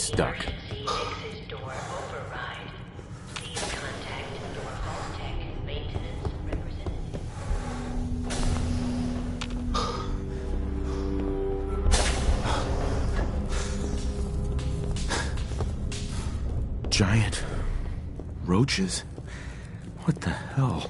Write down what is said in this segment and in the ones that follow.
stuck. Emergency exit door override. Please contact your home tech maintenance representative. Giant roaches? What the hell?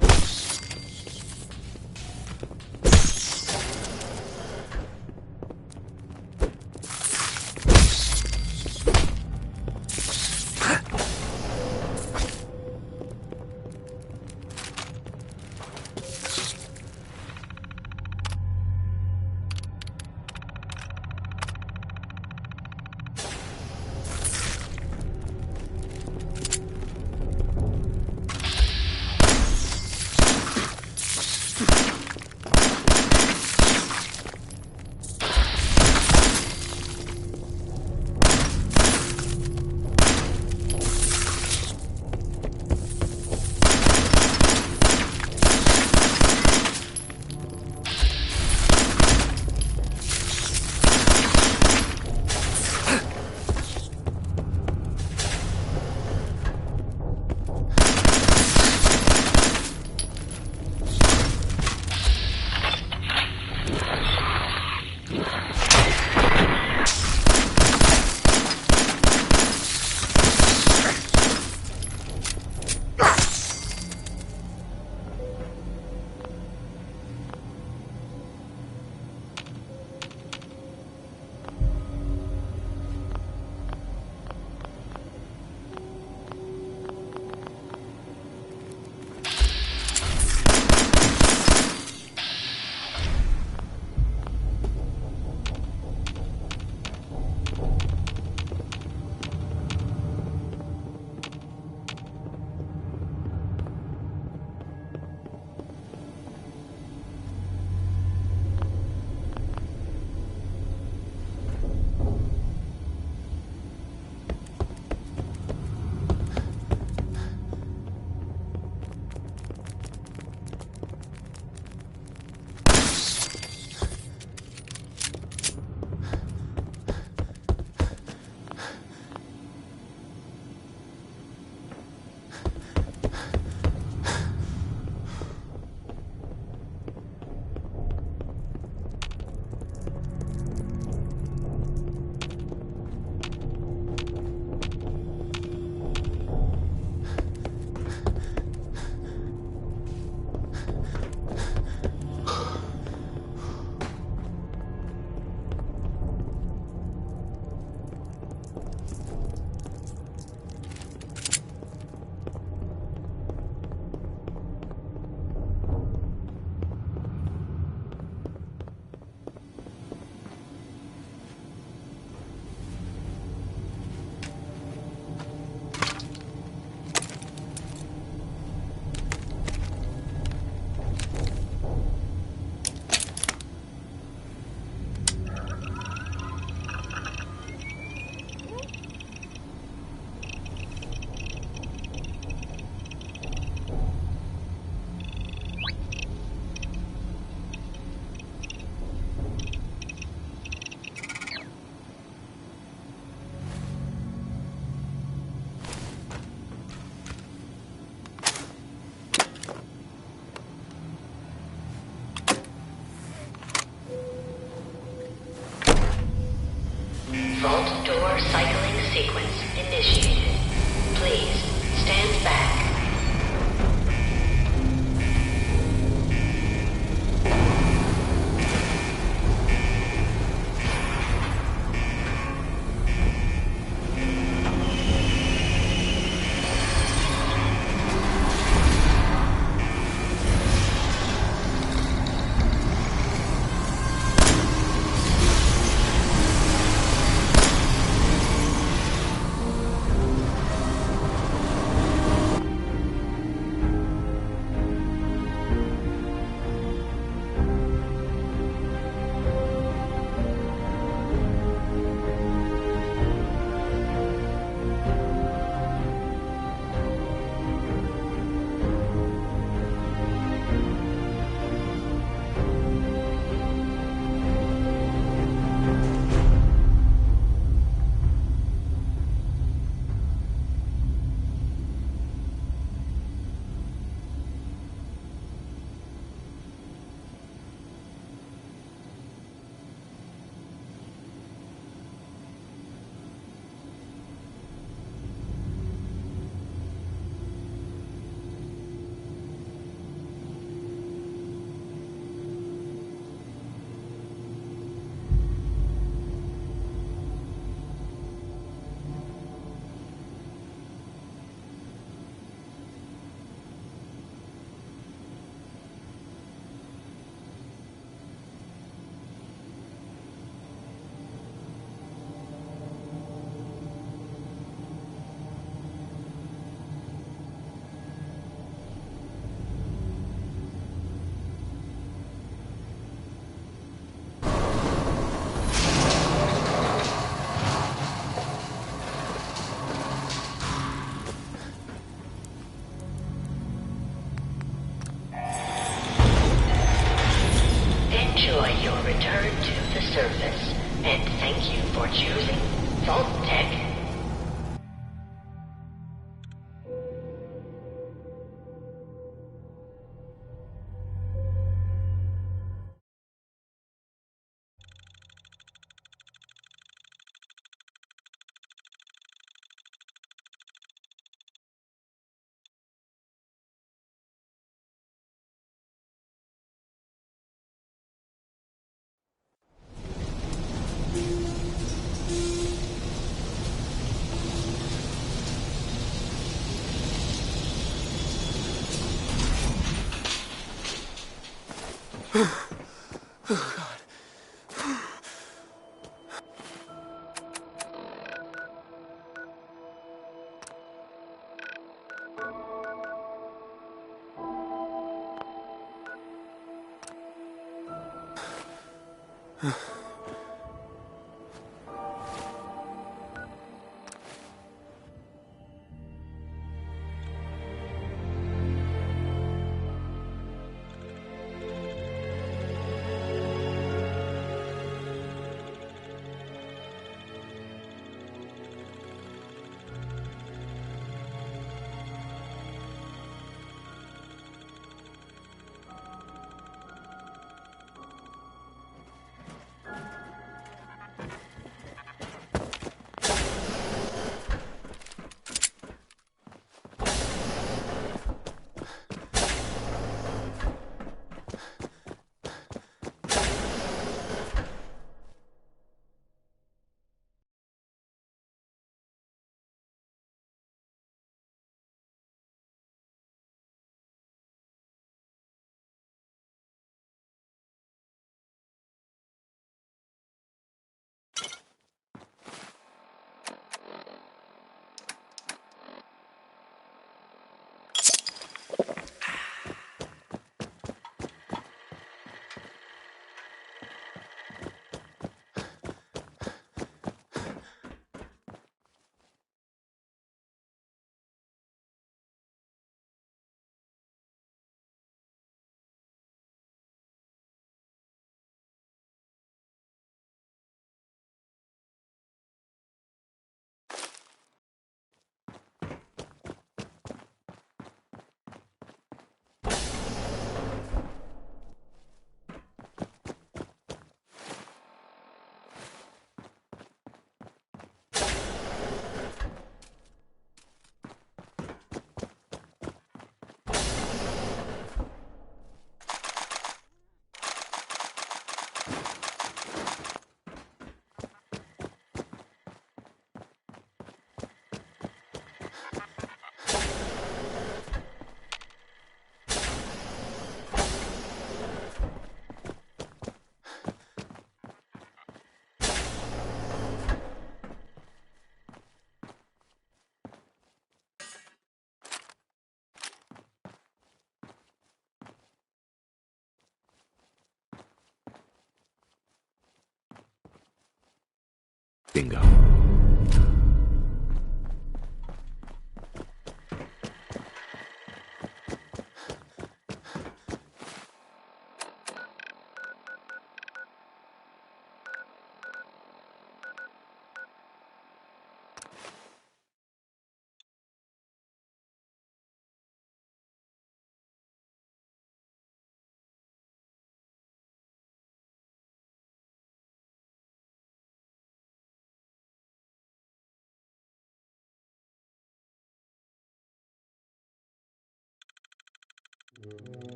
Bingo.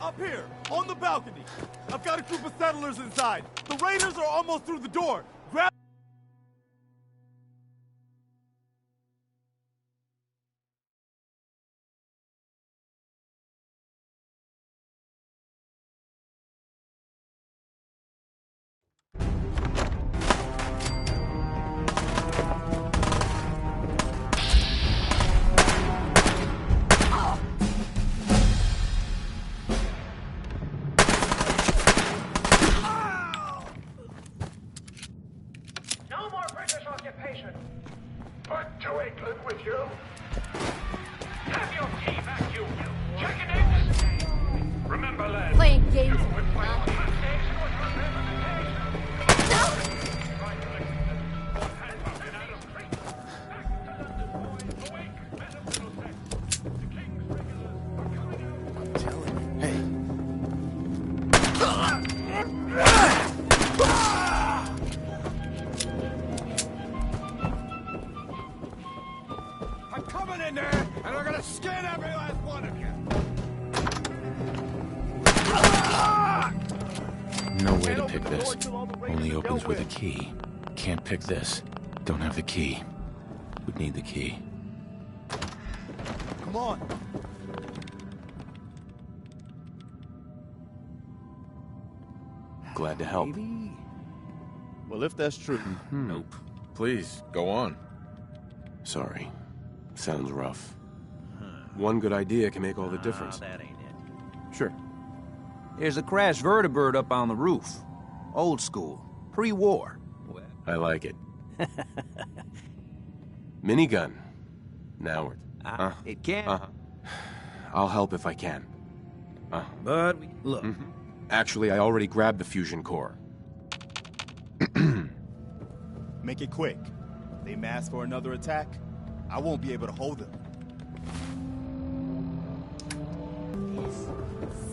Up here, on the balcony. I've got a group of settlers inside. The raiders are almost through the door. Grab... coming in there, and we're gonna skin every last one of you. No way to pick this. Only opens with a key. Can't pick this. Don't have the key. Would need the key. Come on. Glad to help. Well, if that's true. Nope. Please, go on. Sorry. Sounds rough. One good idea can make all the difference. That ain't it. Sure. There's a crashed vertibird up on the roof. Old school. Pre-war. I like it. Minigun. Now we're... It can. I'll help if I can. But, look. Actually, I already grabbed the fusion core. Make it quick. They mask for another attack, I won't be able to hold them. There's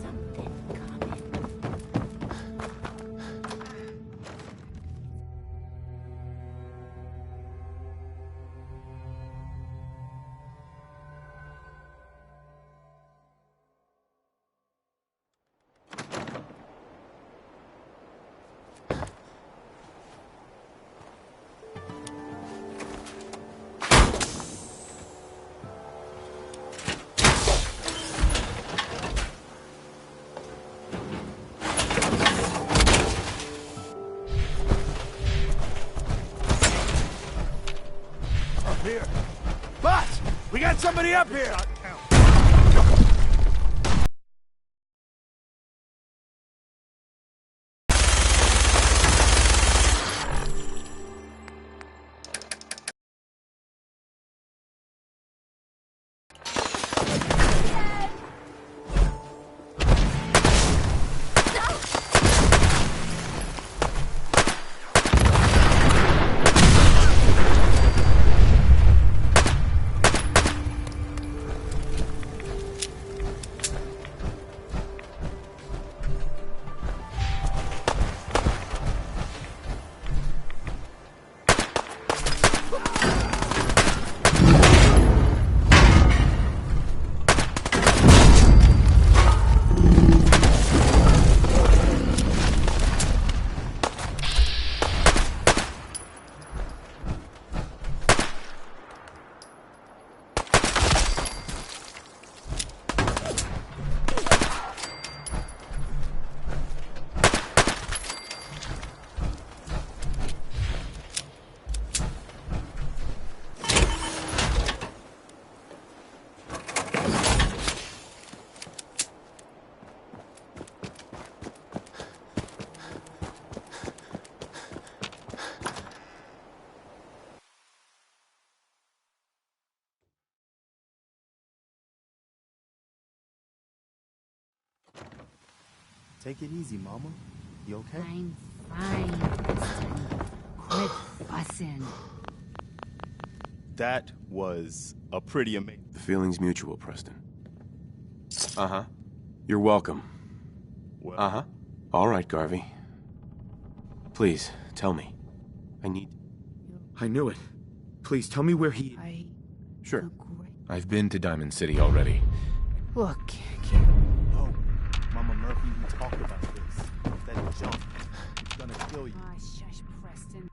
something coming. Here. Boss! We got somebody up here! Take it easy, Mama. You okay? I'm fine, Preston. Quit fussing. That was a pretty amazing... The feeling's mutual, Preston. Uh-huh. You're welcome. Well, Uh-huh. All right, Garvey. Please, tell me. I need... I knew it. Please, tell me where he... Sure. I've been to Diamond City already. Look, No. Mama Murphy, we talked about this. That jump. It's gonna kill you. shush, Preston.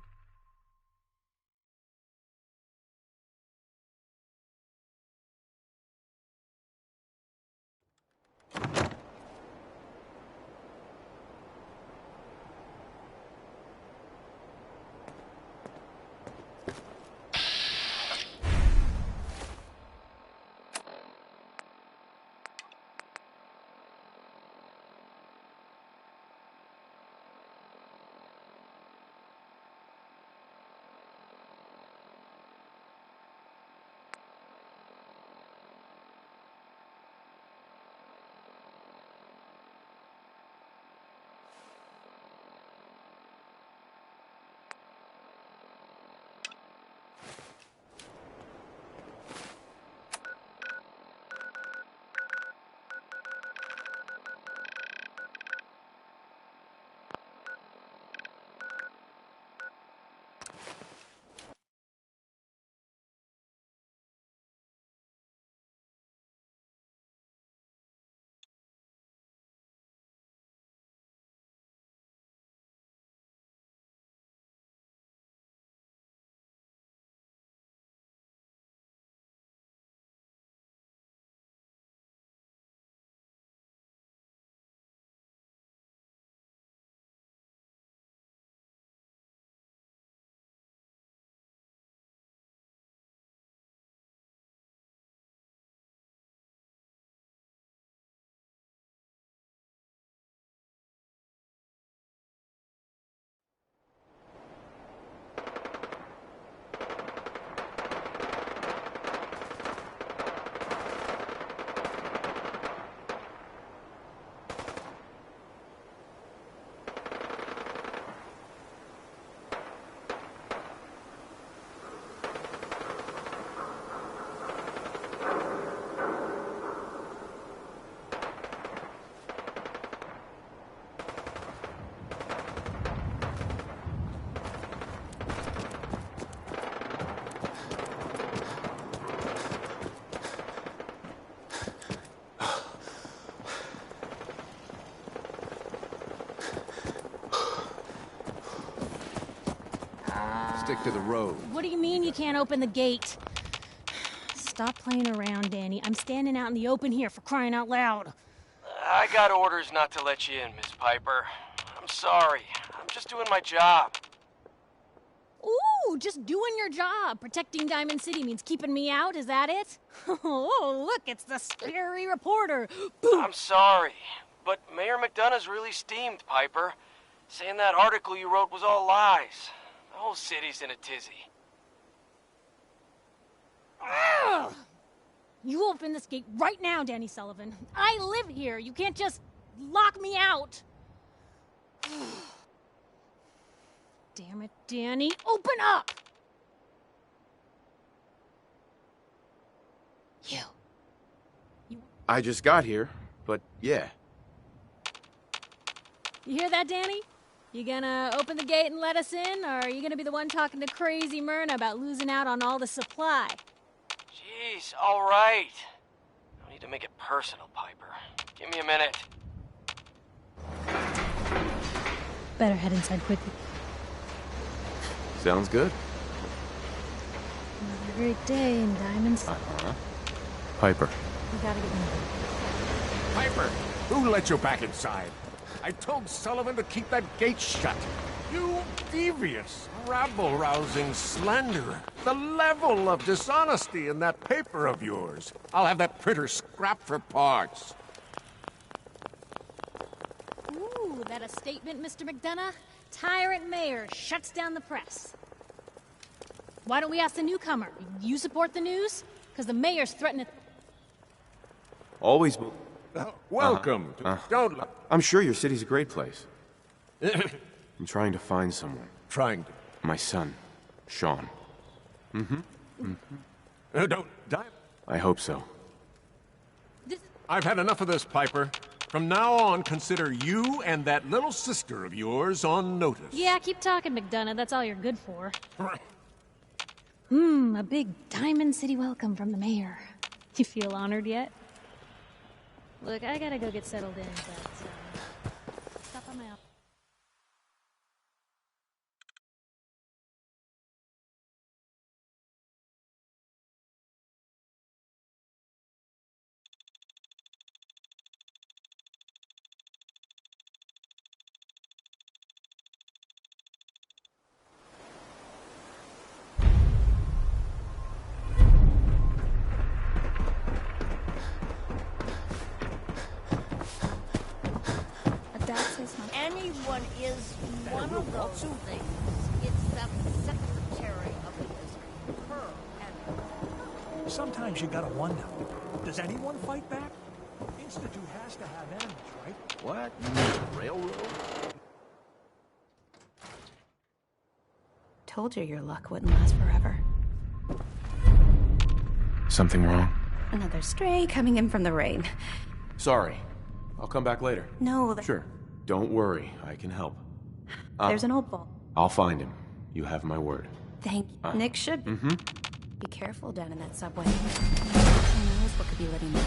stick to the road. What do you mean you can't open the gate? Stop playing around, Danny. I'm standing out in the open here, for crying out loud. I got orders not to let you in, Miss Piper. I'm sorry. I'm just doing my job. Ooh, just doing your job. Protecting Diamond City means keeping me out, is that it? Oh, look, it's the scary reporter. Boom. I'm sorry, but Mayor McDonough's really steamed, Piper. Saying that article you wrote was all lies. The whole city's in a tizzy. Ugh. You open this gate right now, Danny Sullivan. I live here. You can't just lock me out. Damn it, Danny. Open up! You. I just got here, but yeah. You hear that, Danny? You gonna open the gate and let us in, or are you gonna be the one talking to crazy Myrna about losing out on all the supply? Jeez, all right. No need to make it personal, Piper. Give me a minute. Better head inside quickly. Sounds good. Another great day in Diamonds. Piper. We gotta get moving. Piper, who let you back inside? I told Sullivan to keep that gate shut. You devious, rabble-rousing slanderer. The level of dishonesty in that paper of yours. I'll have that printer scrapped for parts. Ooh, that a statement, Mr. McDonough? Tyrant mayor shuts down the press. Why don't we ask the newcomer? You support the news? Because the mayor's threatening... Always. Welcome. Don't... I'm sure your city's a great place. I'm trying to find someone. Trying to... My son, Sean. Don't die. I hope so. I've had enough of this, Piper. From now on, consider you and that little sister of yours on notice. Yeah, keep talking, McDonough. That's all you're good for. A big Diamond City welcome from the mayor. You feel honored yet? Look, I gotta go get settled in, but, stop on my office. Anyone is one of those things. It's the secretary of the district. Her and... Sometimes you gotta wonder, does anyone fight back? Institute has to have enemies, right? What? You mean railroad? Told you your luck wouldn't last forever. Something wrong? Another stray coming in from the rain. Sorry. I'll come back later. No, Sure. Don't worry. I can help. There's an old ball. I'll find him. You have my word. Thank you. Nick should be. Be careful down in that subway. Who knows what could be living there.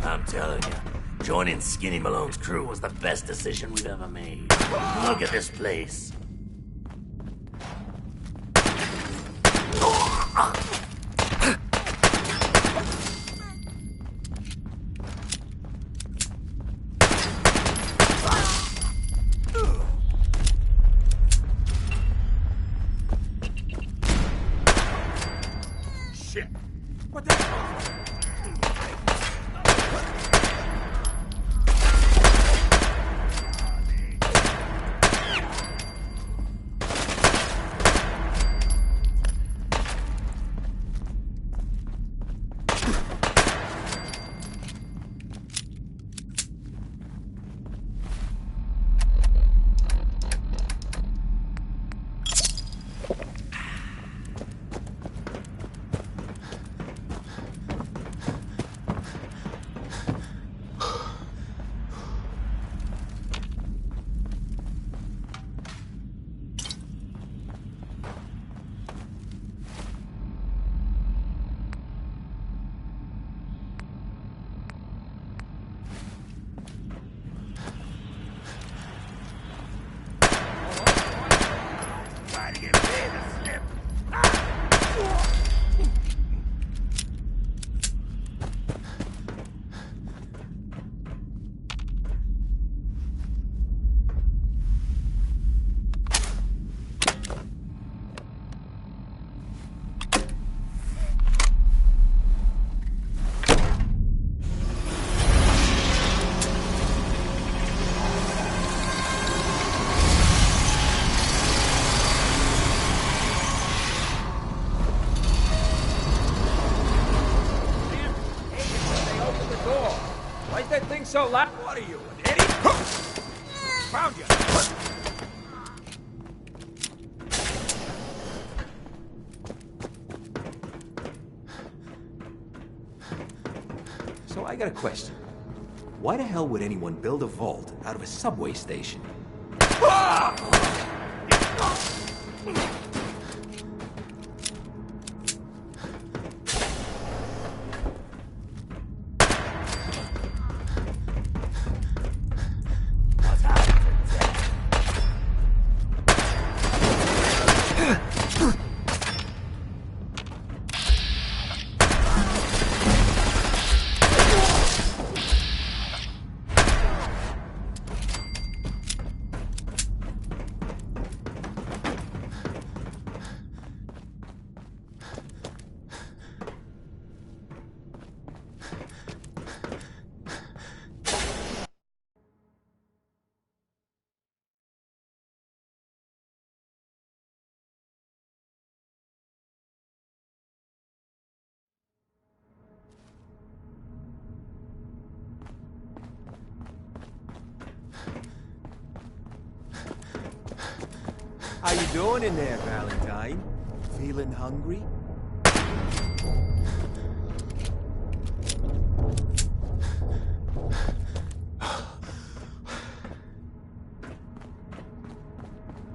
I'm telling you, joining Skinny Malone's crew was the best decision we've ever made. Look at this place. So loud. What are you, an idiot? Found you. So I got a question. Why the hell would anyone build a vault out of a subway station? How you doing in there, Valentine? Feeling hungry?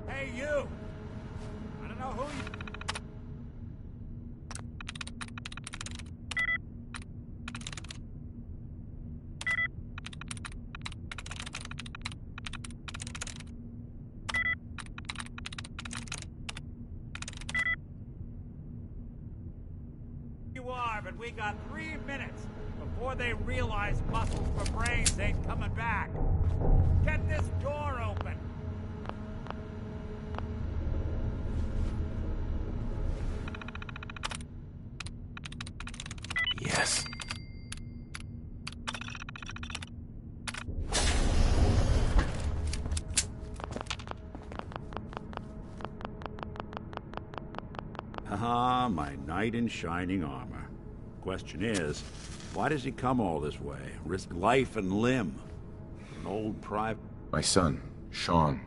Hey, you! I don't know who you... but we got 3 minutes before they realize muscles for brains ain't coming back. Get this door open. Yes. Haha, my knight in shining armor. Question is, why does he come all this way? Risk life and limb? An old private... My son, Sean,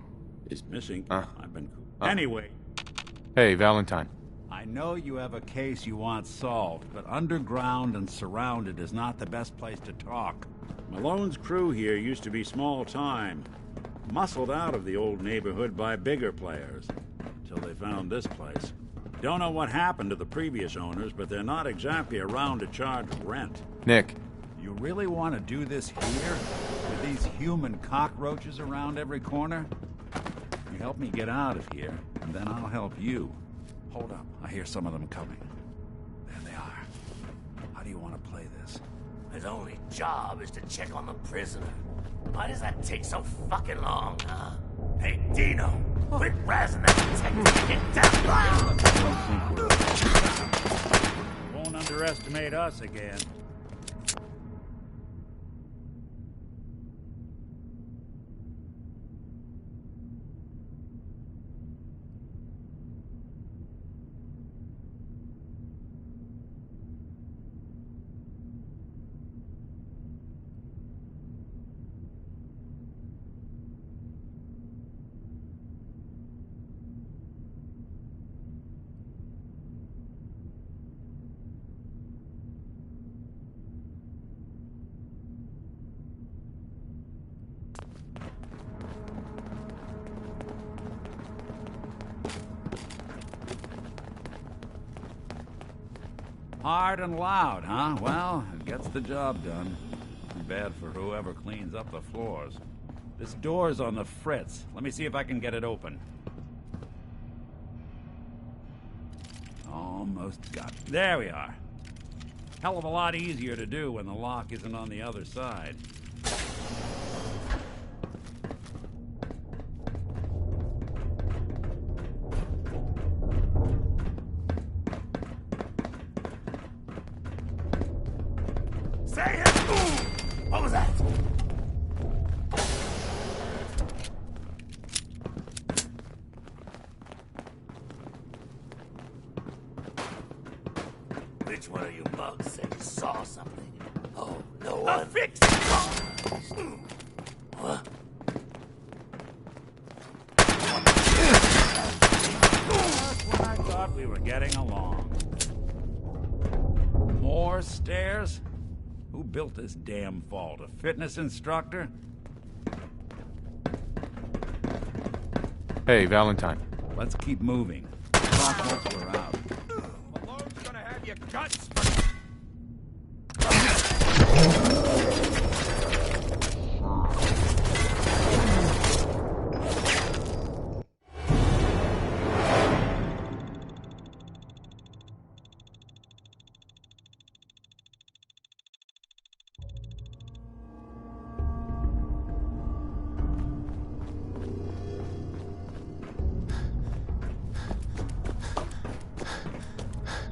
is missing. I've been... Anyway. Hey, Valentine. I know you have a case you want solved, but underground and surrounded is not the best place to talk. Malone's crew here used to be small time. Muscled out of the old neighborhood by bigger players. Till they found this place. Don't know what happened to the previous owners, but they're not exactly around to charge rent. Nick. You really want to do this here? With these human cockroaches around every corner? You help me get out of here, and then I'll help you. Hold up, I hear some of them coming. There they are. How do you want to play this? His only job is to check on the prisoner. Why does that take so fucking long, huh? Hey, Dino, quit razzing that detective. Get down. Won't underestimate us again. Hard and loud, huh? Well, it gets the job done. Too bad for whoever cleans up the floors. This door's on the fritz. Let me see if I can get it open. Almost got it. There we are. Hell of a lot easier to do when the lock isn't on the other side. Say it! What was that? Which one of you mugs said you saw something? Oh, no one. Fix it! What? Just when I thought we were getting along. More stairs? Who built this damn vault? A fitness instructor? Hey, Valentine. Let's keep moving. Clock once we're out. Malone's gonna have your guts.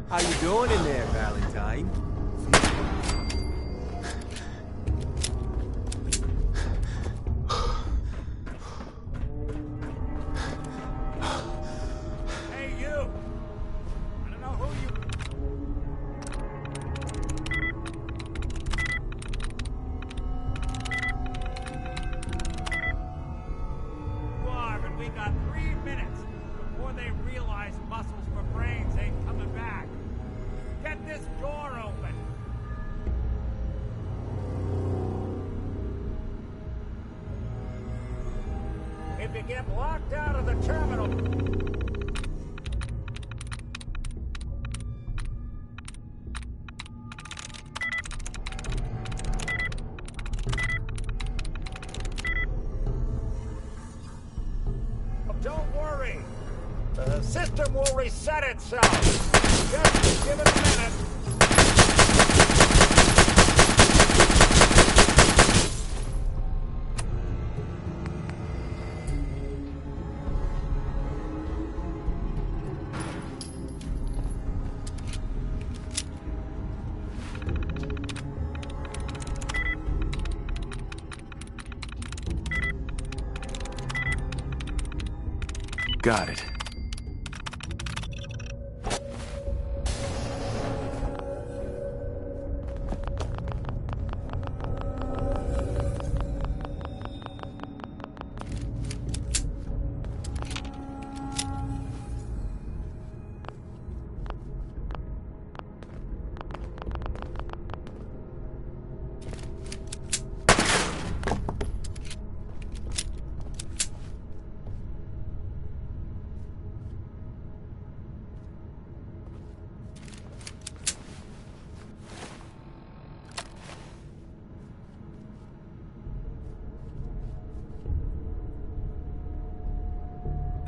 How you doing in there, Valentine? Hey, you! I don't know who you... Marvin, we got 3 minutes before they realize muscles for brains ain't coming back. Get this door open! If you get locked out of the terminal... Don't worry. The system will reset itself. Just give it a minute. Got it.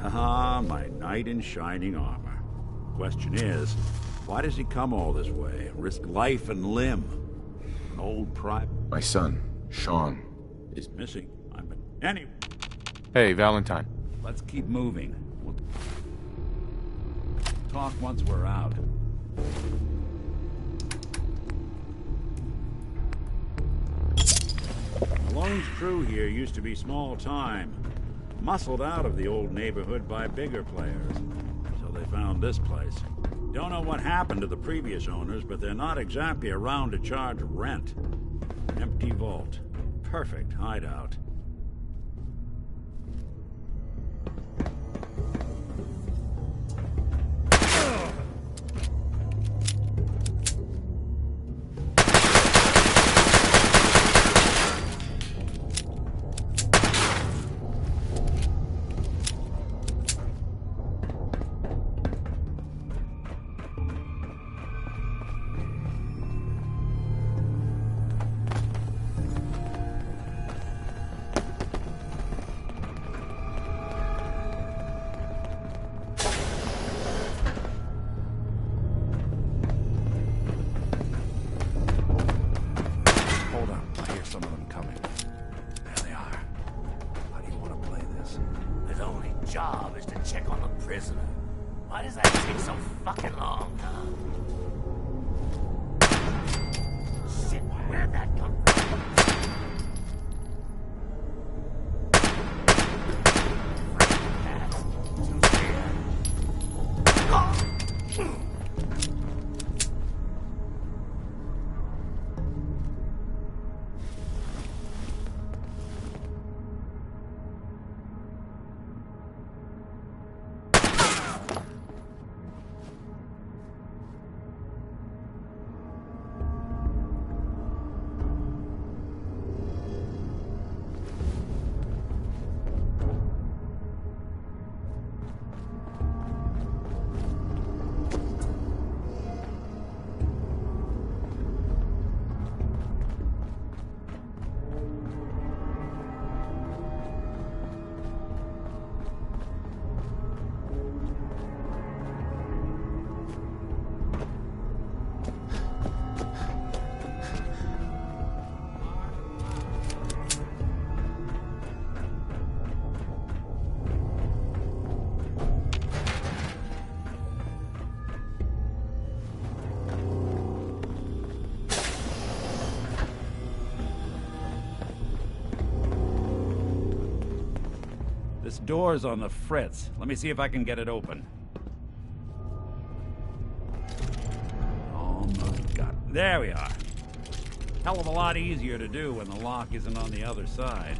Ah, my knight in shining armor. Question is, why does he come all this way? Risk life and limb? An old private... My son, Sean, is missing. Anyway. Hey, Valentine. Let's keep moving. We'll talk once we're out. Malone's crew here used to be small time. Muscled out of the old neighborhood by bigger players. So they found this place. Don't know what happened to the previous owners, but they're not exactly around to charge rent. Empty vault. Perfect hideout. Job is to check on the prisoner. Why does that take so fucking long, huh? Shit, where'd that come from? This door's on the fritz. Let me see if I can get it open. Almost got it. There we are. Hell of a lot easier to do when the lock isn't on the other side.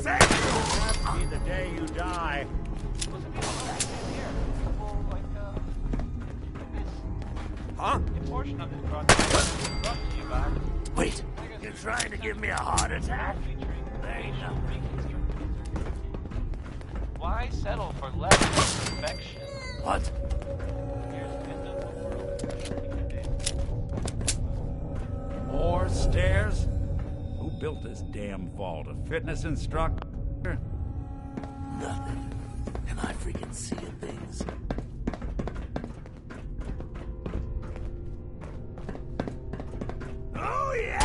That'll be the day you die. Huh? A portion of this broadcast brought to you by... Wait, you're trying to give me a heart attack? There ain't nothing. Why settle for less than perfection? What? More stairs? Who built this damn vault? A fitness instructor? Nothing. Am I freaking seeing things? Oh, yeah!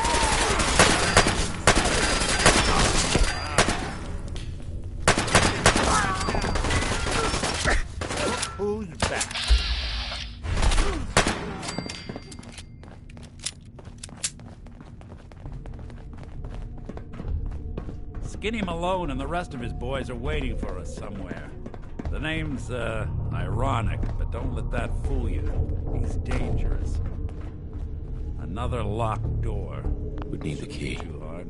Who's back? Skinny Malone and the rest of his boys are waiting for us somewhere. The name's, ironic, but don't let that fool you. He's dangerous. Another locked door. Would need the key. Too hard.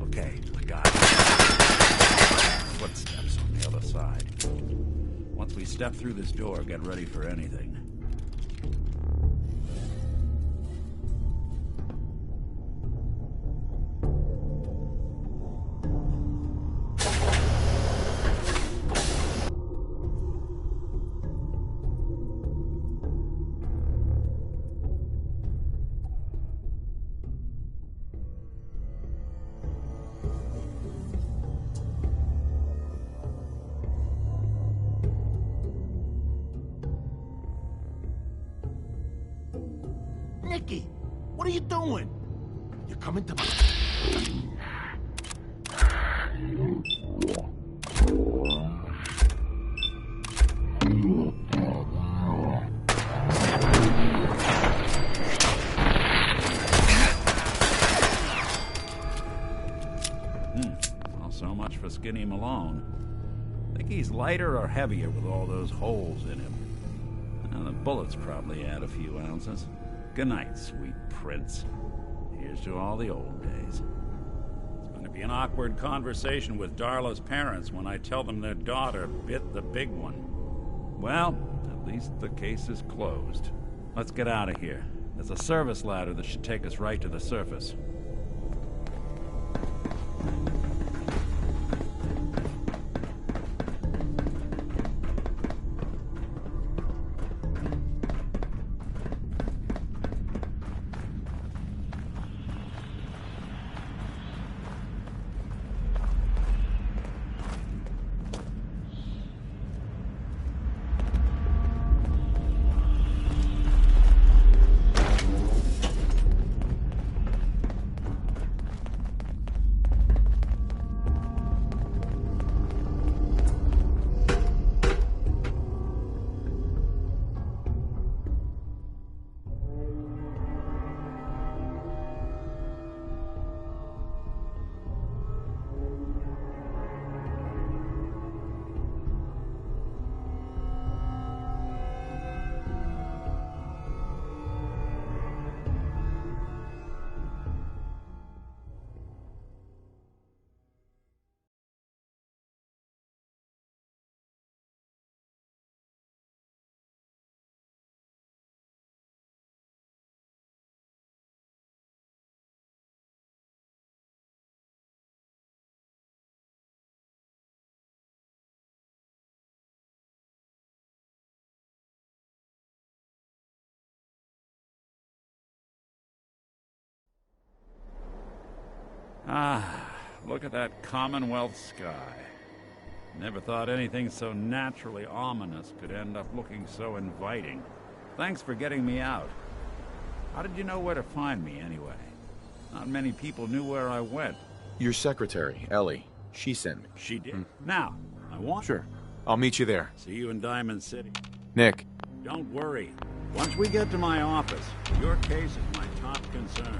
Okay, I got it. Footsteps on the other side. Once we step through this door, get ready for anything. What are you doing? You're coming to me. Well, so much for Skinny Malone. Think he's lighter or heavier with all those holes in him? Well, the bullets probably add a few ounces. Good night, sweet prince. Here's to all the old days. It's going to be an awkward conversation with Darla's parents when I tell them their daughter bit the big one. Well, at least the case is closed. Let's get out of here. There's a service ladder that should take us right to the surface. Ah, look at that Commonwealth sky. Never thought anything so naturally ominous could end up looking so inviting. Thanks for getting me out. How did you know where to find me, anyway? Not many people knew where I went. Your secretary, Ellie. She sent me. She did? Now, I want... Sure. I'll meet you there. See you in Diamond City. Nick. Don't worry. Once we get to my office, your case is my top concern.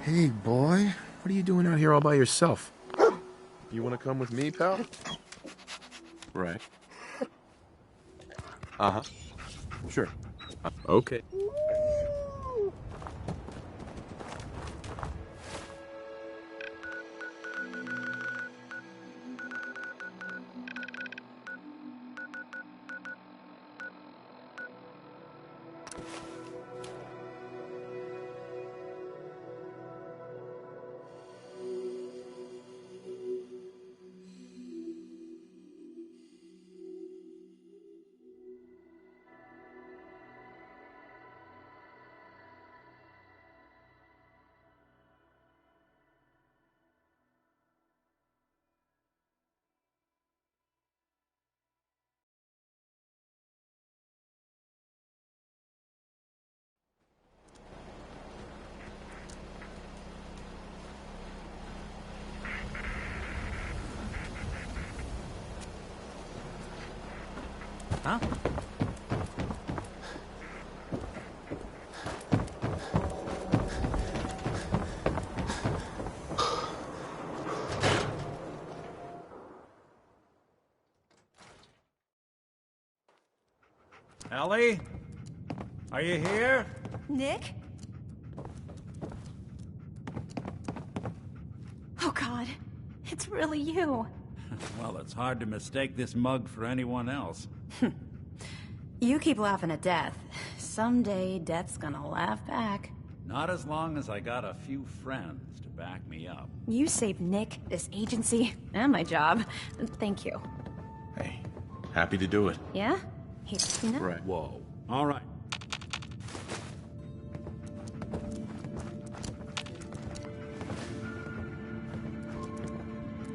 Hey, boy. What are you doing out here all by yourself? You want to come with me, pal? Right. Uh-huh. Sure. Okay. Huh? Ellie? Are you here? Nick? Oh, God. It's really you. Well, it's hard to mistake this mug for anyone else. You keep laughing at death. Someday, death's gonna laugh back. Not as long as I got a few friends to back me up. You saved Nick, this agency, and my job. Thank you. Hey, happy to do it. Yeah? Hey, Tina? Right. Whoa. All right.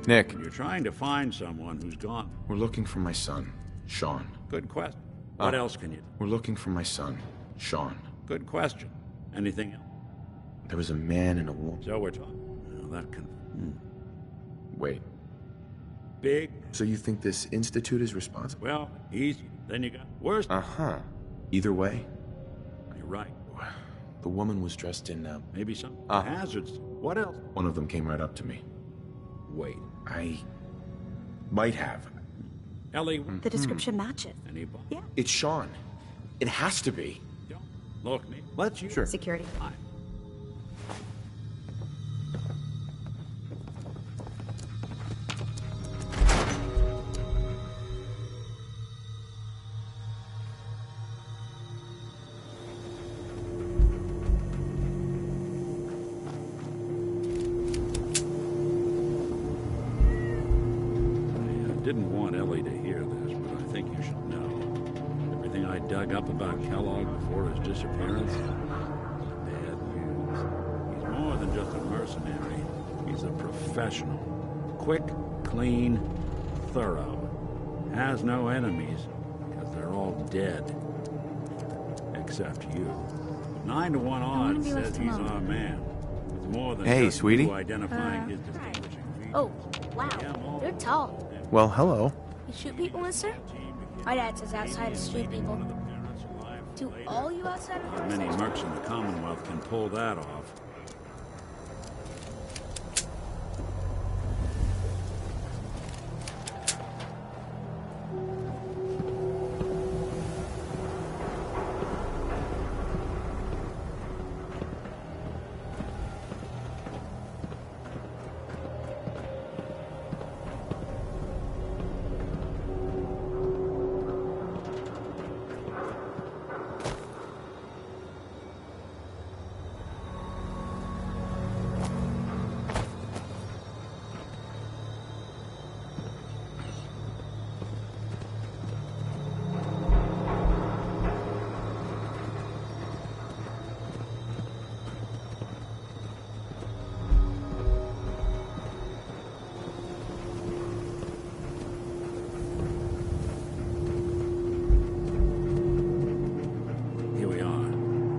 Nick. You're trying to find someone who's gone. We're looking for my son, Sean. Good question. What else can you do? We're looking for my son, Sean. Good question. Anything else? There was a man and a woman. So we're talking. Well, that can... Wait. Big. So you think this institute is responsible? Well, easy. Then you got worse. Uh-huh. Either way. You're right. The woman was dressed in, maybe some hazards. What else? One of them came right up to me. Wait. I might have. Ellie. The description matches. Anybody? Yeah. It's Sean. It has to be. Look, me. Let's you. Sure. Security. Fine. Didn't want Ellie to hear this, but I think you should know. Everything I dug up about Kellogg before his disappearance, bad news. He's more than just a mercenary. He's a professional. Quick, clean, thorough. Has no enemies, because they're all dead. Except you. 9 to 1 odds says he's our man. It's more than hey, just sweetie. you identifying his distinguishing features. Oh, wow. You're tall. Well, hello. You shoot people, mister? My dad says outsiders shoot people. Do all you outsiders? Not many mercs in the Commonwealth can pull that off.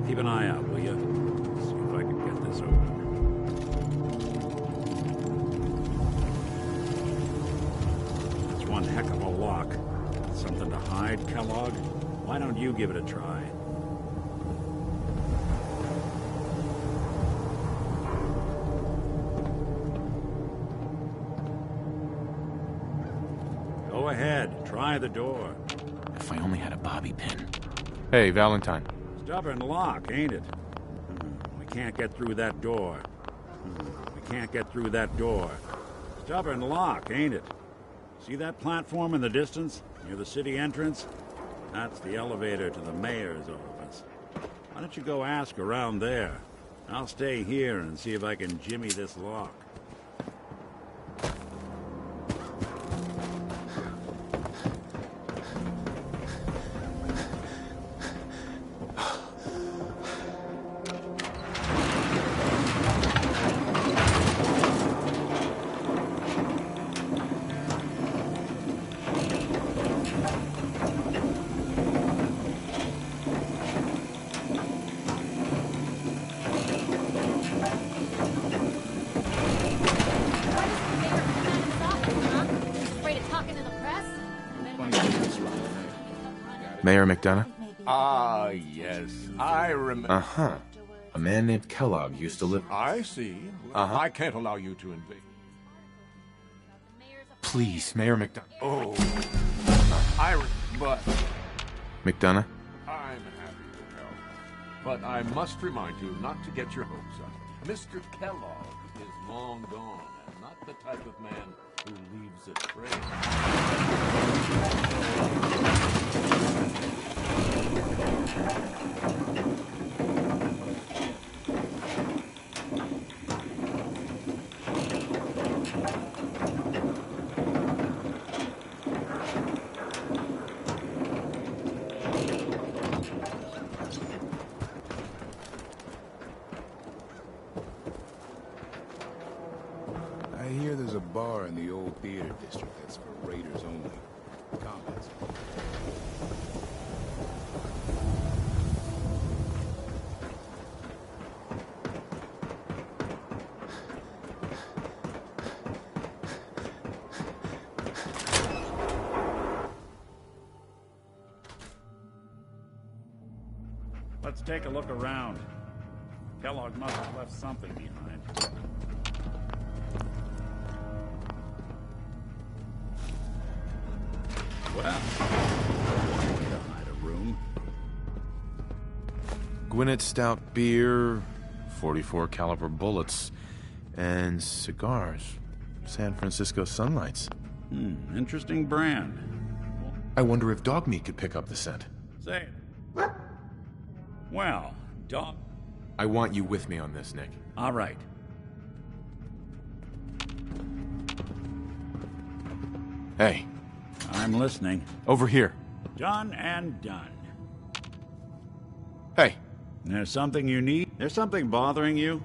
Keep an eye out, will you? See if I can get this open. It's one heck of a lock. Something to hide, Kellogg? Why don't you give it a try? Go ahead, try the door. If I only had a bobby pin. Hey, Valentine. Stubborn lock, ain't it? We can't get through that door. We can't get through that door. Stubborn lock, ain't it? See that platform in the distance, near the city entrance? That's the elevator to the mayor's office. Why don't you go ask around there? I'll stay here and see if I can jimmy this lock. Mayor McDonough? Ah, yes. I remember. Uh-huh. A man named Kellogg used to live... I see. Uh-huh. I can't allow you to invade. Please, Mayor McDonough. Oh. But... McDonough? I'm happy to help. But I must remind you not to get your hopes up. Mr. Kellogg is long gone, and not the type of man who leaves a trace. I hear there's a bar in the old theater district that's for raiders only. Comments? Let's take a look around. Kellogg must have left something behind. Well, to hide a room. Gwinnett Stout beer, 44 caliber bullets, and cigars. San Francisco Sunlights. Interesting brand. I wonder if dog meat could pick up the scent. Say it. Well, dog... I want you with me on this, Nick. All right. Hey. I'm listening. Over here. Done and done. Hey. There's something you need? There's something bothering you?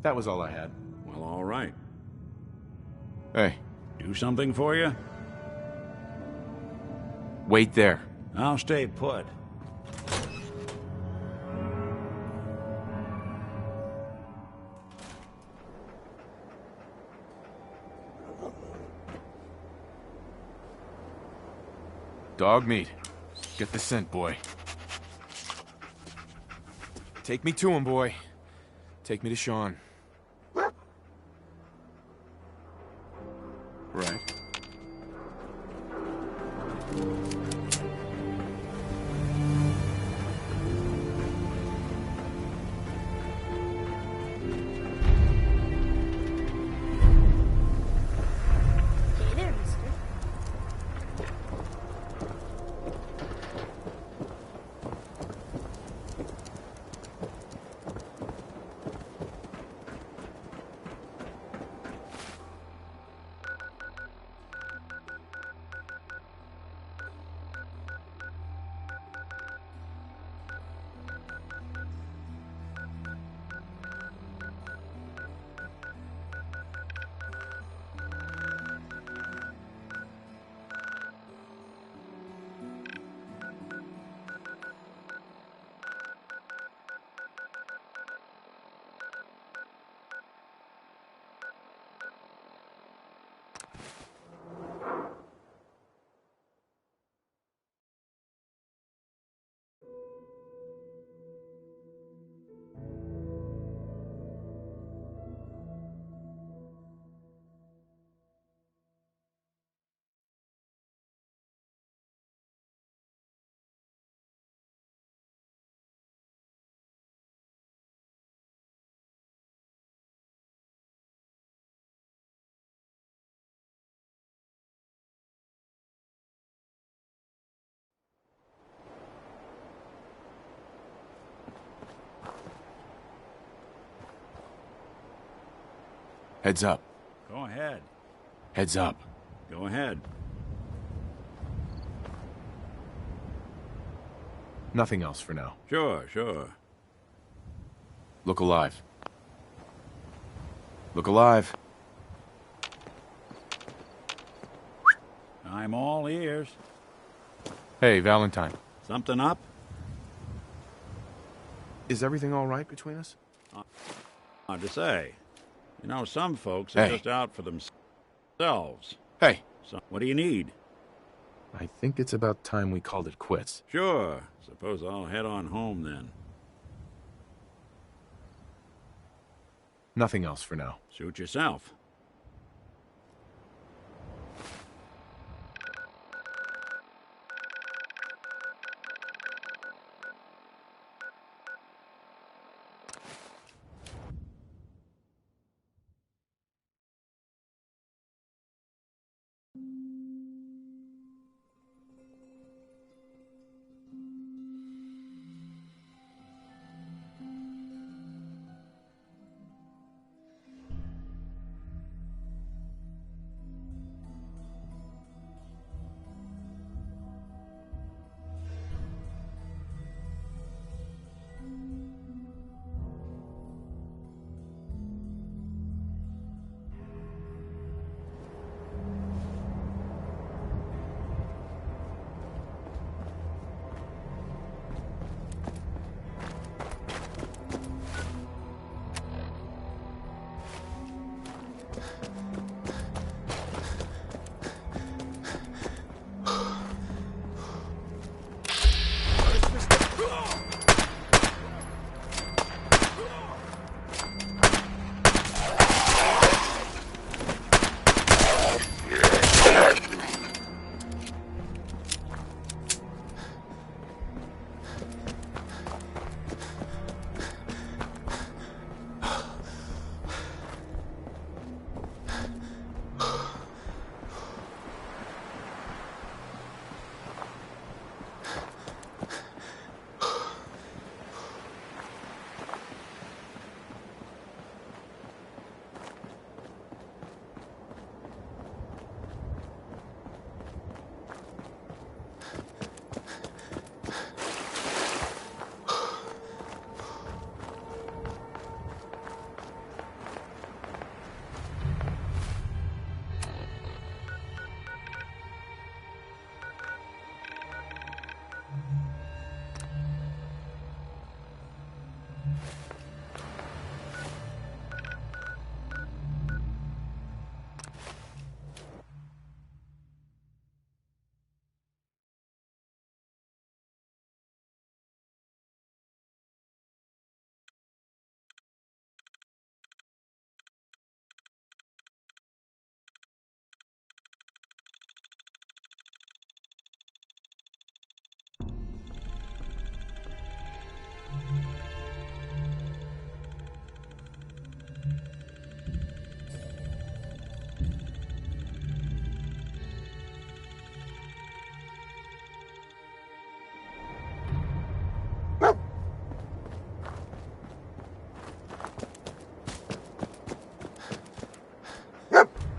That was all I had. Well, all right. Hey. Do something for you? Wait there. I'll stay put. Dog meat. Get the scent, boy. Take me to him, boy. Take me to Sean. Right. Hey there, mister. Heads up. Go ahead. Heads up. Go ahead. Nothing else for now. Sure, sure. Look alive. Look alive. I'm all ears. Hey, Valentine. Something up? Is everything all right between us? Hard to say. You know, some folks are Hey. just out for themselves. Hey. So, what do you need? I think it's about time we called it quits. Sure. Suppose I'll head on home then. Nothing else for now. Suit yourself.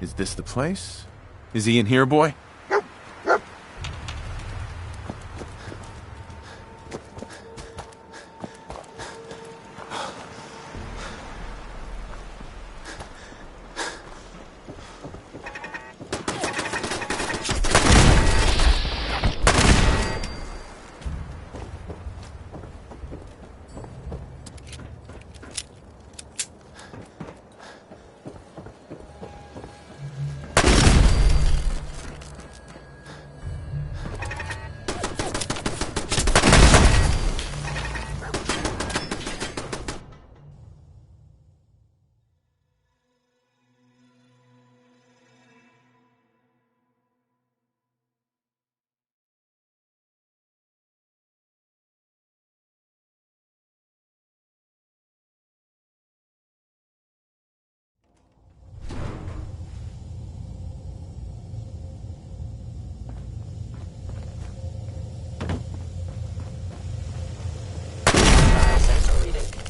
Is this the place? Is he in here, boy?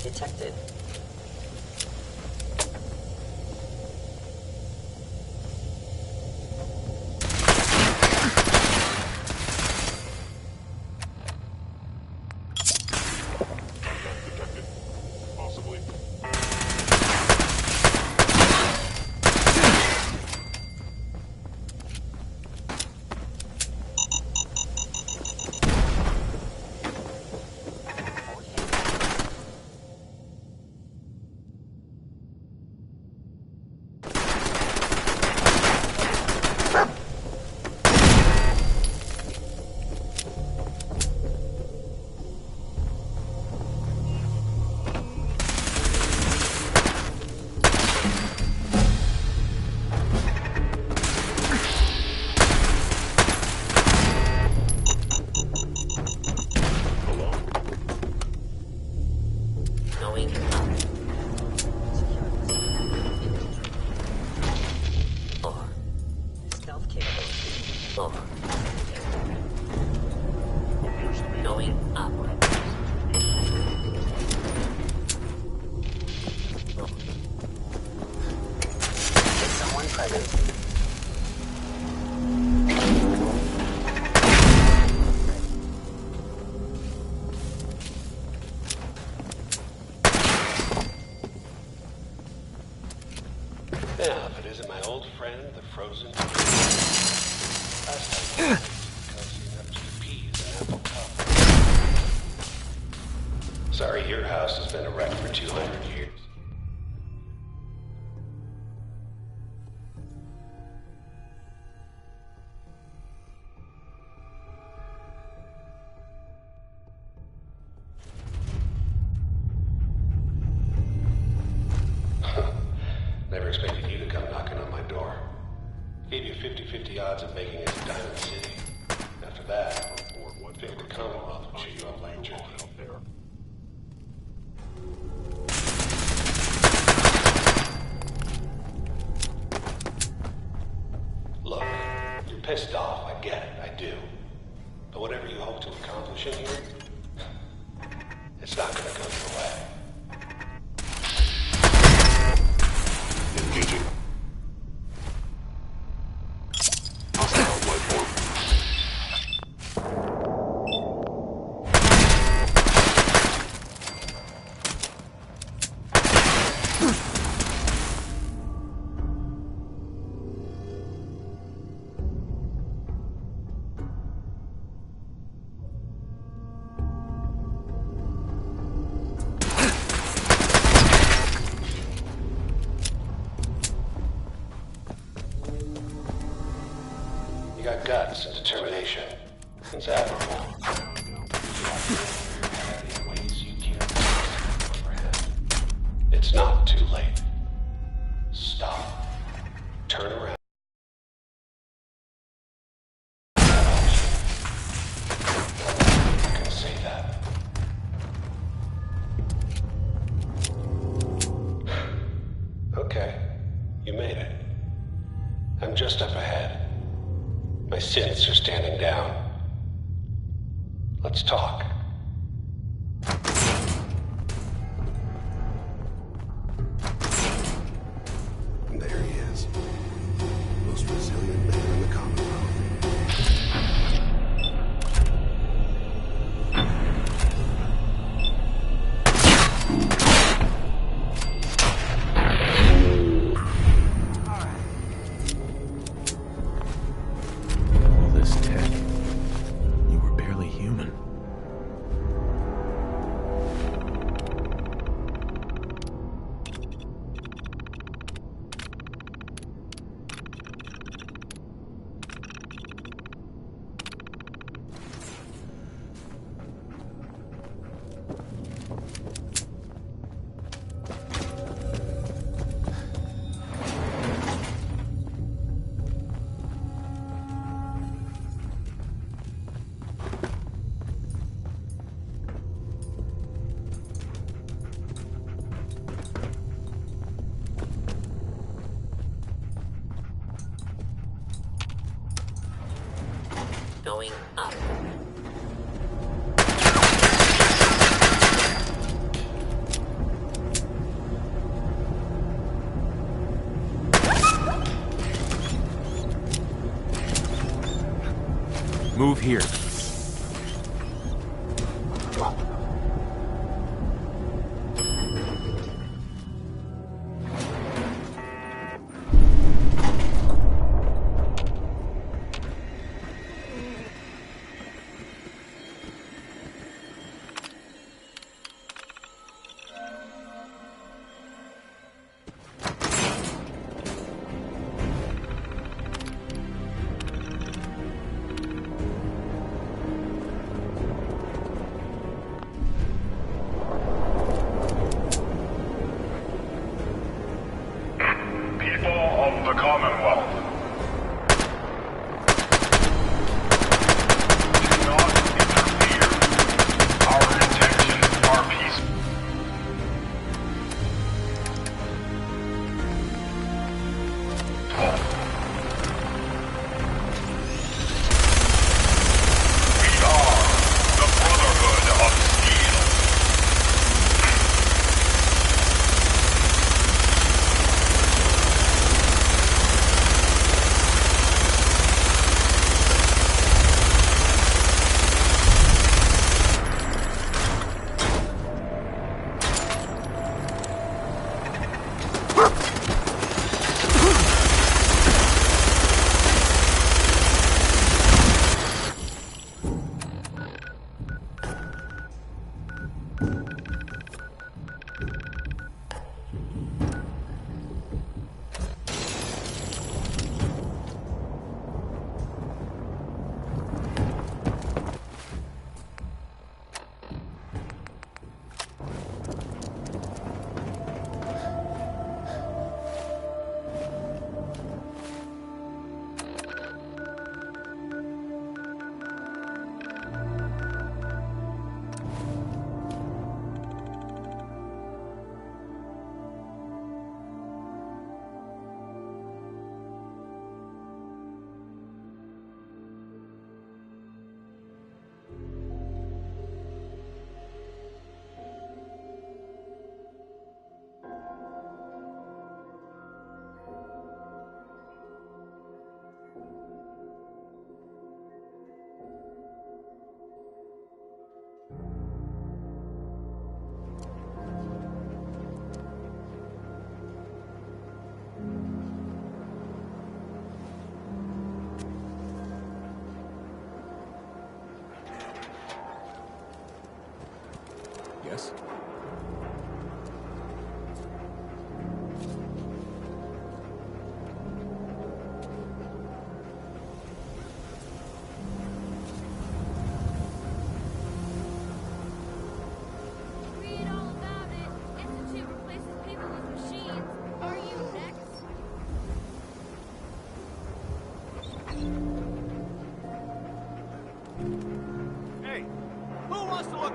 Detected. Possibly. Going up. Is someone present? Yeah, if it isn't my old friend, the frozen. Last time peas and apple cup. Sorry, your house has been a wreck for 200 years. Never expected you to come knocking on my door. Gave you 50-50 odds of making it to Diamond City. After that, figured the Commonwealth would shoot you up like a jerky. Look, you're pissed off, I get it, I do. But whatever you hope to accomplish in here, it's not gonna go your way. Engaging. Hostile life form. You got guts and determination. It's admirable. It's not too late. Stop. Turn around. I can say that. Okay. You made it. I'm just up ahead. My synths are standing down. Let's talk. There he is. Most resilient man in the Commonwealth. All this tech. You were barely human. Going up. Move here.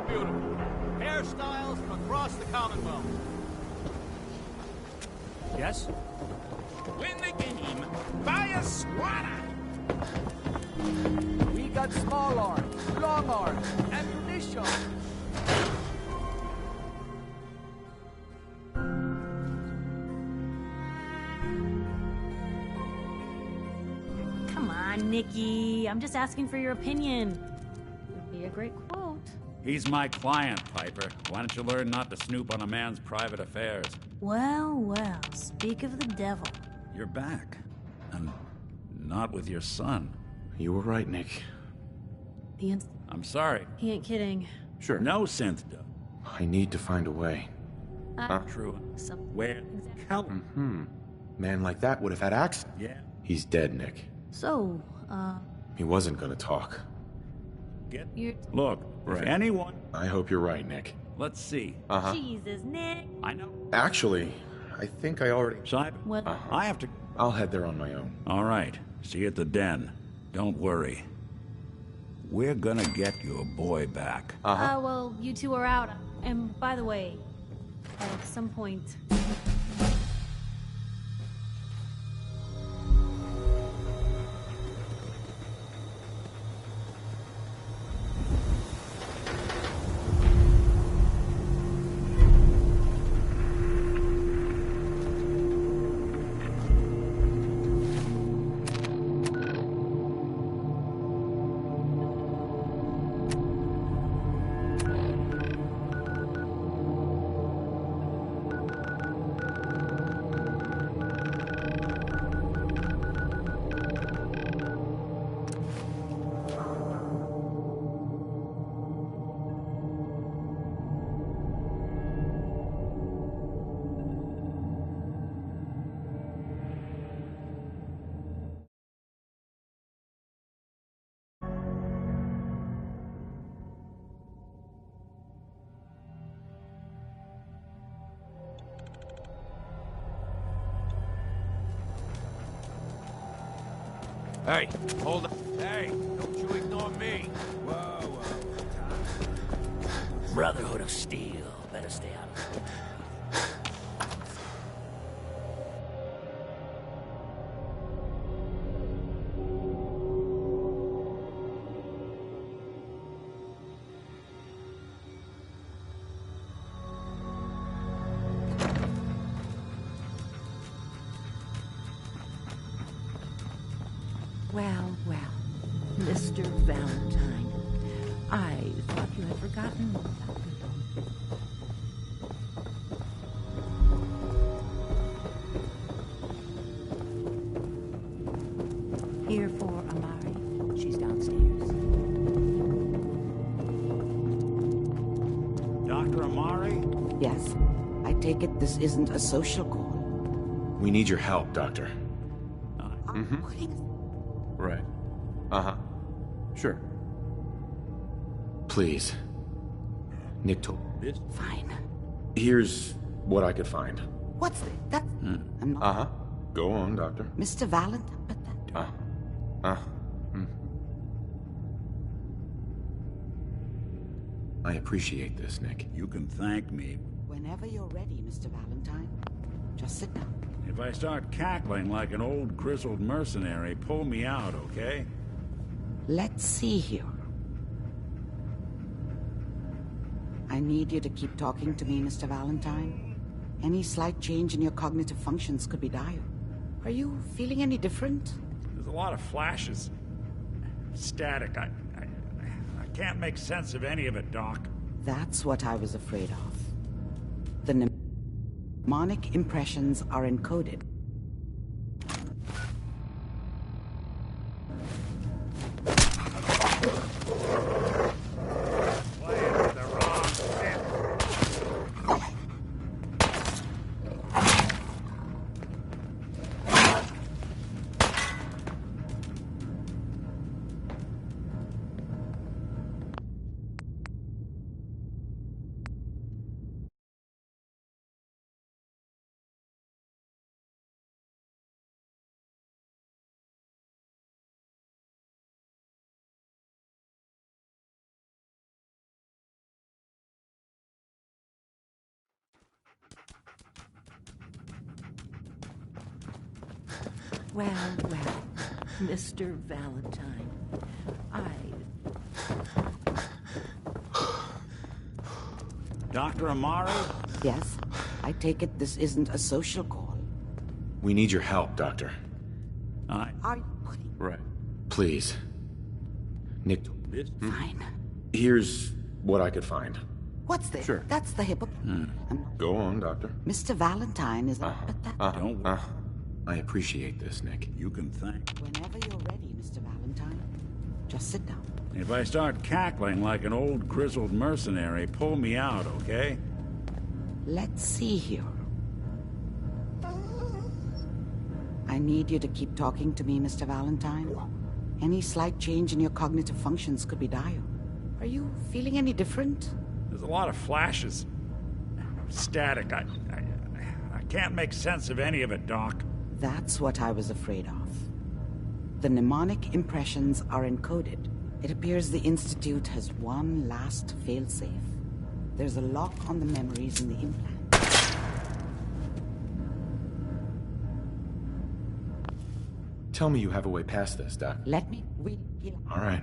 beautiful. Hairstyles from across the Commonwealth. Yes? Win the game. Buy a swatter. We got small arms, long arms, ammunition. Come on, Nikki. I'm just asking for your opinion. Would be a great quote. He's my client, Piper. Why don't you learn not to snoop on a man's private affairs? Well, well, speak of the devil. You're back. And not with your son. You were right, Nick. I'm sorry. He ain't kidding. Sure. No, Cynthia. I need to find a way. True. Where? Callum. Man like that would have had access. Yeah. He's dead, Nick. So, He wasn't gonna talk. Look, if anyone... I hope you're right, Nick. Let's see. Jesus, Nick. I know. Actually, I think I already... Simon, What? I have to... I'll head there on my own. All right. See you at the den. Don't worry. We're gonna get your boy back. Well, you two are out. And by the way, at some point... Hey, hold on. Hey, don't you ignore me. Whoa. Brotherhood of Steel. Better stay out of it. Well, Mr. Valentine, I thought you had forgotten about me. Here for Amari. She's downstairs. Dr. Amari? Yes. I take it this isn't a social call. We need your help, Doctor. Right. Sure. Please. Nick told... Fine. Here's what I could find. What's that? I'm not... Go on, Doctor. Mr. Valentine, but that... I appreciate this, Nick. You can thank me. Whenever you're ready, Mr. Valentine. Just sit down. If I start cackling like an old grizzled mercenary, pull me out, okay? Let's see here. I need you to keep talking to me, Mr. Valentine. Any slight change in your cognitive functions could be dire. Are you feeling any different? There's a lot of flashes. Static. I can't make sense of any of it, Doc. That's what I was afraid of. The mnemonic impressions are encoded. Well, Mr. Valentine, Dr. Amari? Yes, I take it this isn't a social call. We need your help, Doctor. Are you Right. Please. Nick. Fine. Here's what I could find. What's this? Sure. That's the hippo. Go on, Doctor. Mr. Valentine is Don't I appreciate this, Nick. You can thank. Whenever you're ready, Mr. Valentine, just sit down. If I start cackling like an old grizzled mercenary, pull me out, okay? Let's see here. I need you to keep talking to me, Mr. Valentine. Any slight change in your cognitive functions could be dire. Are you feeling any different? There's a lot of flashes. Static. I can't make sense of any of it, Doc. That's what I was afraid of. The mnemonic impressions are encoded. It appears the Institute has one last failsafe. There's a lock on the memories in the implant. Tell me you have a way past this, Doc. Let me All right.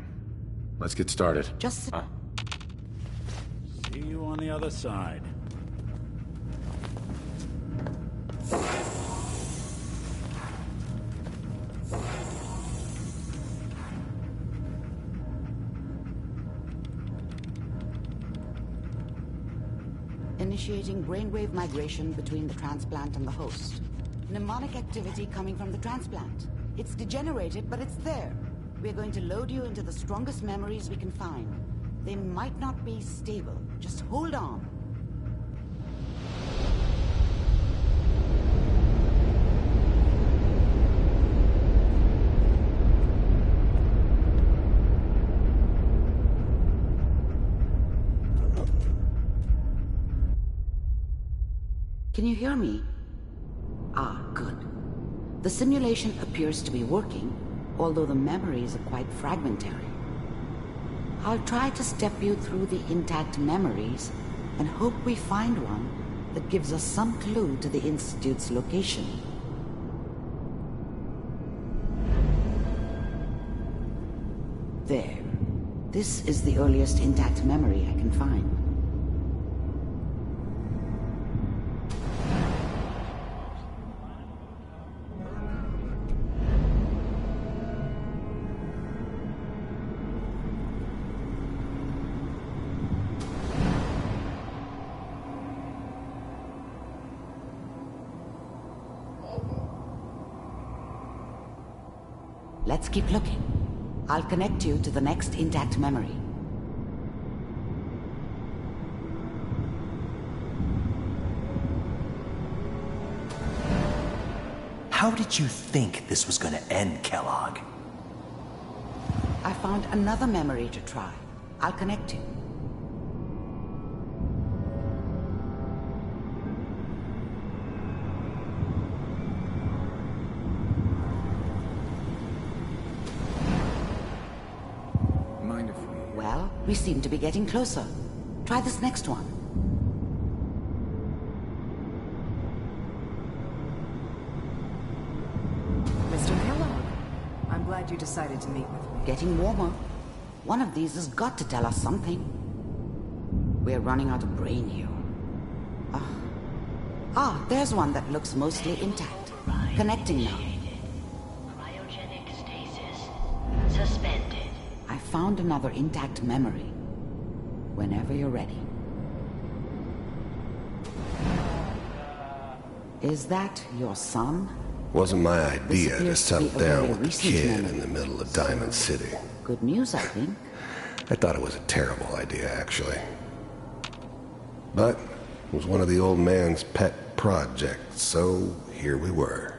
Let's get started. Just sit. See you on the other side. Initiating brainwave migration between the transplant and the host. Mnemonic activity coming from the transplant. It's degenerated, but it's there. We're going to load you into the strongest memories we can find. They might not be stable. Just hold on. Can you hear me? Ah, good. The simulation appears to be working, although the memories are quite fragmentary. I'll try to step you through the intact memories and hope we find one that gives us some clue to the Institute's location. There. This is the earliest intact memory I can find. Let's keep looking. I'll connect you to the next intact memory. How did you think this was gonna end, Kellogg? I found another memory to try. I'll connect you. Well, we seem to be getting closer. Try this next one. Mr. Kellogg, I'm glad you decided to meet with me. Getting warmer. One of these has got to tell us something. We're running out of brain here. There's one that looks mostly intact. Connecting now. Cryogenic stasis suspended. I found another intact memory. Whenever you're ready. Is that your son? Wasn't my idea to appears to settle be a down very with a recent kid memory. in the middle of Diamond City. Good news, I think. I thought it was a terrible idea, actually. But it was one of the old man's pet projects, so here we were.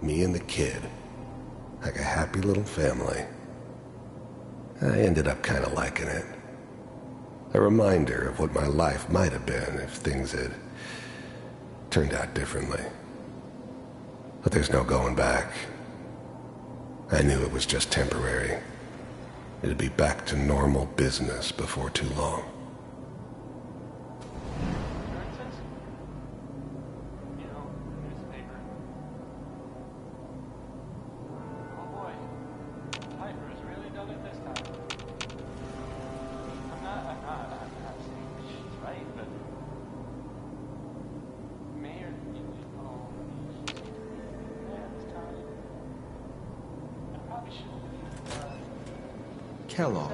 Me and the kid. Like a happy little family. I ended up kind of liking it. A reminder of what my life might have been if things had turned out differently. But there's no going back. I knew it was just temporary. It'd be back to normal business before too long. Kellogg.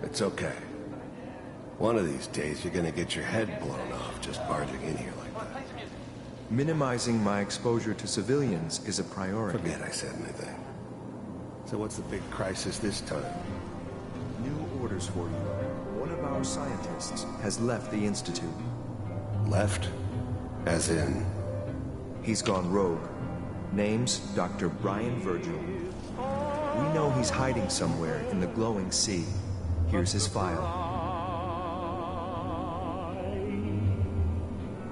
It's okay. One of these days, you're gonna get your head blown off just barging in here like that. Minimizing my exposure to civilians is a priority. Forget I said anything. So what's the big crisis this time? New orders for you. One of our scientists has left the Institute. Left? As in? He's gone rogue. Name's Dr. Brian Virgil. We know he's hiding somewhere in the glowing sea. Here's his file.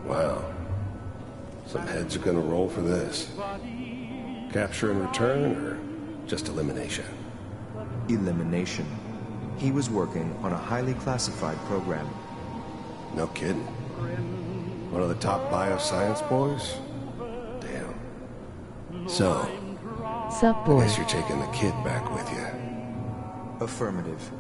Wow. Some heads are gonna roll for this. Capture and return, or just elimination? Elimination. He was working on a highly classified program. No kidding. One of the top bioscience boys? Damn. So, Sup, boy? I guess you're taking the kid back with you. Affirmative.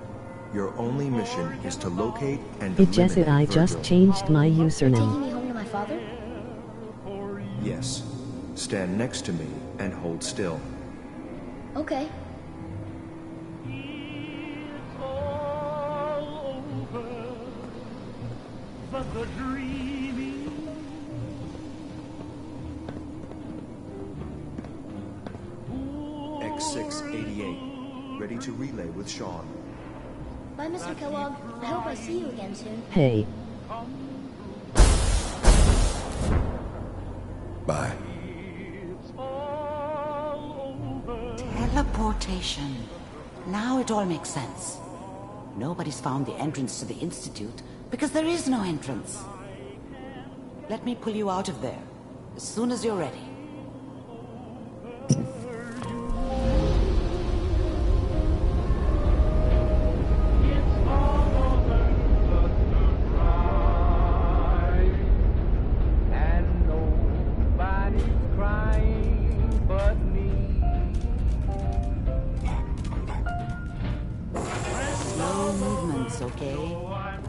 Your only mission is to locate and It just eliminate I just Virgil. changed my Taking username. me home to my father? Yes. Stand next to me and hold still. Okay. X688. Ready to relay with Sean. Bye, Mr. Kellogg. I hope I see you again soon. Hey. Bye. Teleportation. Now it all makes sense. Nobody's found the entrance to the Institute because there is no entrance. Let me pull you out of there as soon as you're ready. Slow movements, okay?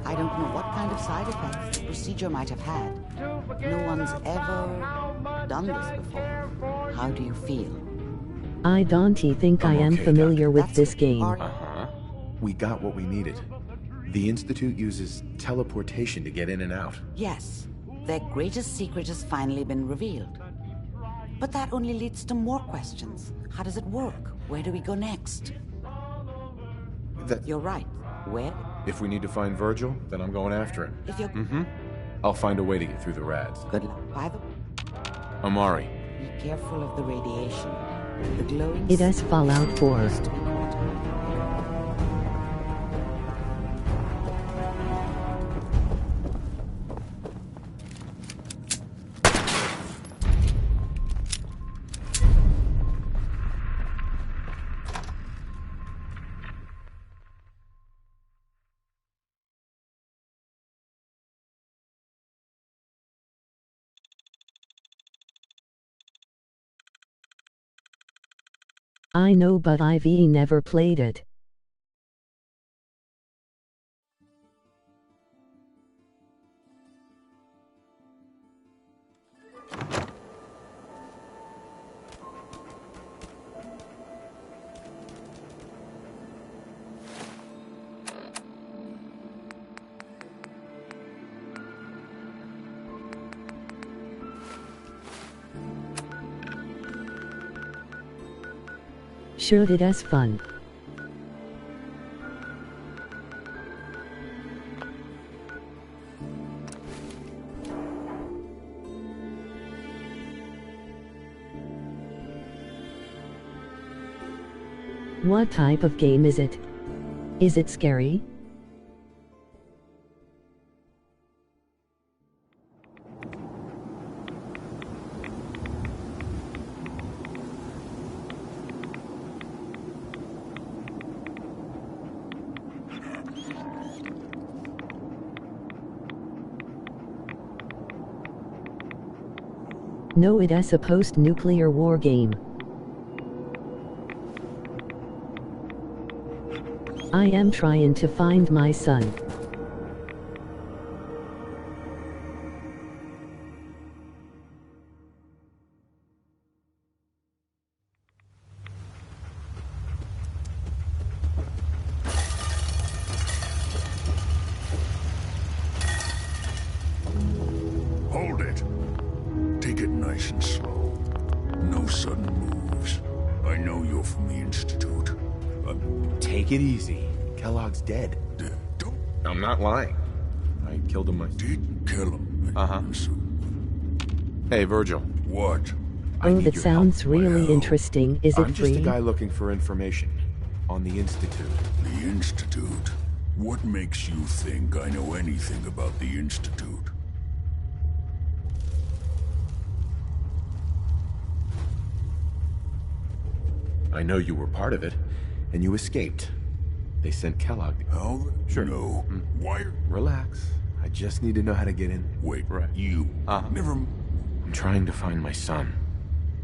I don't know what kind of side effects the procedure might have had. No one's ever done this before. How do you feel? I don't think I am okay, familiar with That's this a game. Uh-huh. We got what we needed. The Institute uses teleportation to get in and out. Yes, their greatest secret has finally been revealed. But that only leads to more questions. How does it work? Where do we go next? You're right. Where? If we need to find Virgil, then I'm going after him. If you're... Mm-hmm. I'll find a way to get through the rads. Good luck. By the way, Amari. be careful of the radiation. The glowing... It is Fallout 4. I know, but I've never played it. Sure, it is fun. What type of game is it? Is it scary? No, it is a post-nuclear war game. I am trying to find my son. know you're from the Institute. Take it easy. Kellogg's dead. Dead? Don't... I'm not lying. I killed him myself. Did kill him? Uh-huh. Hey, Virgil. What? Oh, that sounds really interesting. Is it I'm just free? a guy looking for information on the Institute. The Institute? What makes you think I know anything about the Institute? I know you were part of it, and you escaped. They sent Kellogg. How? Sure. No. Why? Relax. I just need to know how to get in. Wait, right. You. Never. I'm trying to find my son.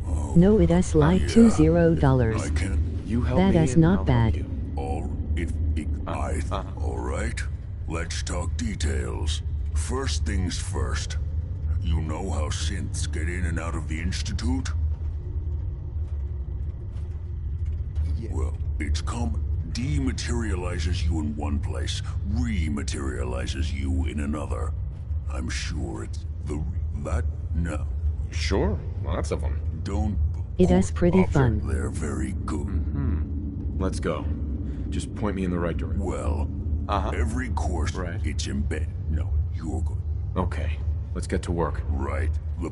Oh, no, it is like $20. I can. You help that me is and not I'll bad. help you. All right. Let's talk details. First things first. You know how synths get in and out of the Institute? Well, it's common. Dematerializes you in one place, rematerializes you in another. I'm sure it's that? No. Sure, lots of them. Don't. It is pretty fun. They're very good. Let's go. Just point me in the right direction. Well, every course, it's embedded. No, you're good. Okay, let's get to work. Right. The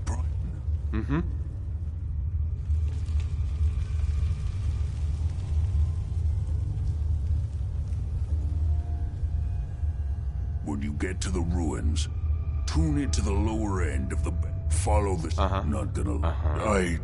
When you get to the ruins, tune it to the lower end of the bed. Follow this. Not gonna.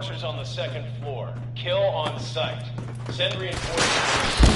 Courser's on the second floor. Kill on sight. Send reinforcements.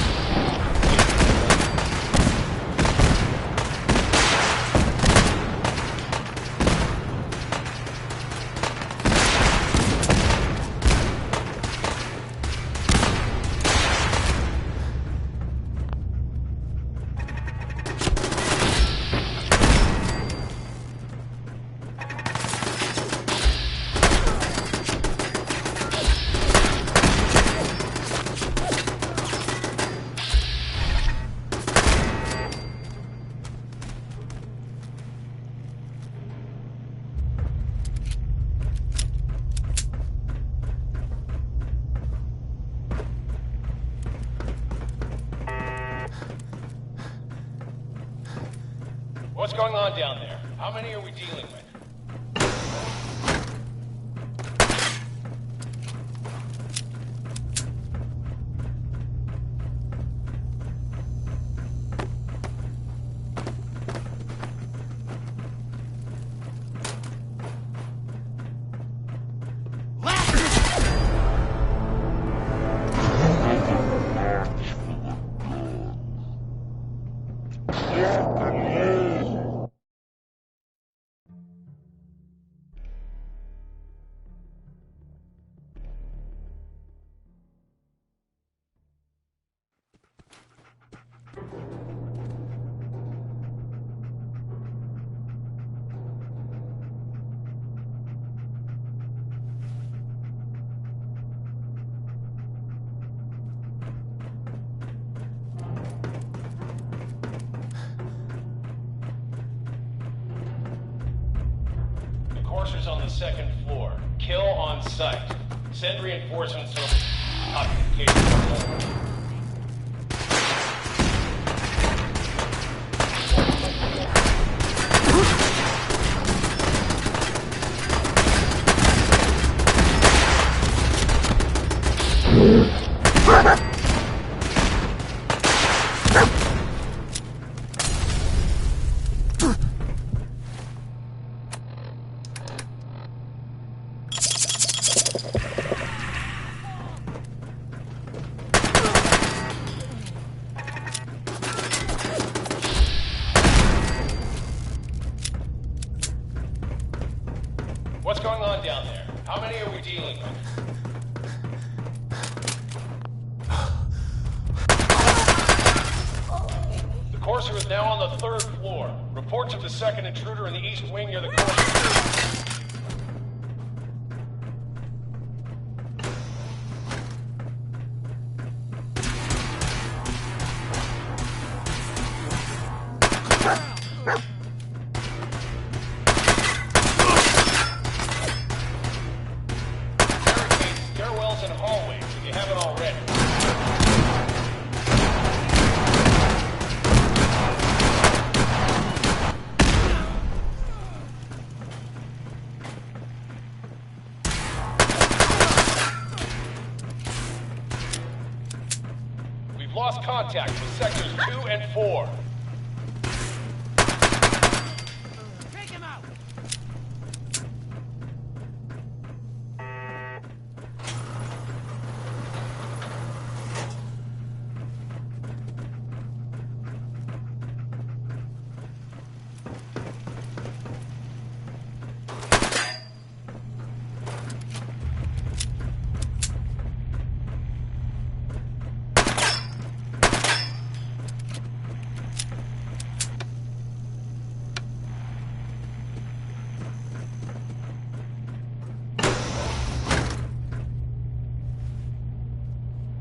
What's going on down there? How many are we dealing with? Courser's on the second floor. Kill on sight. Send reinforcements to occupation. What's going on down there? How many are we dealing with? The Courser is now on the third floor. Reports of the second intruder in the east wing near the Courser. contact with sectors 2 and 4. Take him out!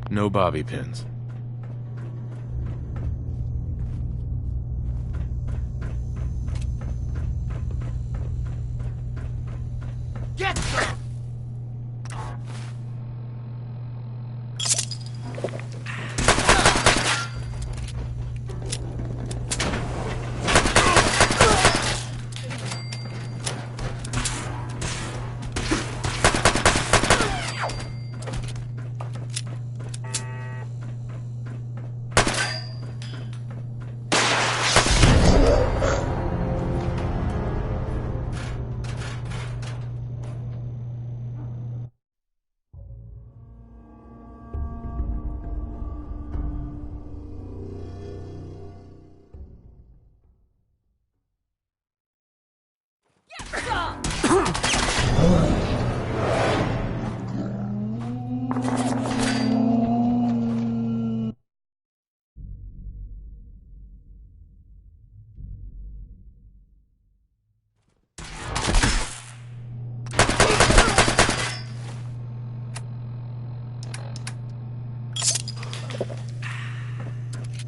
No bobby pins. Get some!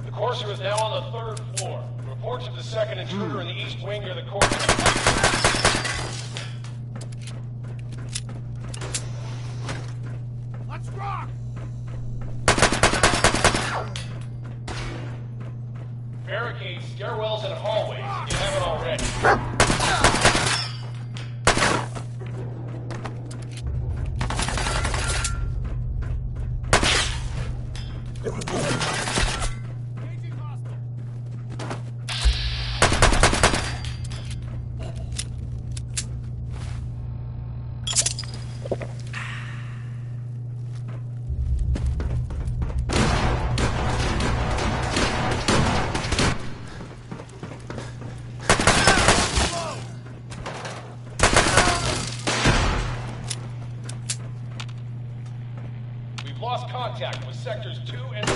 The Courser is now on the 3rd floor. Report to the 2nd intruder in the east wing near the Courser. Let's rock! Barricade stairwells and hallways if you haven't already. We've lost contact with sectors 2 and 4.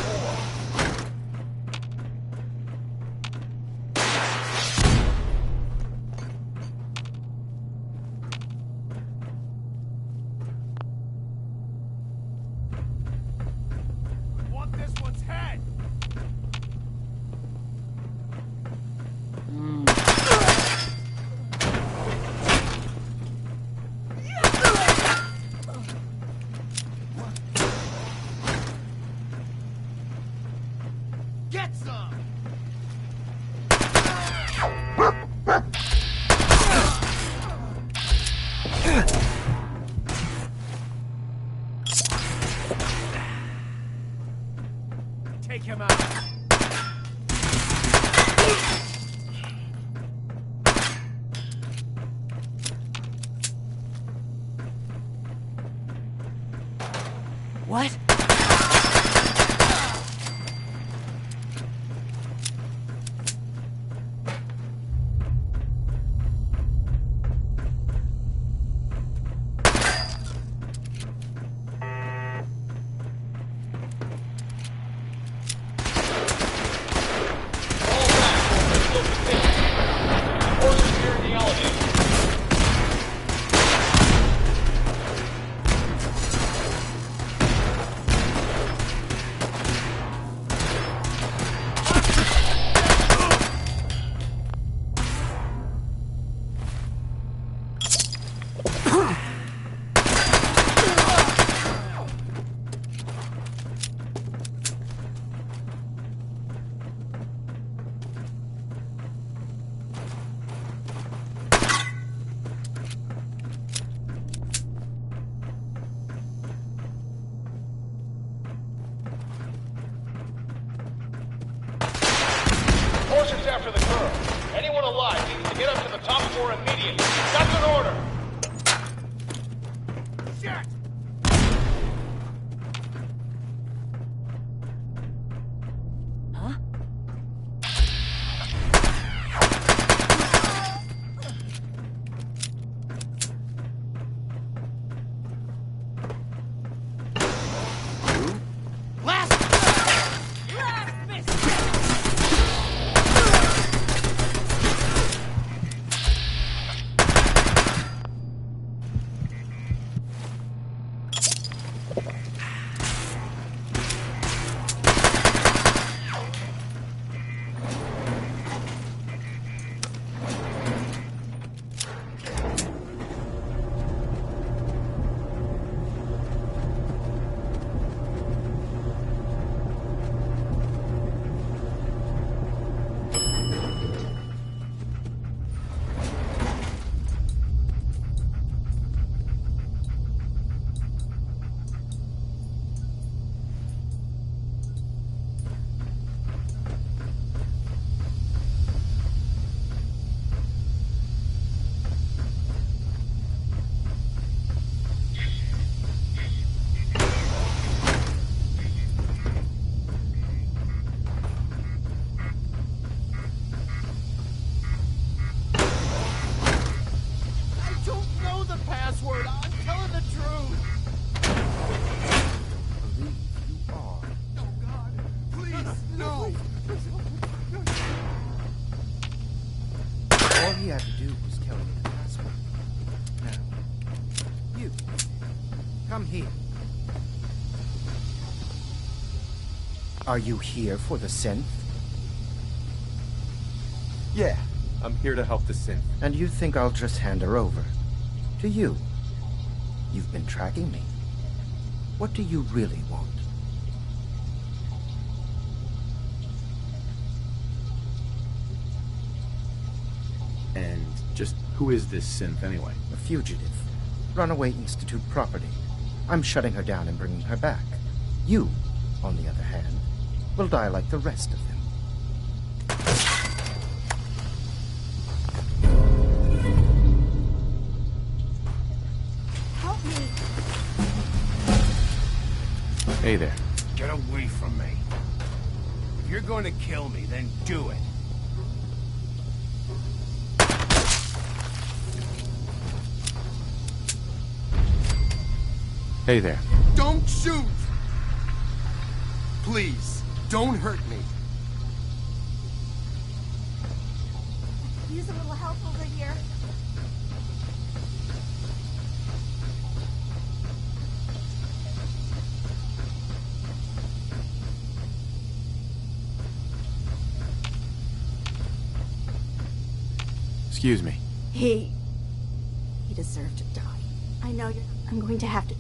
We want this one's head! Get some! Take him out! What? extortion's after the girl. Anyone alive needs to get up to the top floor immediately. That's an order! Shit! Huh? Are you here for the synth? Yeah, I'm here to help the synth. And you think I'll just hand her over? To you? You've been tracking me. What do you really want? And just who is this synth anyway? A fugitive. Runaway Institute property. I'm shutting her down and bringing her back. You, on the other hand, will die like the rest of them. Help me. Hey there. Get away from me. If you're going to kill me, then do it. Hey there. Don't shoot! Please, don't hurt me. Use a little help over here. Excuse me. He deserved to die. I know I'm going to have to...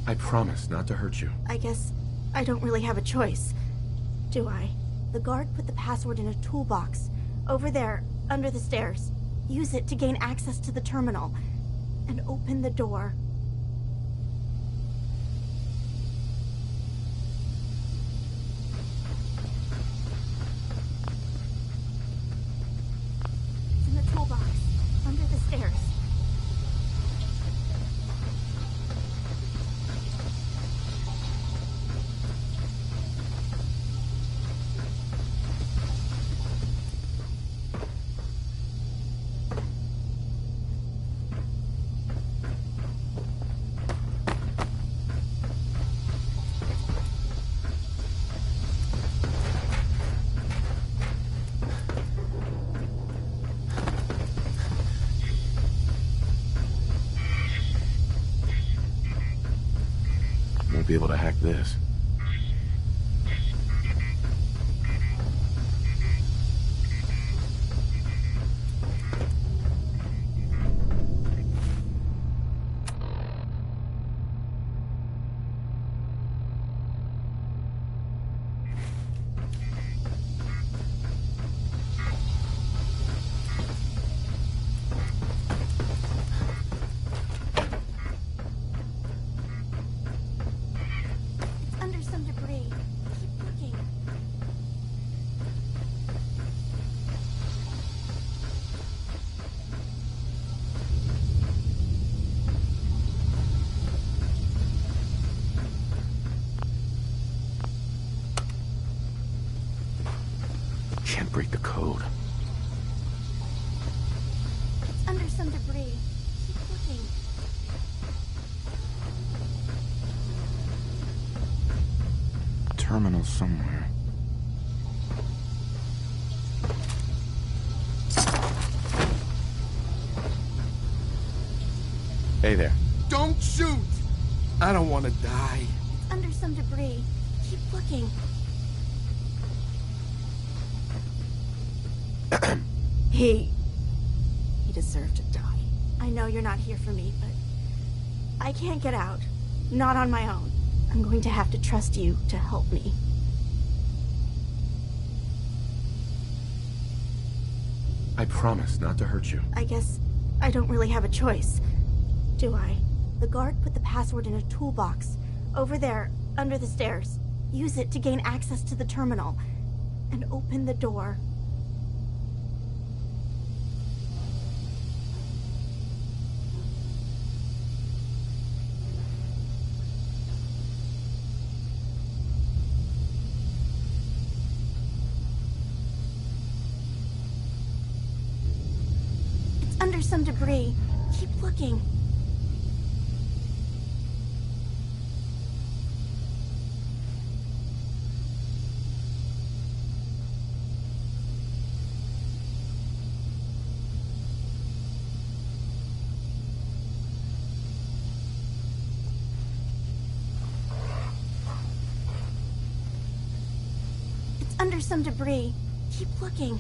I promise not to hurt you. I guess I don't really have a choice, do I? The guard put the password in a toolbox, over there, under the stairs. Use it to gain access to the terminal, and open the door. It's in the toolbox, under the stairs. Won't be able to hack this. can't break the code. It's under some debris. Keep looking. Terminal somewhere. Hey there. Don't shoot! I don't want to die. It's under some debris. Keep looking. He deserved to die. I know you're not here for me, but I can't get out. Not on my own. I'm going to have to trust you to help me. I promise not to hurt you. I guess I don't really have a choice, do I? The guard put the password in a toolbox over there under the stairs. Use it to gain access to the terminal and open the door. It's under some debris. Keep looking. Under some debris. Keep looking.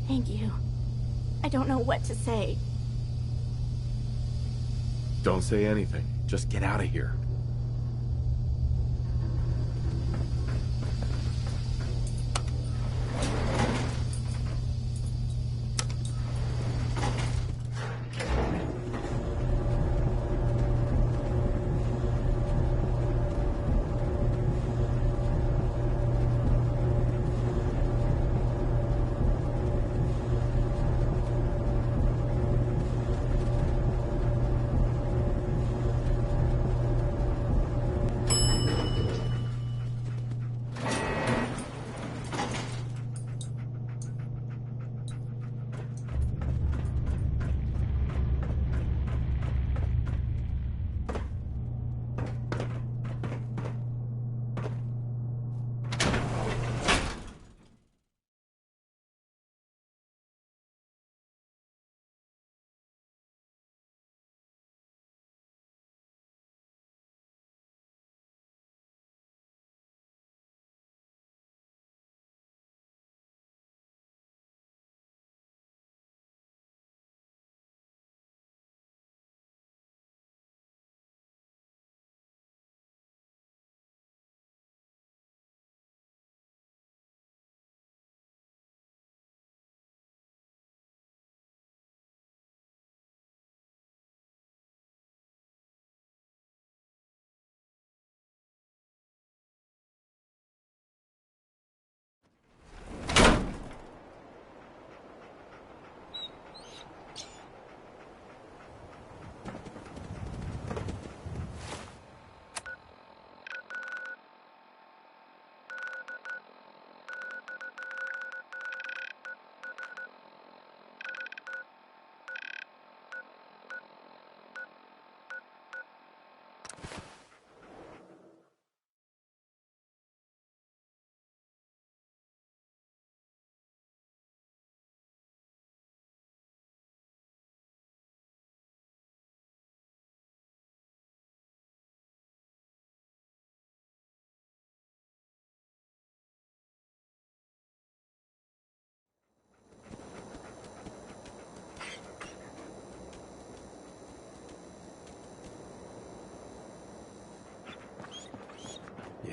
Thank you. I don't know what to say. Don't say anything. Just get out of here.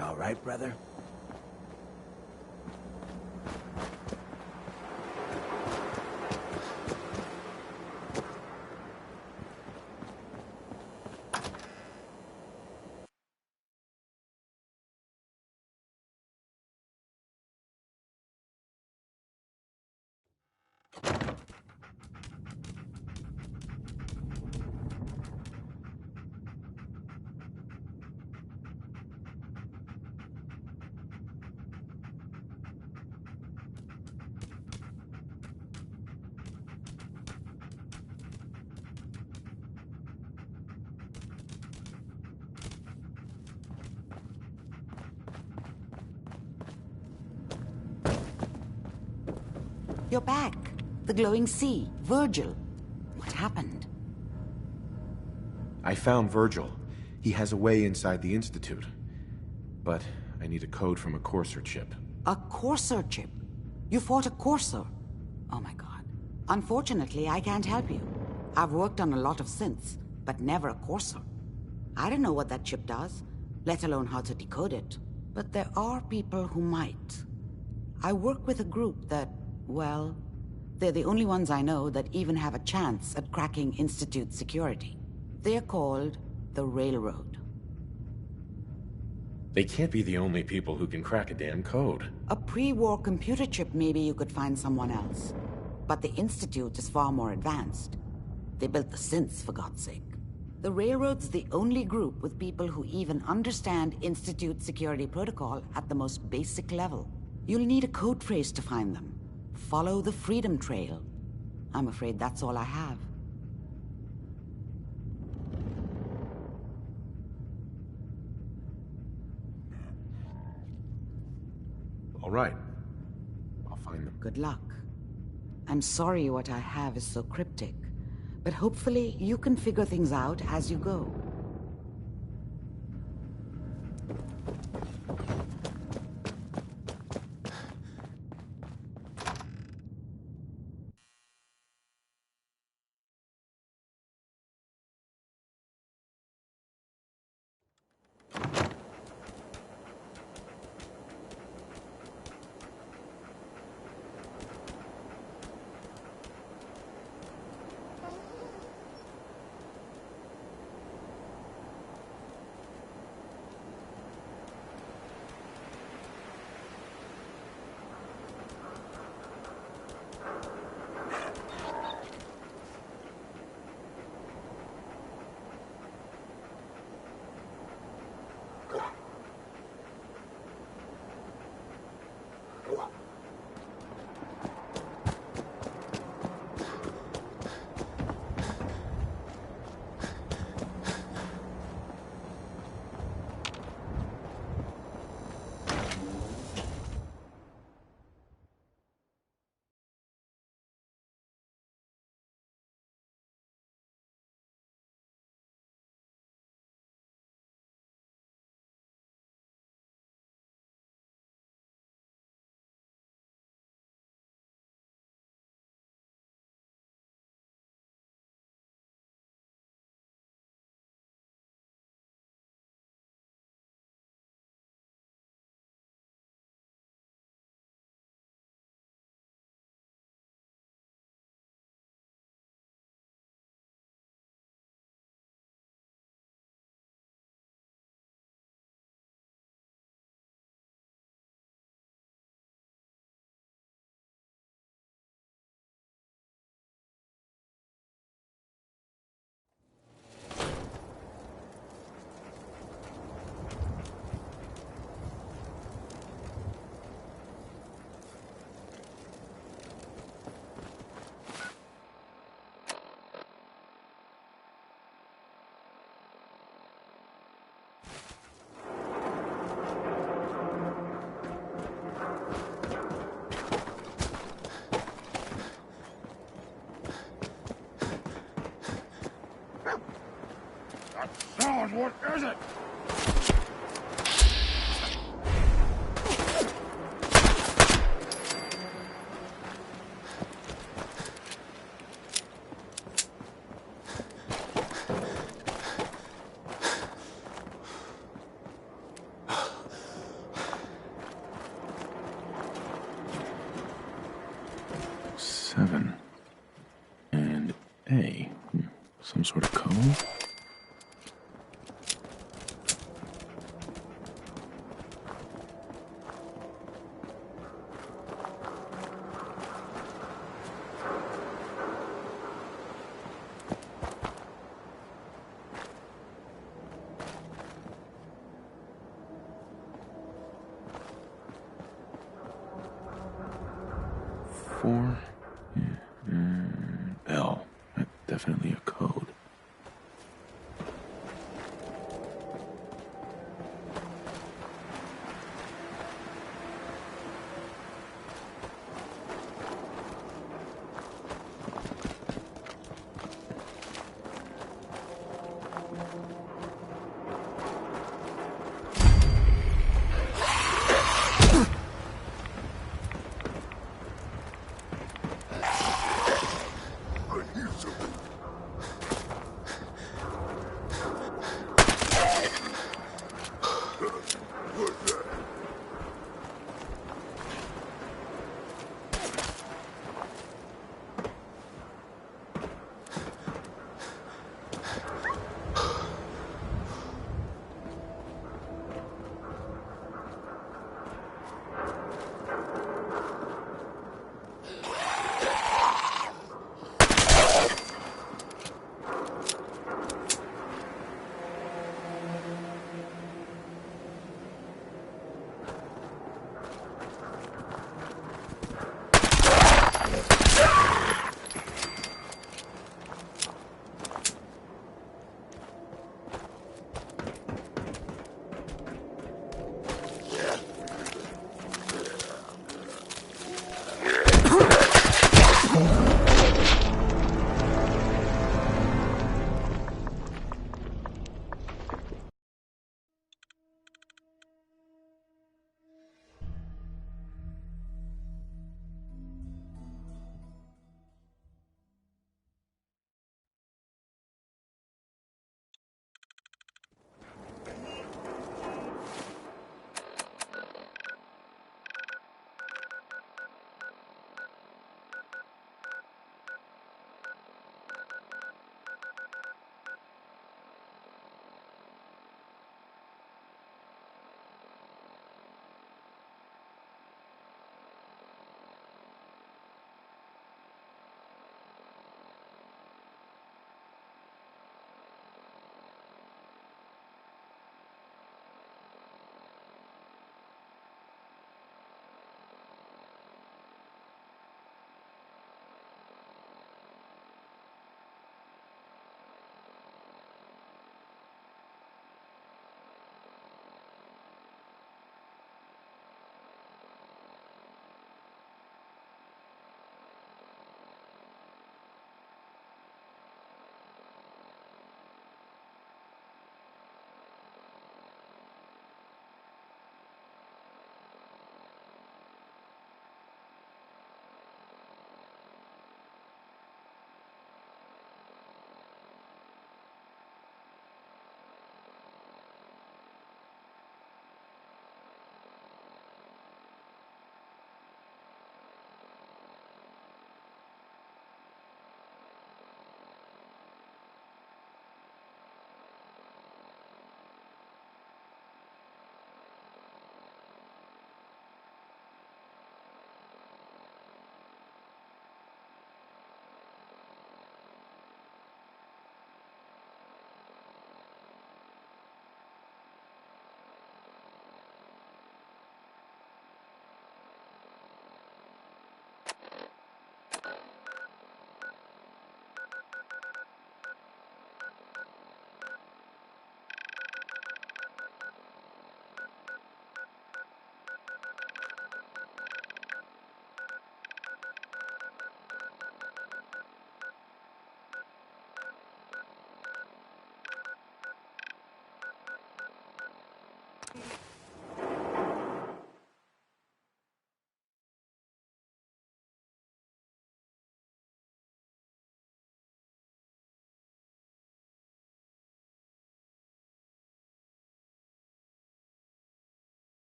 all right, brother? You're back. The glowing sea. Virgil. What happened? I found Virgil. He has a way inside the Institute. But I need a code from a Courser chip. A Courser chip? You fought a Courser? Oh my god. Unfortunately, I can't help you. I've worked on a lot of synths, but never a Courser. I don't know what that chip does, let alone how to decode it. But there are people who might. I work with a group that, well, they're the only ones I know that even have a chance at cracking Institute security. They're called the Railroad. They can't be the only people who can crack a damn code. A pre-war computer chip, maybe you could find someone else. But the Institute is far more advanced. They built the synths, for God's sake. The Railroad's the only group with people who even understand Institute security protocol at the most basic level. You'll need a code phrase to find them. Follow the Freedom Trail. I'm afraid that's all I have. All right. I'll find them. Good luck. I'm sorry what I have is so cryptic, but hopefully you can figure things out as you go. God, what is it? 7 and A. Some sort of code? L. That's definitely a code.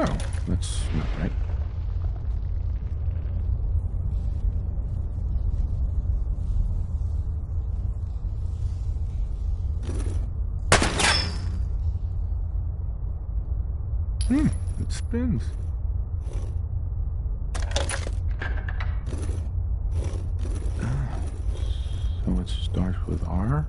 Oh, that's not right. It spins. So it starts with R?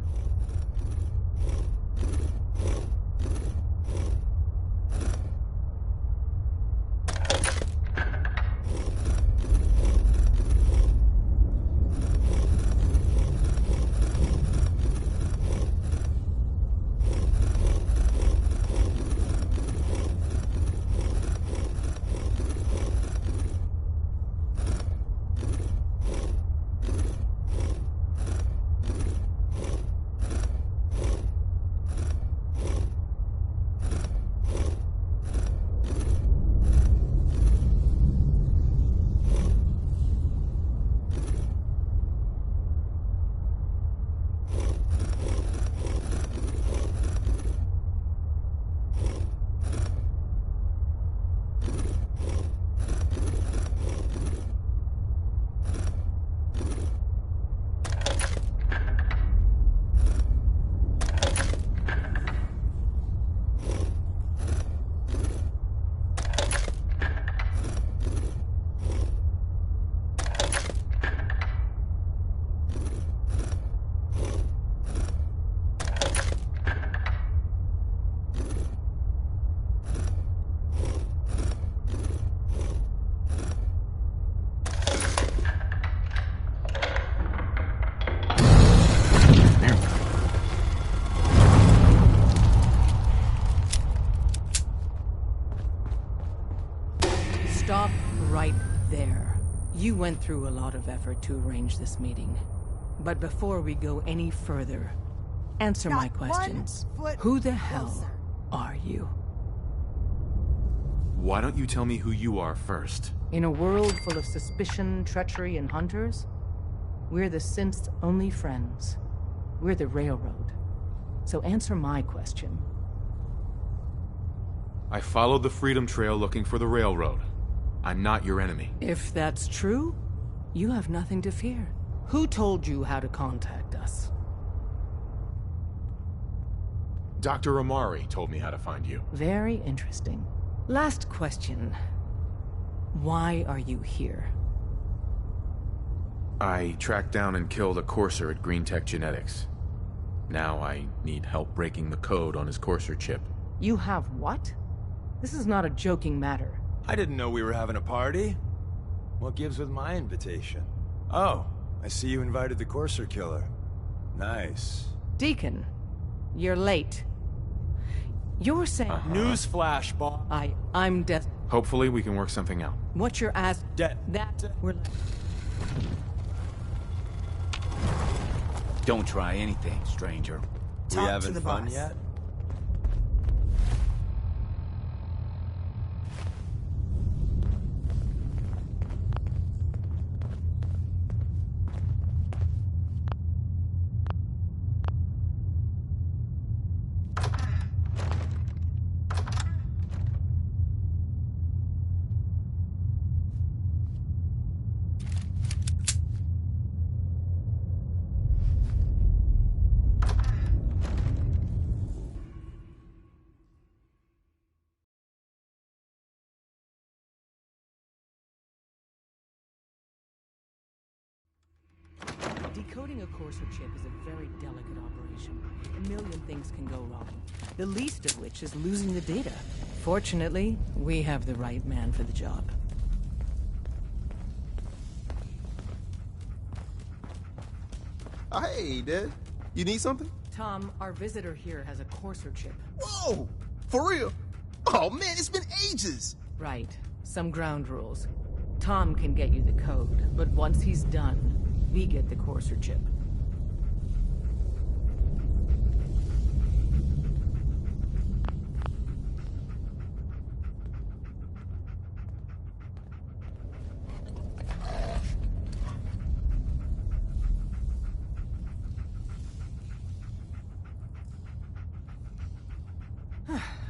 Stop right there. You went through a lot of effort to arrange this meeting. But before we go any further, answer my questions. Who the hell are you? Why don't you tell me who you are first? In a world full of suspicion, treachery, and hunters, we're the synth's only friends. We're the Railroad. So answer my question. I followed the Freedom Trail looking for the Railroad. I'm not your enemy. If that's true, you have nothing to fear. Who told you how to contact us? Dr. Amari told me how to find you. Very interesting. Last question. Why are you here? I tracked down and killed a Courser at Green Tech Genetics. Now I need help breaking the code on his Courser chip. You have what? This is not a joking matter. I didn't know we were having a party. What gives with my invitation? Oh, I see you invited the Courser killer. Nice. Deacon, you're late. You're saying... Newsflash, Bob. I'm dead. Hopefully we can work something out. What you're asking... We're... Don't try anything, stranger. We having fun yet? Decoding a Courser chip is a very delicate operation. A million things can go wrong, the least of which is losing the data. Fortunately, we have the right man for the job. Hey, Dad. You need something? Tom, our visitor here has a Courser chip. Whoa! For real? Oh, man, it's been ages! Right. Some ground rules. Tom can get you the code, but once he's done, we get the Courser chip.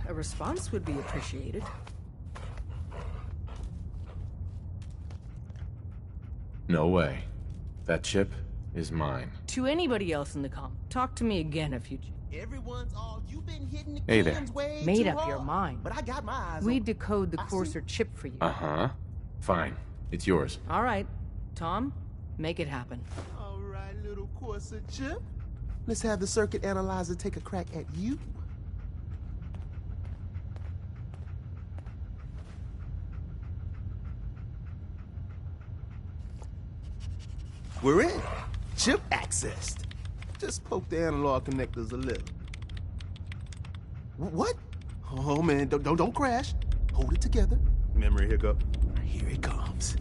A response would be appreciated. No way. That chip is mine. To anybody else in the com, talk to me again if you... Everyone's all, you've been hitting the Hey there. cans way Made too up your hard. mind. But I got my eyes We on. decode the I see. Courser chip for you. Uh-huh. Fine. It's yours. All right. Tom, make it happen. All right, little Corsa chip. Let's have the circuit analyzer take a crack at you. We're in. Chip accessed. Just poke the analog connectors a little. What? Oh man, don't crash. Hold it together. Memory hiccup. Here it comes.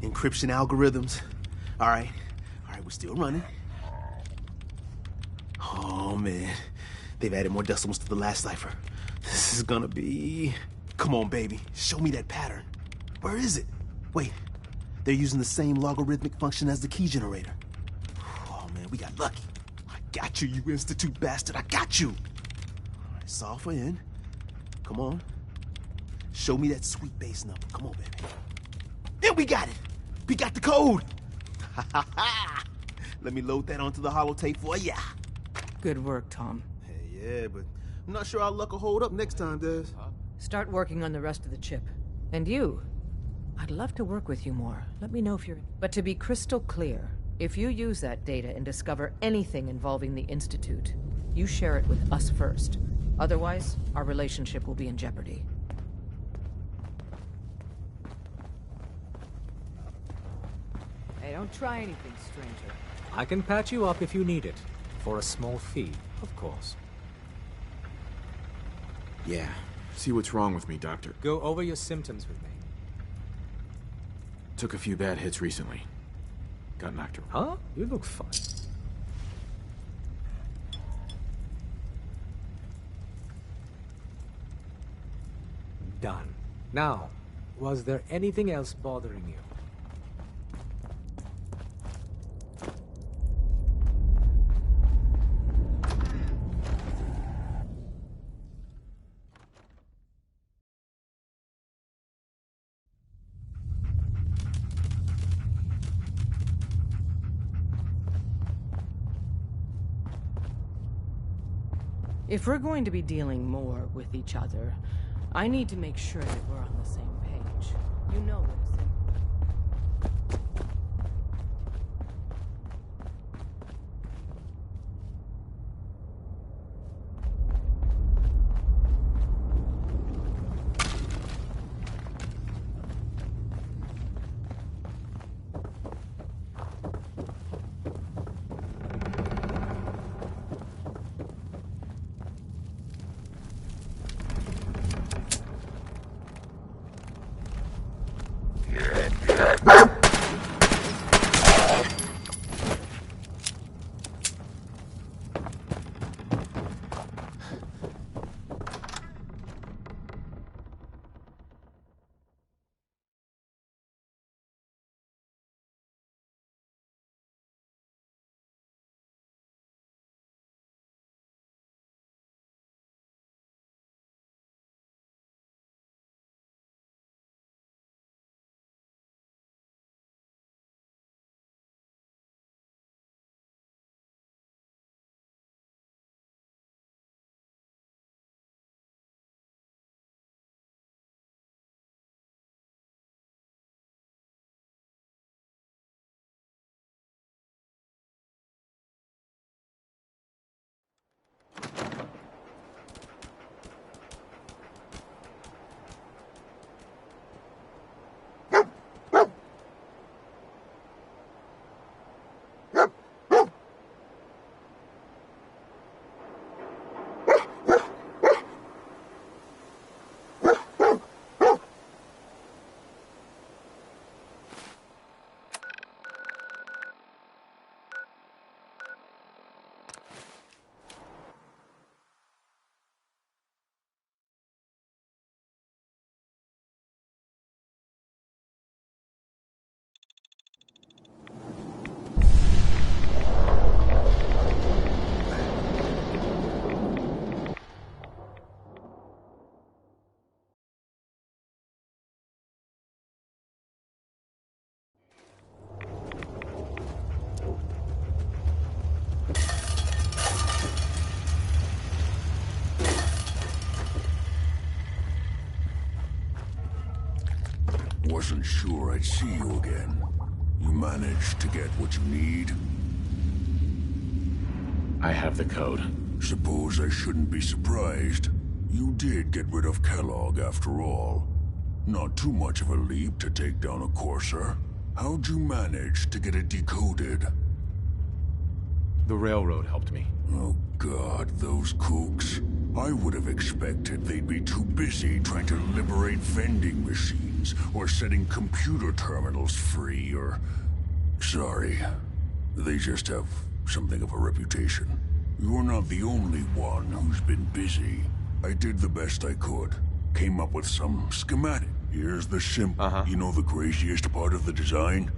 Encryption algorithms. All right, we're still running. Oh man, they've added more decimals to the last cipher. This is gonna be... Come on, baby, show me that pattern. Where is it? Wait, they're using the same logarithmic function as the key generator. Oh man, we got lucky. I got you, you Institute bastard, I got you. All right, solve for N. Come on. Show me that sweet base number. Come on, baby. And we got it. We got the code. Let me load that onto the holotape for ya. Good work, Tom. Hey, yeah, but I'm not sure our luck will hold up next time, Des. Start working on the rest of the chip. And you, I'd love to work with you more. Let me know if you're... But to be crystal clear, if you use that data and discover anything involving the Institute, you share it with us first. Otherwise, our relationship will be in jeopardy. Hey, don't try anything, stranger. I can patch you up if you need it. For a small fee, of course. Yeah. See what's wrong with me, Doctor. Go over your symptoms with me. Took a few bad hits recently. Got knocked around. Huh? You look fine. Done. Now, was there anything else bothering you? If we're going to be dealing more with each other, I need to make sure that we're on the same page. You know what a wasn't sure I'd see you again. You managed to get what you need? I have the code. Suppose I shouldn't be surprised. You did get rid of Kellogg after all. Not too much of a leap to take down a Courser. How'd you manage to get it decoded? The railroad helped me. Oh God, those kooks. I would have expected they'd be too busy trying to liberate vending machines, or setting computer terminals free, or... Sorry. They just have something of a reputation. You're not the only one who's been busy. I did the best I could. Came up with some schematic. Here's the simple. You know the craziest part of the design?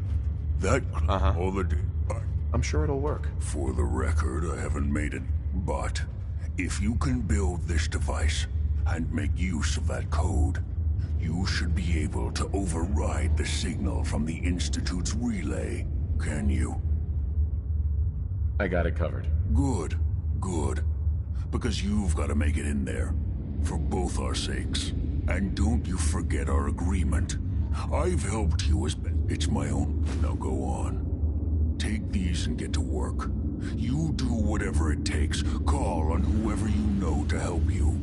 That all the... I'm sure it'll work. For the record, I haven't made it. But if you can build this device and make use of that code, you should be able to override the signal from the Institute's relay. Can you? I got it covered. Good. Good. Because you've got to make it in there. For both our sakes. And don't you forget our agreement. I've helped you as best. It's my own. Now go on. Take these and get to work. You do whatever it takes. Call on whoever you know to help you.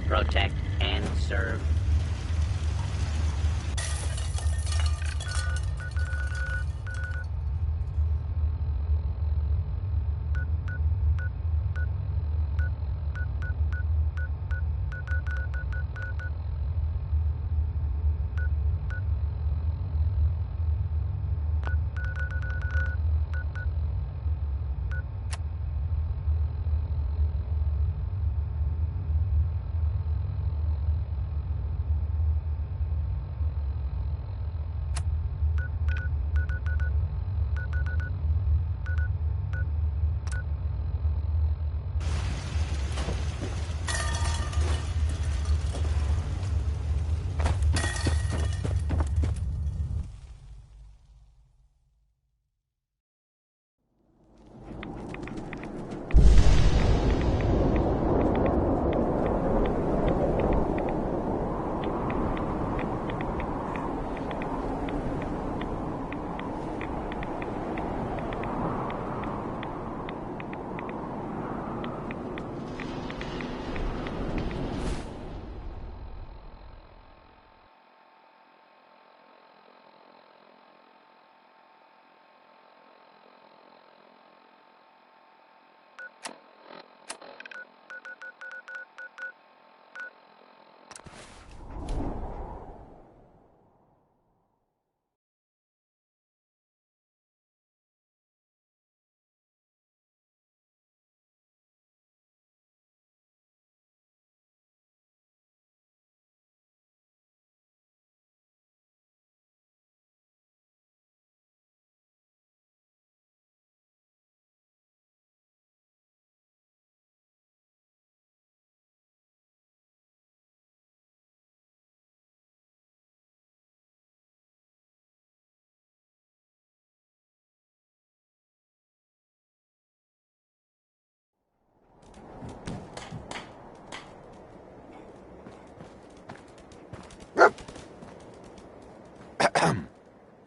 Protect and serve.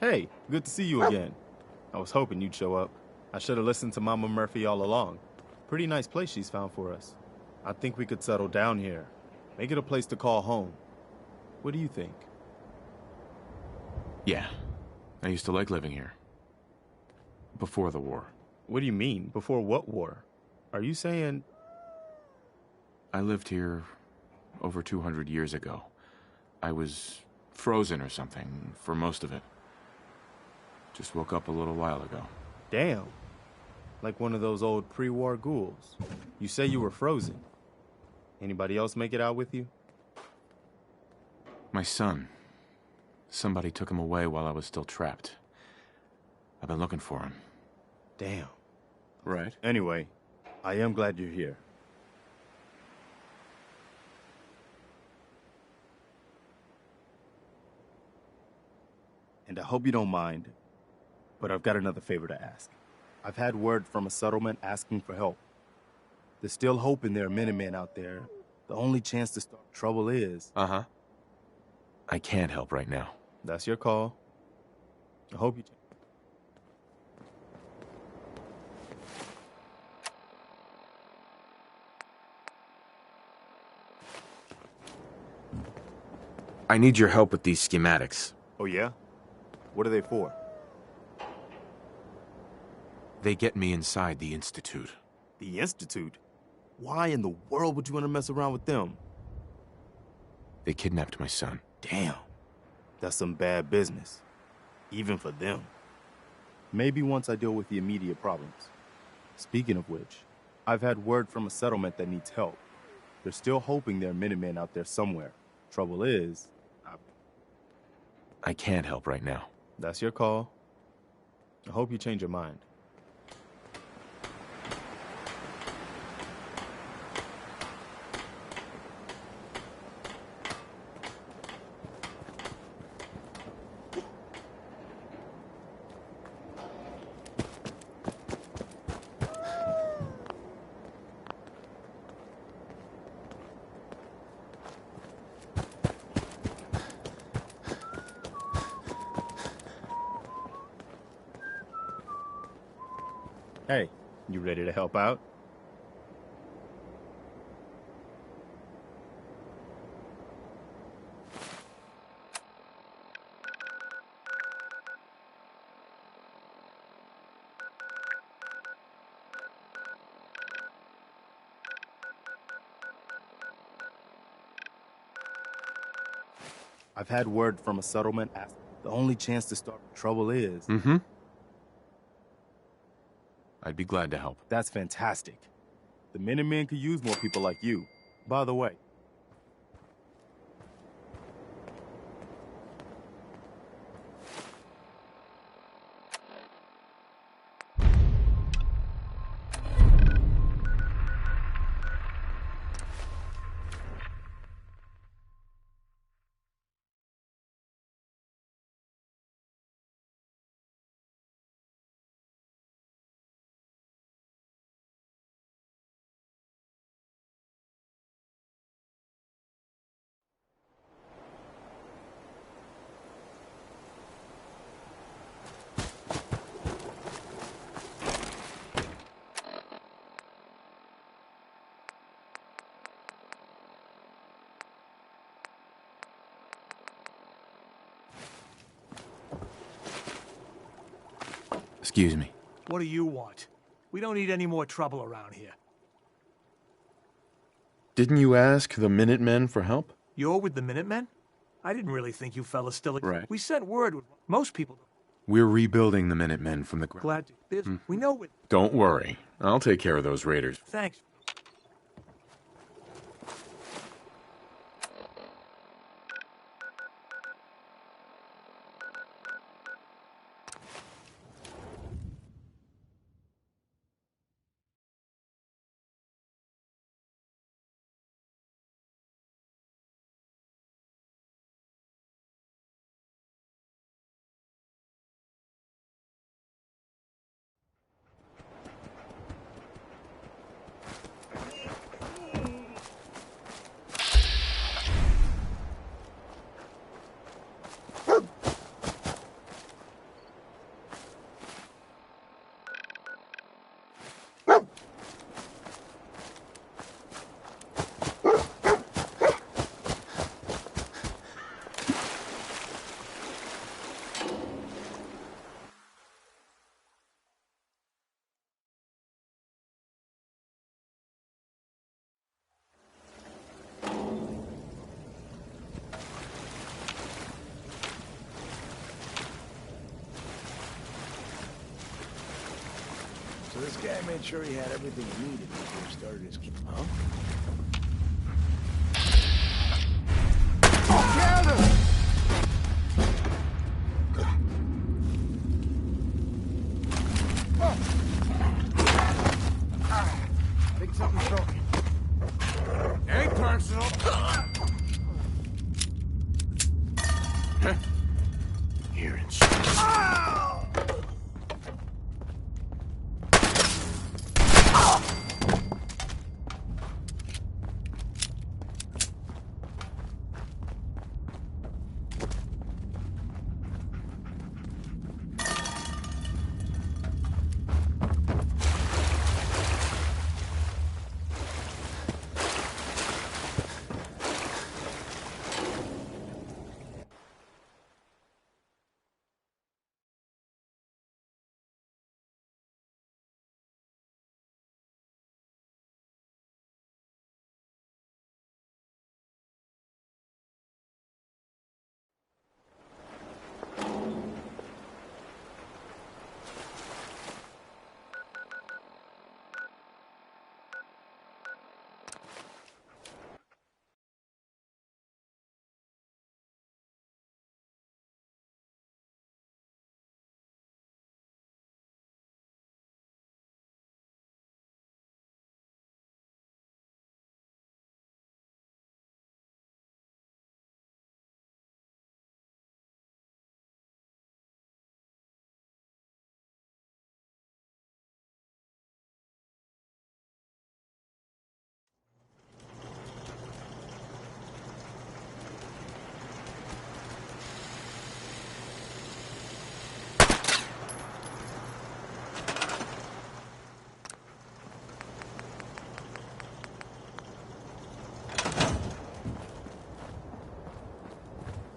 Hey, good to see you again. I was hoping you'd show up. I should have listened to Mama Murphy all along. Pretty nice place she's found for us. I think we could settle down here. Make it a place to call home. What do you think? Yeah. I used to like living here. Before the war. What do you mean? Before what war? Are you saying... I lived here over 200 years ago. I was frozen or something for most of it. Just woke up a little while ago. Damn. Like one of those old pre-war ghouls. You say you were frozen. Anybody else make it out with you? My son. Somebody took him away while I was still trapped. I've been looking for him. Damn. Right. Anyway, I am glad you're here. And I hope you don't mind, but I've got another favor to ask. I've had word from a settlement asking for help. There's still hope in there are Minutemen out there. The only chance to start trouble is... Uh-huh. I can't help right now. That's your call. I hope you... I need your help with these schematics. Oh, yeah? What are they for? They get me inside the Institute. The Institute? Why in the world would you want to mess around with them? They kidnapped my son. Damn. That's some bad business. Even for them. Maybe once I deal with the immediate problems. Speaking of which, I've had word from a settlement that needs help. They're still hoping there are Minutemen out there somewhere. Trouble is... I can't help right now. That's your call. I hope you change your mind. Hey, you ready to help out? I've had word from a settlement. The only chance to start trouble is... Mm-hmm. I'd be glad to help. That's fantastic. The Minutemen could use more people like you. By the way, Excuse me. What do you want? We don't need any more trouble around here. Didn't you ask the Minutemen for help? You're with the Minutemen? I didn't really think you fellas still... Right. We sent word with most people... We're rebuilding the Minutemen from the ground. Glad to... We know it... Don't worry. I'll take care of those raiders. Thanks. So this guy made sure he had everything he needed before he started his... Huh? Think something's broken. Ain't personal. Here and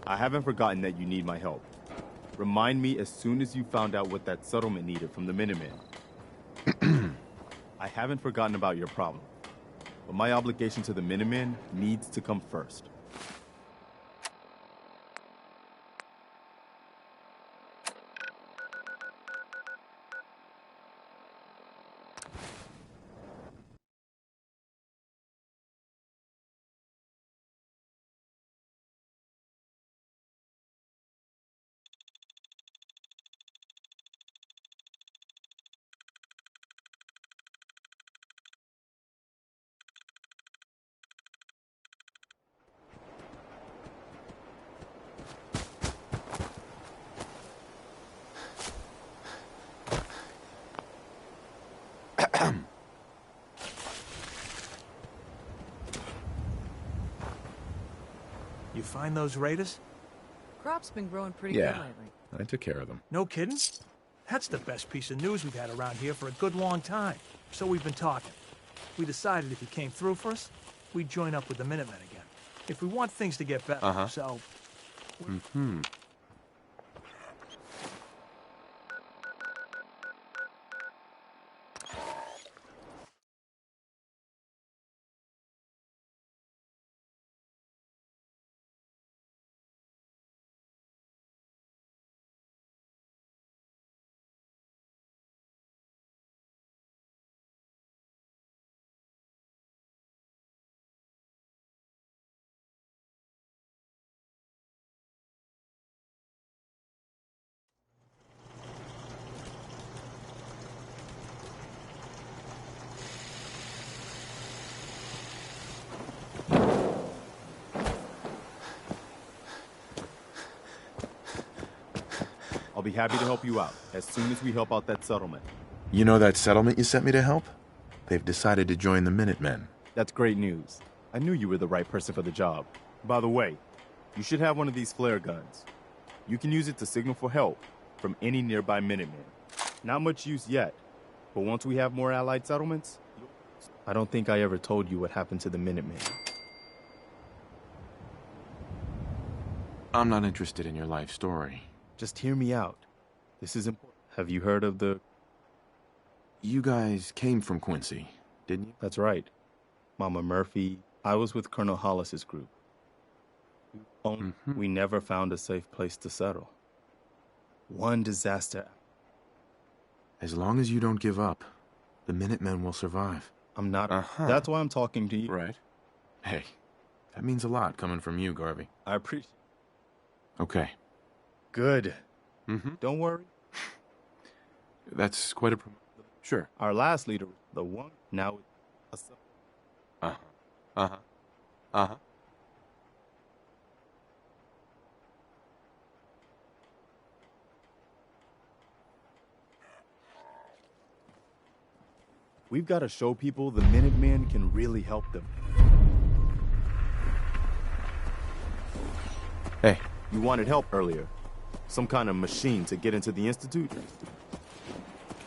I haven't forgotten that you need my help. Remind me as soon as you found out what that settlement needed from the Minutemen. I haven't forgotten about your problem, but my obligation to the Minutemen needs to come first. You find those raiders? Crop's been growing pretty good lately. I took care of them. No kidding? That's the best piece of news we've had around here for a good long time. So we've been talking. We decided if he came through for us, we'd join up with the Minutemen again. If we want things to get better, so... Mm-hmm. I'll be happy to help you out as soon as we help out that settlement. You know that settlement you sent me to help? They've decided to join the Minutemen. That's great news. I knew you were the right person for the job. By the way, you should have one of these flare guns. You can use it to signal for help from any nearby Minutemen. Not much use yet, but once we have more allied settlements, I don't think I ever told you what happened to the Minutemen. I'm not interested in your life story. Just hear me out. This is important. Have you heard of the... You guys came from Quincy, didn't you? That's right. Mama Murphy. I was with Colonel Hollis's group. We never found a safe place to settle. One disaster. As long as you don't give up, the Minutemen will survive. I'm not... That's why I'm talking to you. Right. Hey, that means a lot coming from you, Garvey. I appreciate... Okay. Good. Don't worry. That's quite a... Sure. Our last leader, the one, now... We've got to show people the Minutemen can really help them. Hey. You wanted help earlier. Some kind of machine to get into the Institute?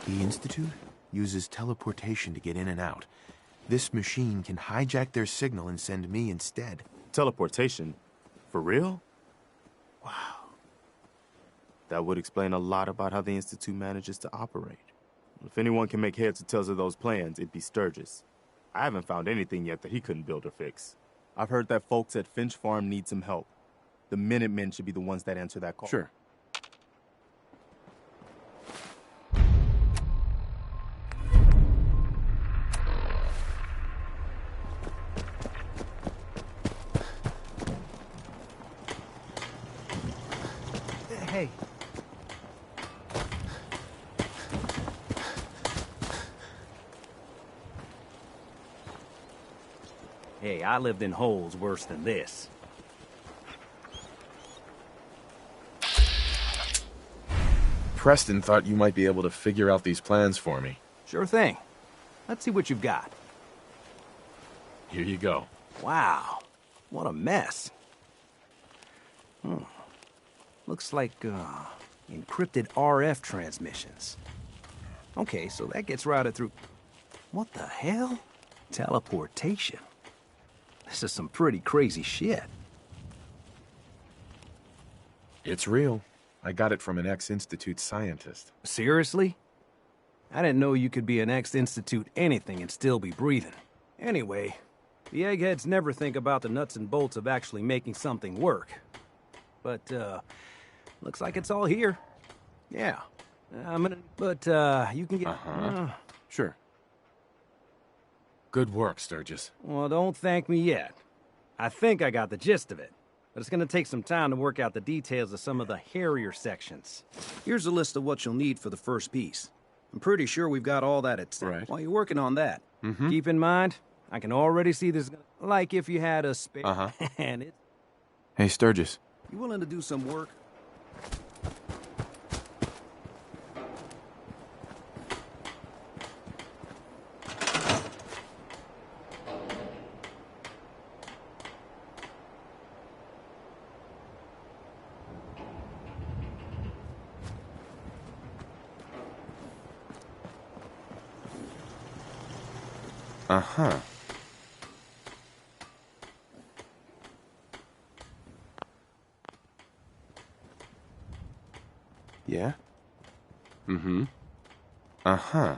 The Institute uses teleportation to get in and out. This machine can hijack their signal and send me instead. Teleportation? For real? Wow. That would explain a lot about how the Institute manages to operate. If anyone can make heads or tails of those plans, it'd be Sturgis. I haven't found anything yet that he couldn't build or fix. I've heard that folks at Finch Farm need some help. The Minutemen should be the ones that answer that call. Sure. Hey. Hey, I lived in holes worse than this. Preston thought you might be able to figure out these plans for me. Sure thing. Let's see what you've got. Here you go. Wow. What a mess. Looks like, encrypted RF transmissions. Okay, so that gets routed through... What the hell? Teleportation. This is some pretty crazy shit. It's real. I got it from an ex-Institute scientist. Seriously? I didn't know you could be an ex-Institute anything and still be breathing. Anyway, the eggheads never think about the nuts and bolts of actually making something work. But, looks like it's all here. Yeah. You can get... Sure. Good work, Sturgis. Well, don't thank me yet. I think I got the gist of it. But it's gonna take some time to work out the details of some of the hairier sections. Here's a list of what you'll need for the first piece. I'm pretty sure we've got all that at stake. Right. While you're working on that, keep in mind, I can already see this... Like if you had a spare... and it... Hey, Sturgis. You willing to do some work? Yeah? Ugh.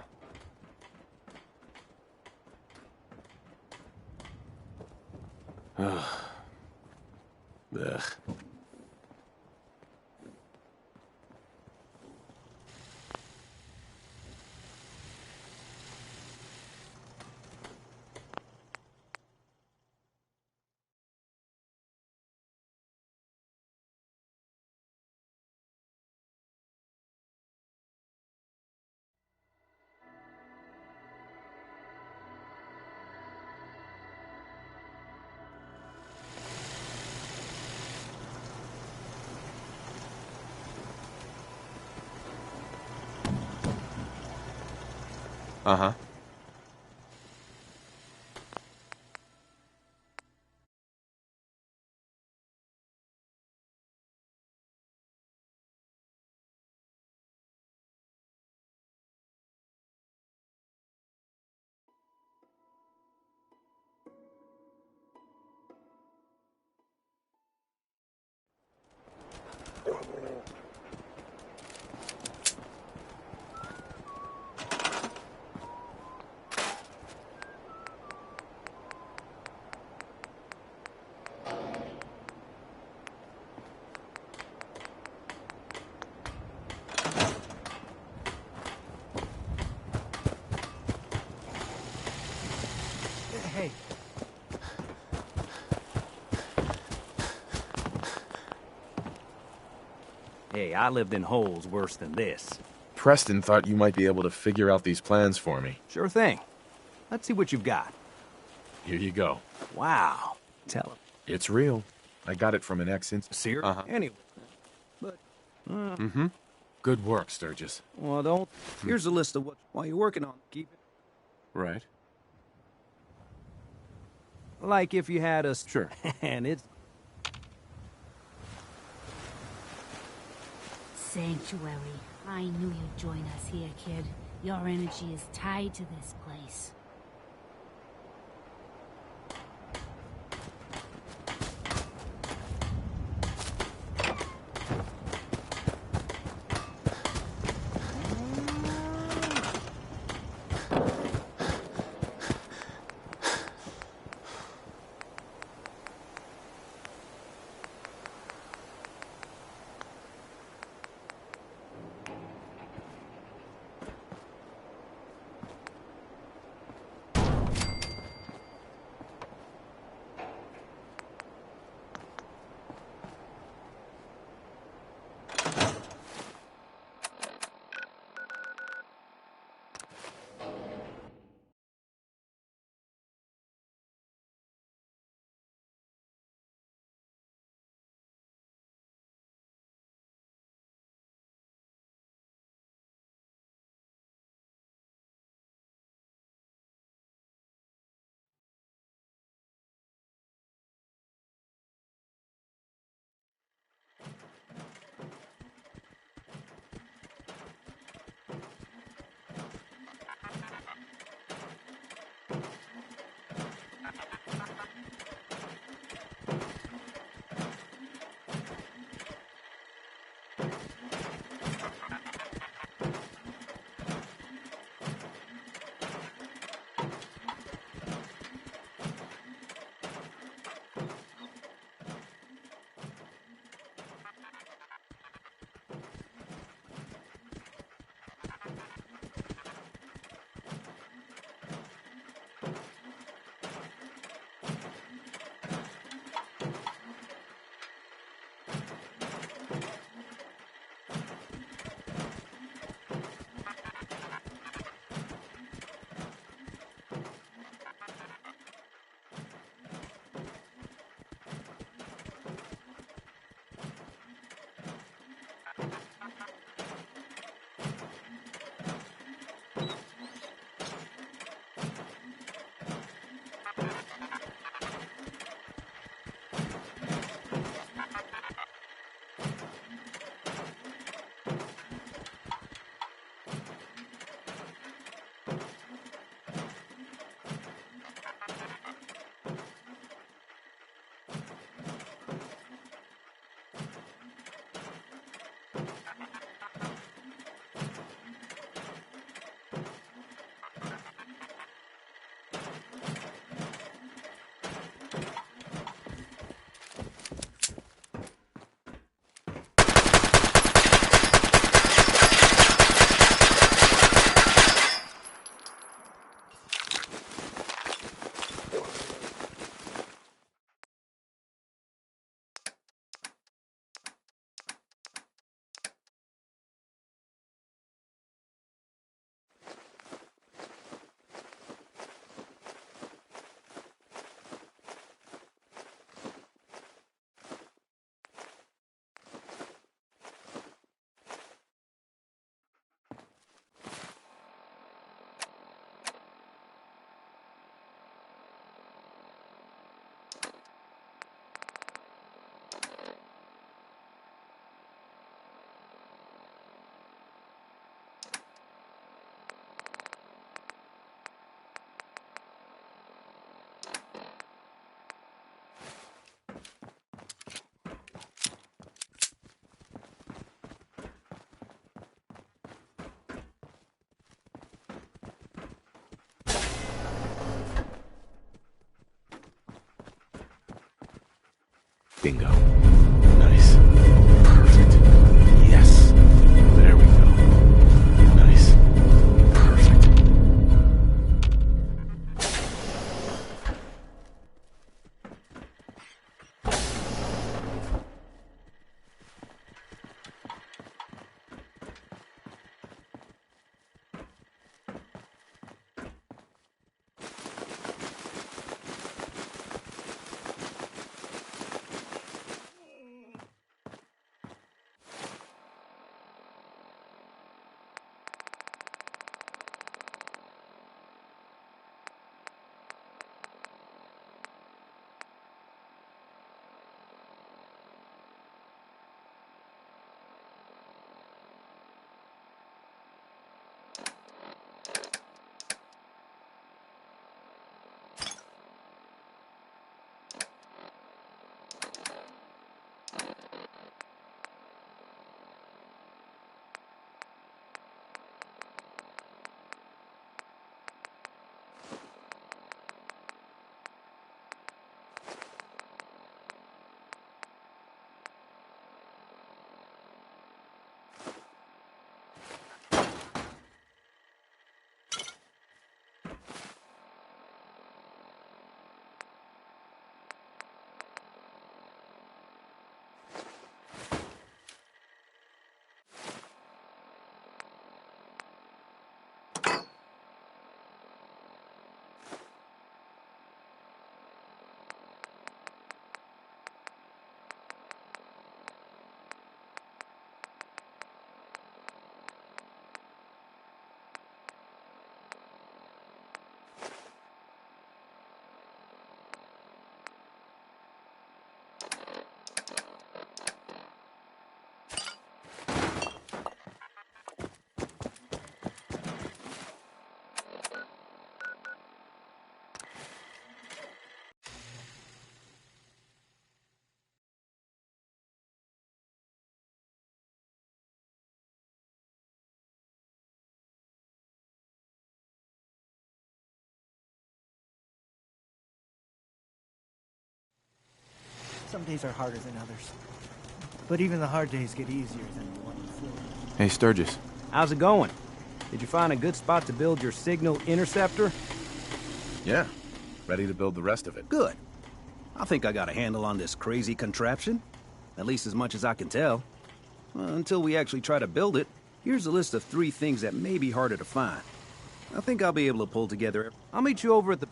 Ugh. Hey. Hey, I lived in holes worse than this. Preston thought you might be able to figure out these plans for me. Sure thing. Let's see what you've got. Here you go. Wow. Tell him. It's real. I got it from an ex-Institute. Serious? Anyway. But... Good work, Sturgis. Well, don't... Here's a list of what... While you're working on it, keep it... Right. Like if you had a... Sure. and it's... Sanctuary. I knew you'd join us here, kid. Your energy is tied to this place. Bingo. Nice. Perfect. Yes. There we go. Nice. Perfect. Some days are harder than others. But even the hard days get easier than the one before. Hey, Sturgis. How's it going? Did you find a good spot to build your signal interceptor? Yeah. Ready to build the rest of it. Good. I think I got a handle on this crazy contraption. At least as much as I can tell. Until we actually try to build it, here's a list of 3 things that may be harder to find. I think I'll be able to pull together. I'll meet you over at the...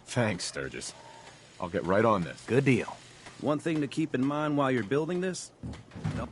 Thanks, Sturgis. I'll get right on this. Good deal. One thing to keep in mind while you're building this... Nope.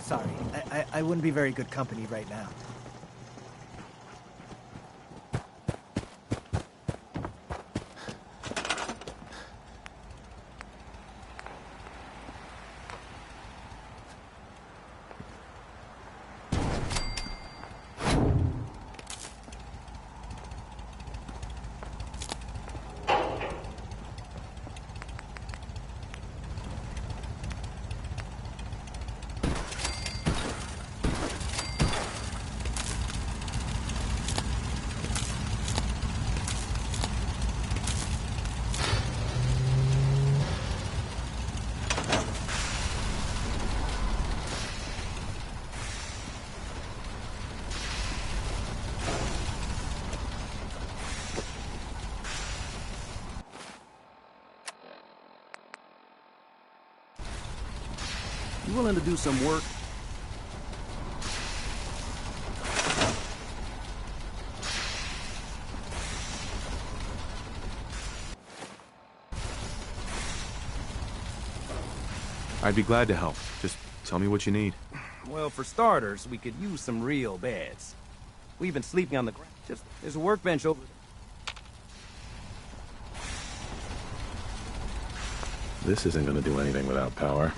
Sorry, I wouldn't be very good company right now. You willing to do some work? I'd be glad to help. Just tell me what you need. Well, for starters, we could use some real beds. We've been sleeping on the ground. Just, there's a workbench over there. This isn't gonna do anything without power.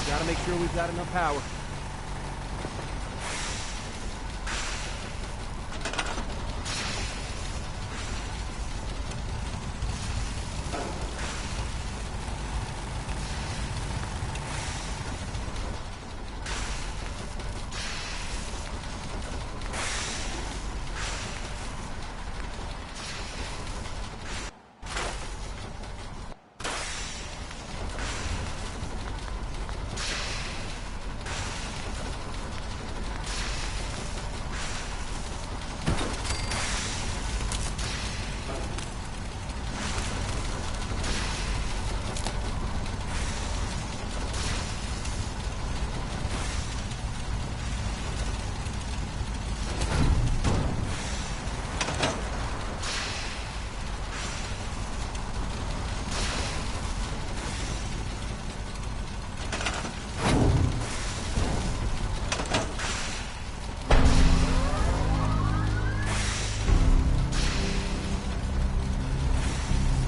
Gotta make sure we've got enough power.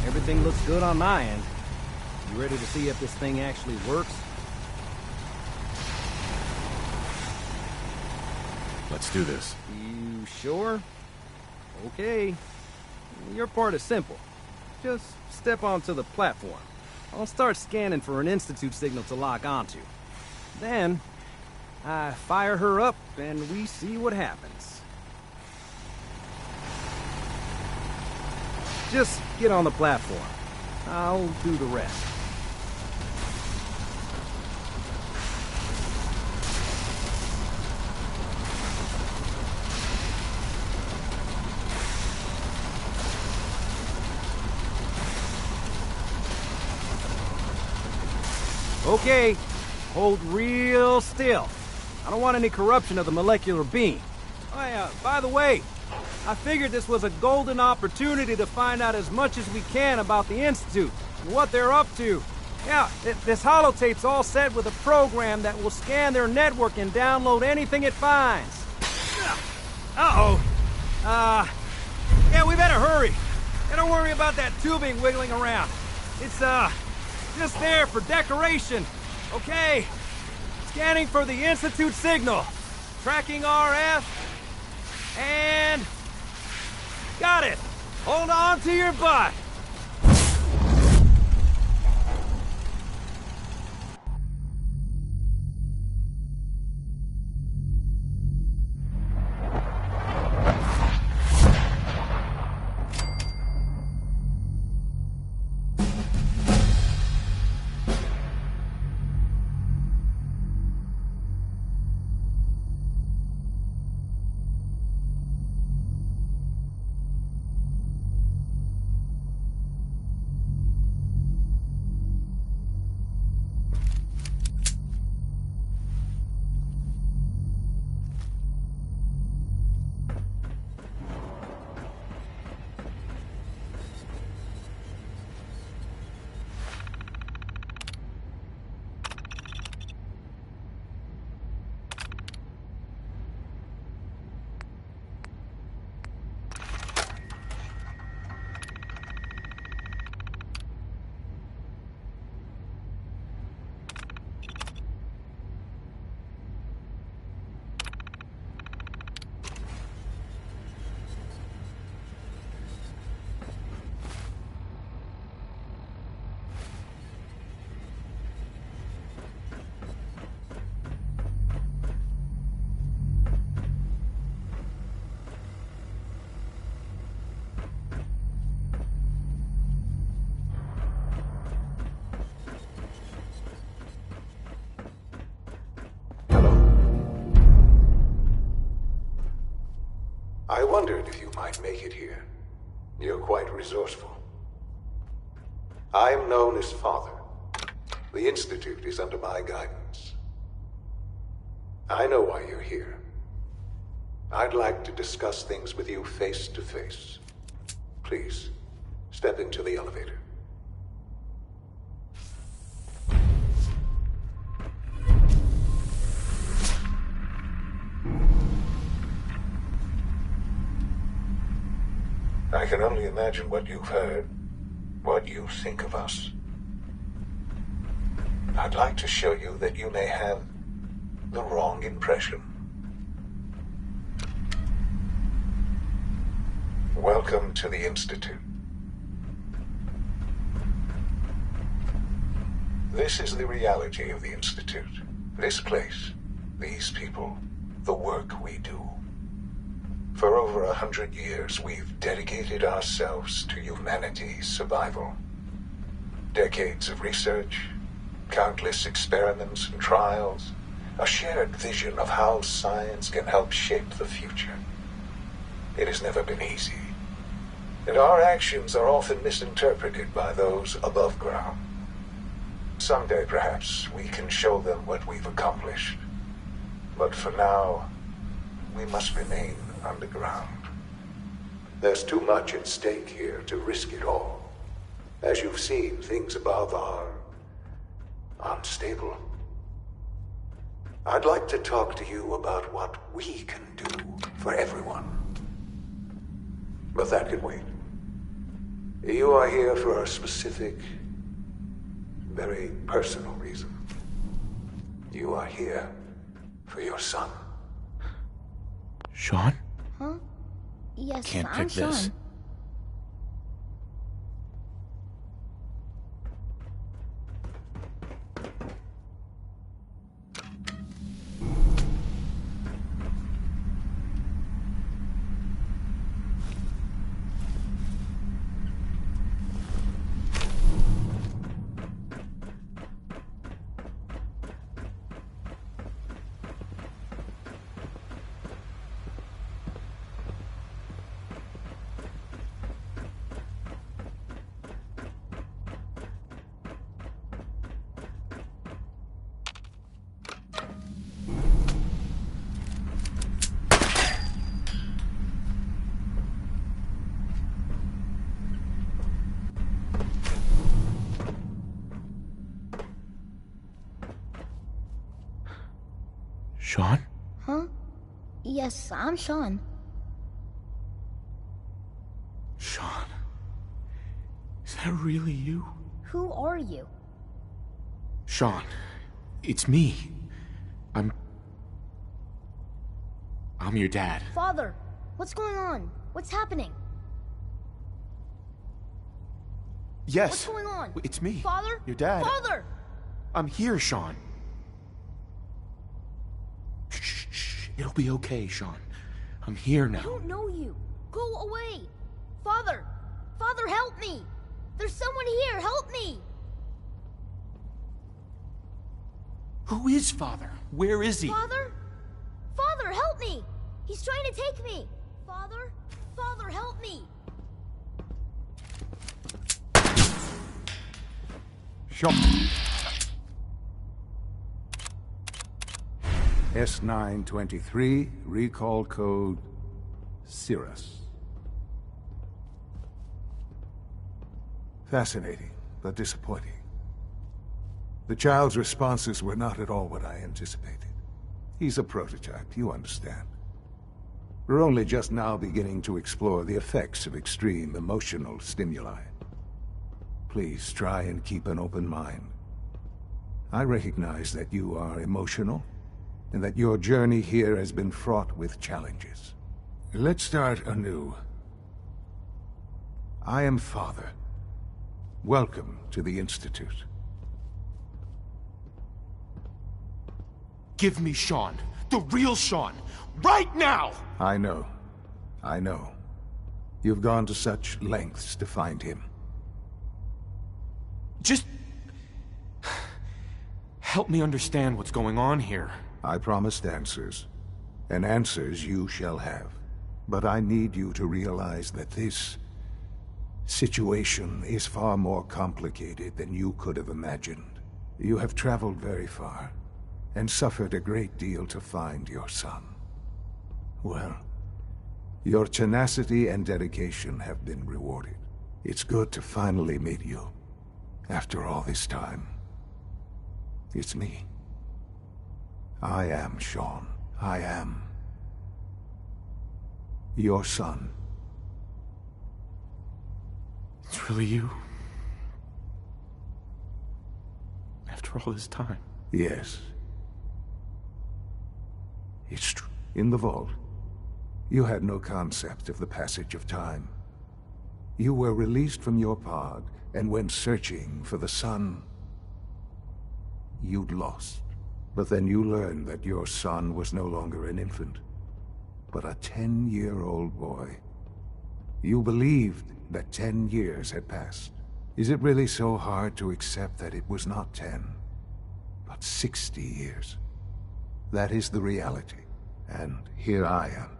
Everything looks good on my end. You ready to see if this thing actually works? Let's do this. You sure? Okay. Your part is simple. Just step onto the platform. I'll start scanning for an Institute signal to lock onto. Then, I fire her up and we see what happens. Just get on the platform. I'll do the rest. Okay, hold real still. I don't want any corruption of the molecular beam. Oh yeah, by the way, I figured this was a golden opportunity to find out as much as we can about the Institute and what they're up to. Yeah, this holotape's all set with a program that will scan their network and download anything it finds. Uh-oh. Yeah, we better hurry. And don't worry about that tubing wiggling around. It's, just there for decoration. Okay. Scanning for the Institute signal. Tracking RF. And... got it! Hold on to your butt! wondered if you might make it here. You're quite resourceful. I'm known as Father. The Institute is under my guidance. I know why you're here. I'd like to discuss things with you face to face. Please, step into the elevator. I can only imagine what you've heard, what you think of us. I'd like to show you that you may have the wrong impression. Welcome to the Institute. This is the reality of the Institute. This place, these people, the work we do. For over 100 years, we've dedicated ourselves to humanity's survival. Decades of research, countless experiments and trials, a shared vision of how science can help shape the future. It has never been easy, and our actions are often misinterpreted by those above ground. Someday, perhaps, we can show them what we've accomplished. But for now, we must remain underground. There's too much at stake here to risk it all. As you've seen, things above are unstable. I'd like to talk to you about what we can do for everyone. But that can wait. You are here for a specific, very personal reason. You are here for your son. Sean? Huh? Yes, Can't I'm pick this. Sean. Sean? Huh? Yes, I'm Sean. Sean? Is that really you? Who are you? Sean, it's me. I'm your dad. Father, what's going on? What's happening? Yes. What's going on? It's me. Father? Your dad. Father! I'm here, Sean. Shh. It'll be okay, Sean. I'm here now. I don't know you. Go away. Father! Father, help me! There's someone here. Help me! Who is Father? Where is he? Father? Father, help me! He's trying to take me! Father? Father, help me! Sean. S923, recall code Cirrus. Fascinating, but disappointing. The child's responses were not at all what I anticipated. He's a prototype, you understand. We're only just now beginning to explore the effects of extreme emotional stimuli. Please try and keep an open mind. I recognize that you are emotional, and that your journey here has been fraught with challenges. Let's start anew. I am Father. Welcome to the Institute. Give me Sean. The real Sean. Right now! I know. You've gone to such lengths to find him. Just help me understand what's going on here. I promised answers, and answers you shall have. But I need you to realize that this situation is far more complicated than you could have imagined. You have traveled very far, and suffered a great deal to find your son. Well, your tenacity and dedication have been rewarded. It's good to finally meet you, after all this time. It's me. I am Sean. I am your son. It's really you? After all this time? Yes. It's true. In the vault, you had no concept of the passage of time. You were released from your pod and went searching for the son you'd lost. But then you learned that your son was no longer an infant, but a 10-year-old boy. You believed that 10 years had passed. Is it really so hard to accept that it was not 10, but 60 years? That is the reality. And here I am,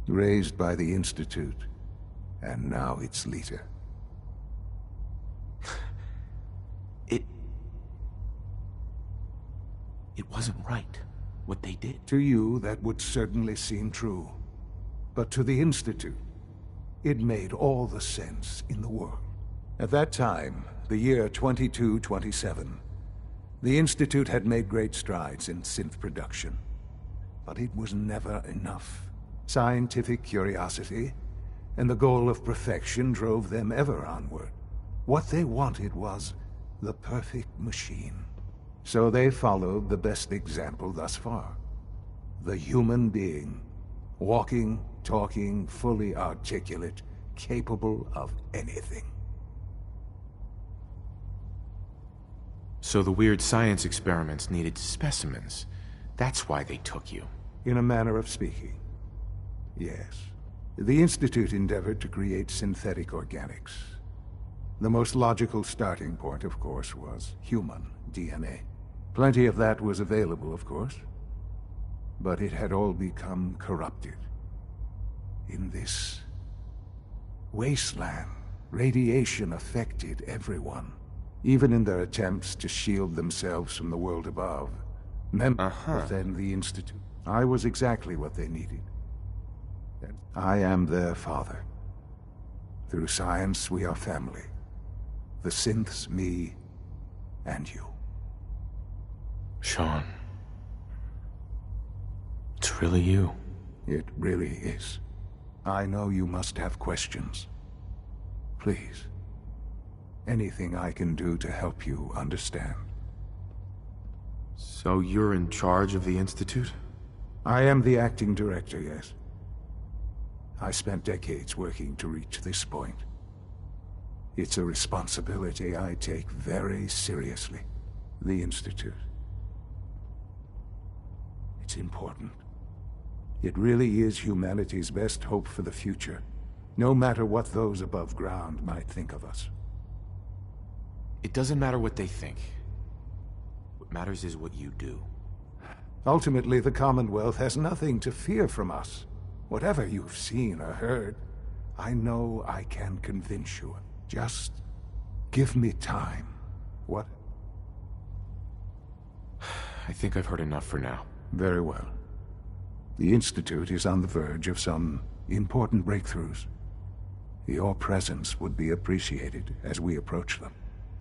raised by the Institute, and now its leader. It wasn't right, what they did. To you, that would certainly seem true. But to the Institute, it made all the sense in the world. At that time, the year 2227, the Institute had made great strides in synth production. But it was never enough. Scientific curiosity and the goal of perfection drove them ever onward. What they wanted was the perfect machine. So they followed the best example thus far. The human being. Walking, talking, fully articulate, capable of anything. So the weird science experiments needed specimens. That's why they took you. In a manner of speaking, yes. The Institute endeavored to create synthetic organics. The most logical starting point, of course, was human DNA. Plenty of that was available, of course. But it had all become corrupted. In this wasteland, radiation affected everyone, even in their attempts to shield themselves from the world above. Members within the Institute. I was exactly what they needed. I am their father. Through science, we are family. The synths, me, and you. Sean. It's really you. It really is. I know you must have questions. Please. Anything I can do to help you understand. So you're in charge of the Institute? I am the acting director, yes. I spent decades working to reach this point. It's a responsibility I take very seriously. The Institute. It's important. It really is humanity's best hope for the future, no matter what those above ground might think of us. It doesn't matter what they think. What matters is what you do. Ultimately, the Commonwealth has nothing to fear from us. Whatever you've seen or heard, I know I can convince you. Just give me time. What? I think I've heard enough for now. Very well. The Institute is on the verge of some important breakthroughs. Your presence would be appreciated as we approach them.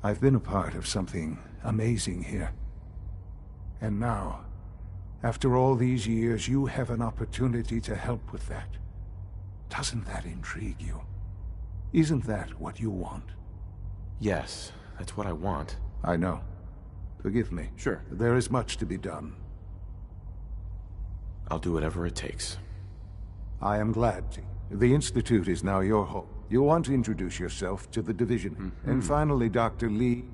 I've been a part of something amazing here. And now, after all these years, you have an opportunity to help with that. Doesn't that intrigue you? Isn't that what you want? Yes, that's what I want. I know. Forgive me. Sure. There is much to be done. I'll do whatever it takes. I am glad to. The Institute is now your home. You want to introduce yourself to the Division. And finally, Dr. Lee.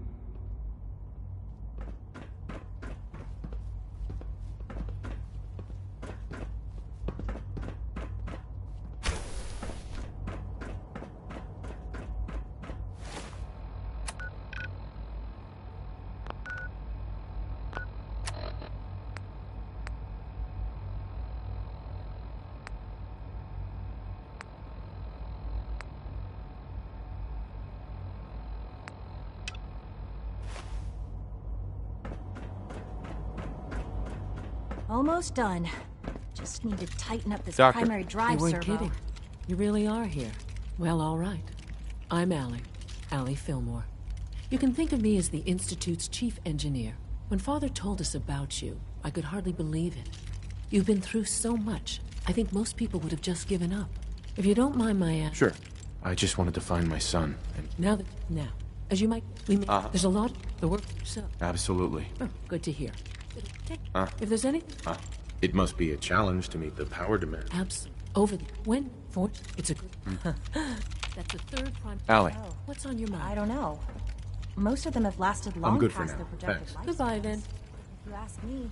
Almost done. Just need to tighten up this Doctor. primary drive You weren't servo. kidding. You really are here. Well, all right. I'm Allie Fillmore. You can think of me as the Institute's chief engineer. When Father told us about you, I could hardly believe it. You've been through so much, I think most people would have just given up. If you don't mind my asking... Sure. I just wanted to find my son, and... Now, as you might... There's a lot... The work... So... Absolutely. Oh, good to hear. If there's anything... It must be a challenge to meet the power demand. Absolutely. It's a good... That's the third prime... Allie. Oh, what's on your mind? I don't know. Most of them have lasted long good for past now. their projected Thanks. life. Goodbye, then. If you ask me,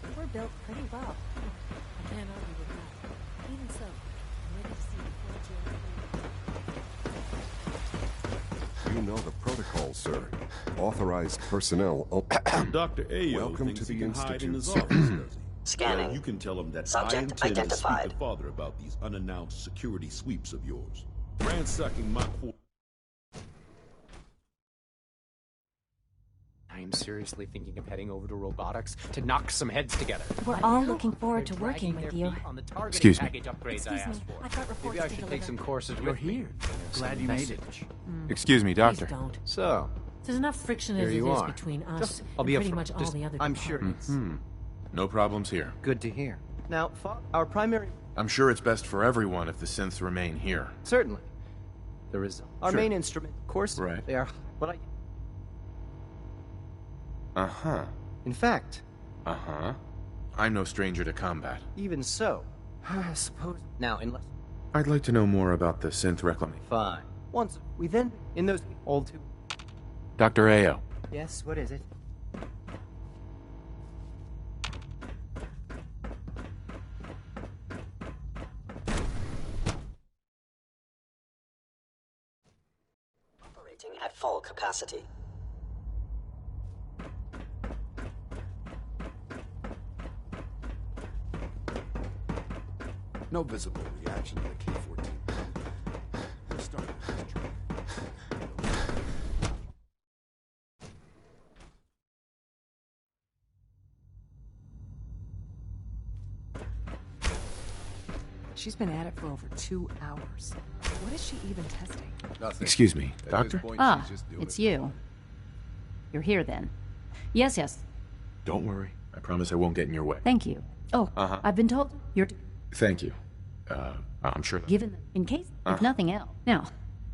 they were built pretty well. I can't argue with that. Even so, I'm ready to see the You know the protocol, sir. Authorized personnel. Dr. Ayo Welcome thinks to the he can hide in Institute, his sir. office, does he? Scanning. Well, you can tell him that Subject I intend to speak identified. to Father about these unannounced security sweeps of yours. Ransacking my... I'm seriously thinking of heading over to robotics to knock some heads together. We're all looking forward to working with you. Excuse me. I've got reports Maybe I to should take deliver. some courses You're with me. here. Glad you made it. Excuse me, Doctor. Please don't. So, There's enough friction Here as it you is are. between us Just- I'll and be pretty upfront. much all Just- the other I'm sure- departments. No problems here. good to hear. Now, our primary... I'm sure it's best for everyone if the synths remain here. Certainly. There is... Our Sure. main instrument, of course, Right. they are... What I... Uh-huh. In fact, Uh-huh. I'm no stranger to combat. even so, I suppose... Now, unless... I'd like to know more about the synth reclamation. Fine. Once we then, in those... All too... Dr. Ayo. Yes, what is it? Operating at full capacity. No visible reaction to the K-14. Let's start with this train. She's been at it for over 2 hours. What is she even testing? Nothing. Excuse me, At this Doctor? point, Ah, she's just doing it's it. you. You're here then. Yes, yes. Don't worry. I promise I won't get in your way. Thank you. Oh, I've been told you're Thank you. I'm sure... given in case, if nothing else. Now,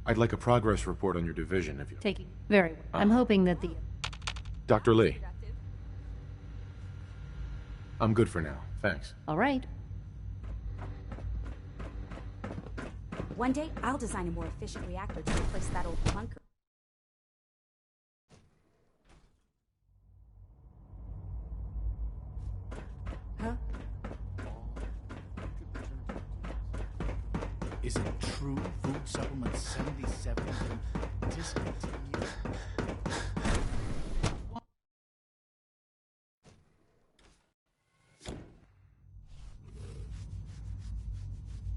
I'd like a progress report on your division if you... taking very well. I'm hoping that the Dr. Lee. I'm good for now. Thanks. all right. One day, I'll design a more efficient reactor to replace that old clunker. Huh? Is it true food supplement 77 has been discontinued?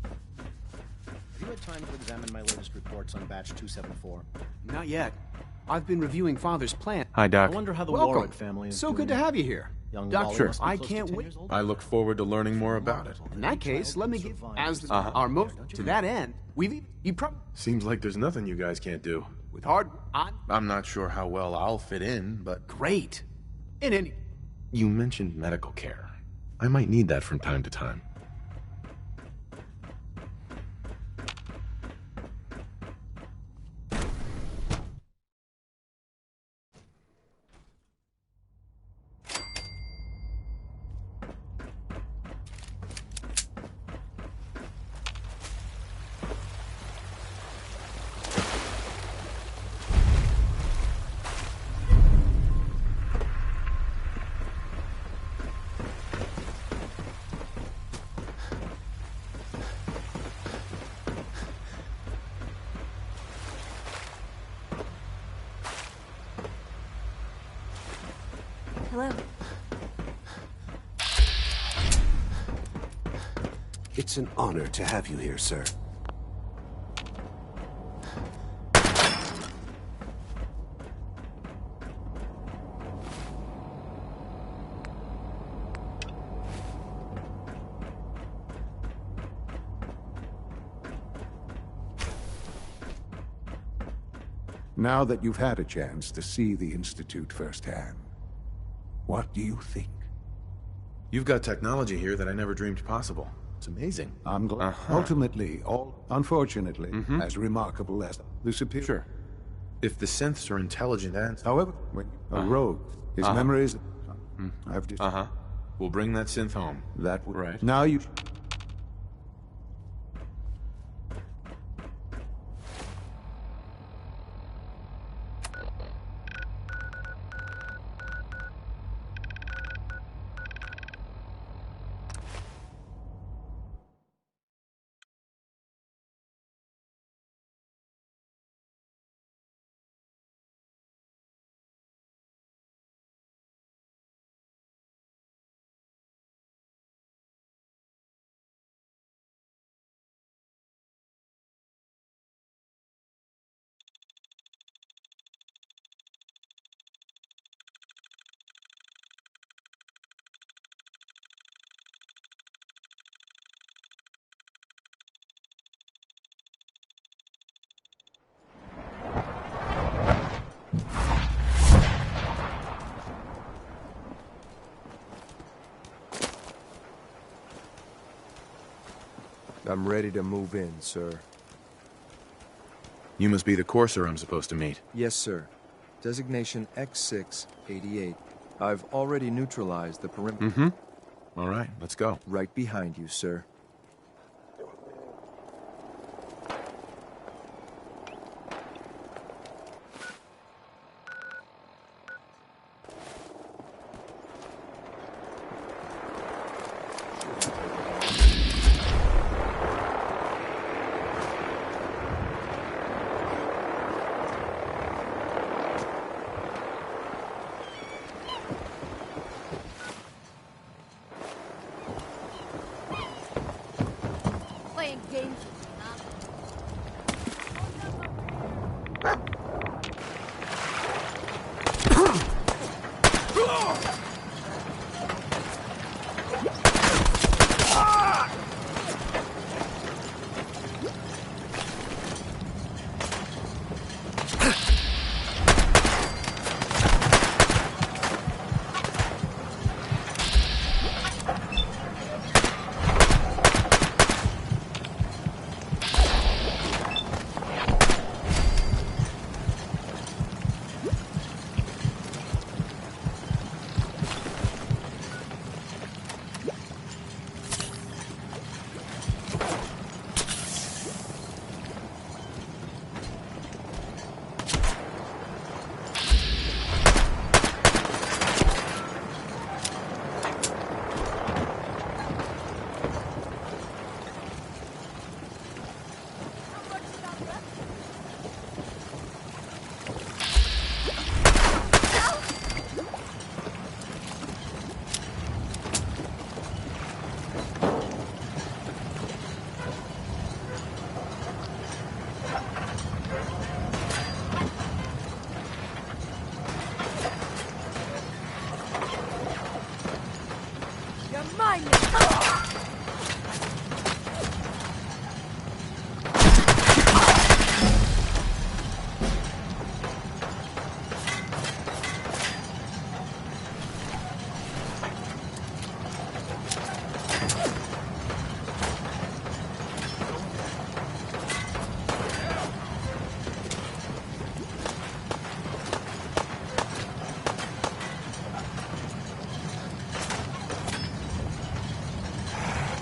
Have you had time to examine my latest reports on batch 274? Not yet. I've been reviewing Father's plan. Hi, Doc. I wonder how the Welcome. Warwick family is So doing. good to have you here. Young Doctor, Wally Sure. must be I close to can't 10 wait. years old. I look forward to learning more about it. In that case, let me give as Uh-huh. our most to that end. You probably Seems like there's nothing you guys can't do. with hard I'm not sure how well I'll fit in, but... great. In any You mentioned medical care. I might need that from time to time. Hello. It's an honor to have you here, sir. Now that you've had a chance to see the Institute firsthand, what do you think? You've got technology here that I never dreamed possible. It's amazing. I'm glad. Ultimately, unfortunately, as remarkable as the superior. Sure. If the synths are intelligent and... However, when a rogue, his memories... I've just... We'll bring that synth home. That would... Right. Now you... I'm ready to move in, sir. You must be the courser I'm supposed to meet. Yes, sir. Designation X688. I've already neutralized the perimeter. All right, let's go. Right behind you, sir. Playing games.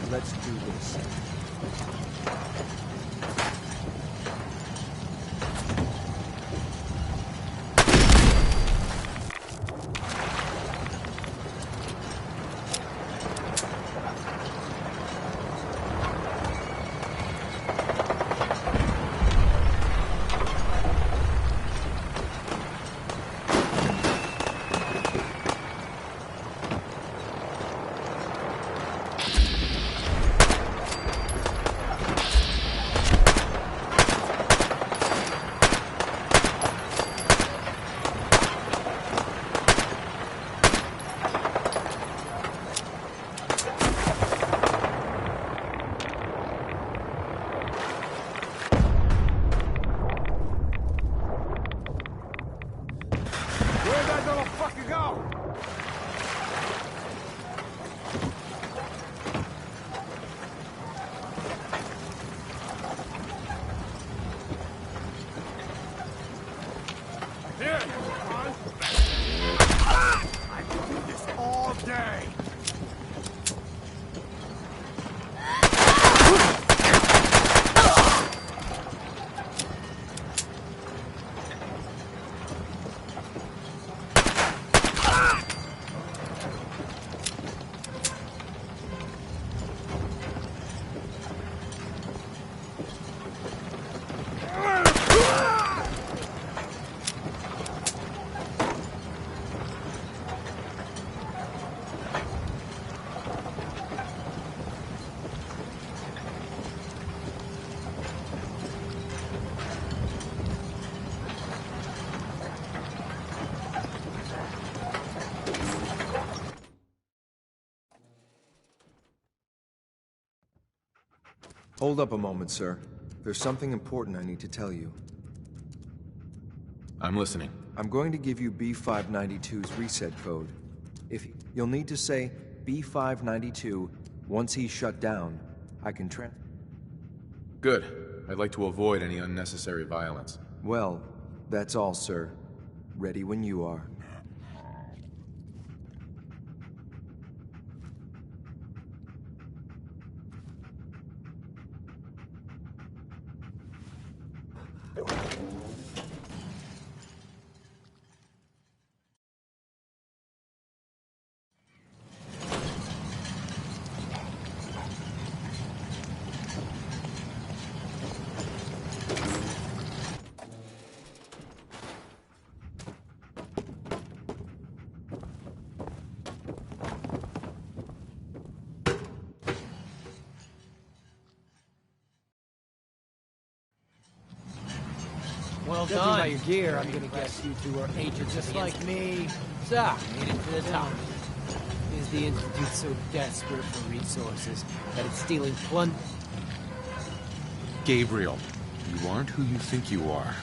Let's do this. motherfucker go! Here, on. I can do this all day. Hold up a moment, sir. There's something important I need to tell you. I'm listening. I'm going to give you B592's reset code. You'll need to say B592 once he's shut down. I can Good. I'd like to avoid any unnecessary violence. Well, that's all, sir. Ready when you are. Well Judging done. by your gear, I'm gonna guess you two are agents just like me. So, made it to the top. Is the Institute so desperate for resources that it's stealing plunder? Gabriel, you aren't who you think you are.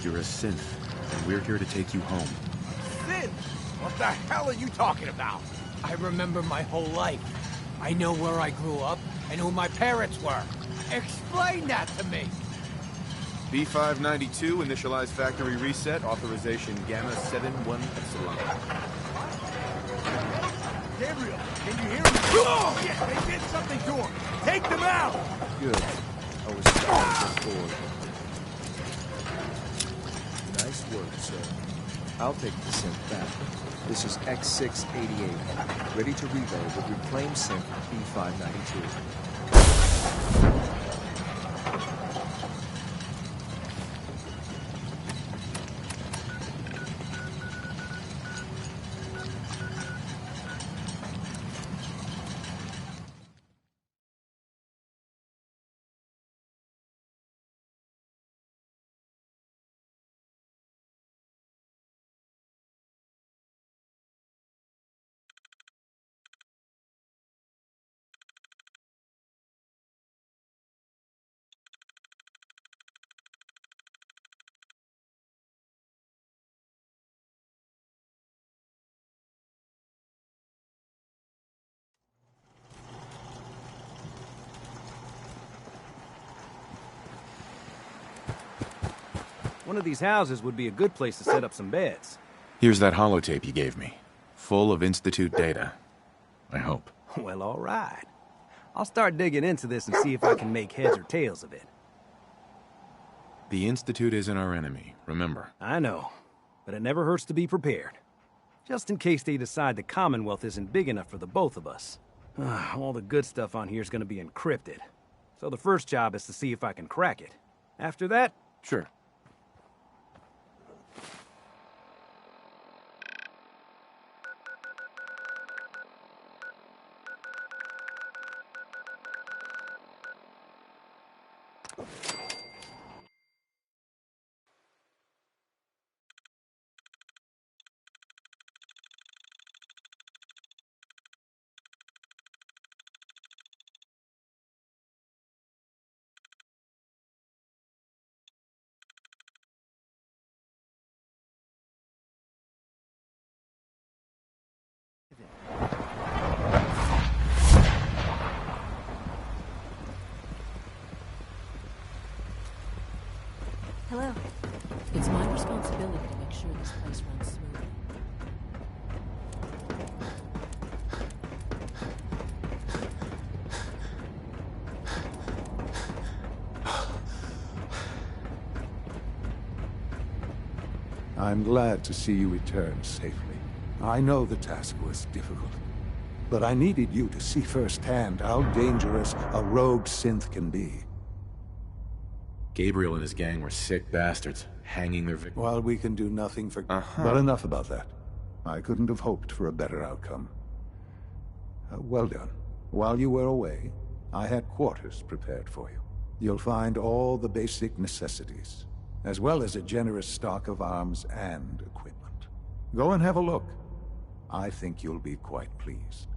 You're a synth, and we're here to take you home. Sin? What the hell are you talking about? I remember my whole life. I know where I grew up and who my parents were. Explain that to me! B592, initialize factory reset, authorization Gamma 71 Epsilon. Gabriel, can you hear me? Oh, shit, they did something to him! Take them out! Good. I was starting before. Nice work, sir. I'll take the synth back. This is X688, ready to reload with reclaimed synth B592. One of these houses would be a good place to set up some beds. Here's that holotape you gave me, full of Institute data. I hope. Well, all right. I'll start digging into this and see if I can make heads or tails of it. The Institute isn't our enemy, remember. I know, but it never hurts to be prepared. Just in case they decide the Commonwealth isn't big enough for the both of us. All the good stuff on here is going to be encrypted. So the first job is to see if I can crack it. After that... Sure. responsibility to make sure this place runs smoothly. I'm glad to see you return safely. I know the task was difficult, but I needed you to see firsthand how dangerous a rogue synth can be. Gabriel and his gang were sick bastards, hanging their victims. Well, we can do nothing for... But enough about that. I couldn't have hoped for a better outcome. Well done. While you were away, I had quarters prepared for you. You'll find all the basic necessities, as well as a generous stock of arms and equipment. Go and have a look. I think you'll be quite pleased.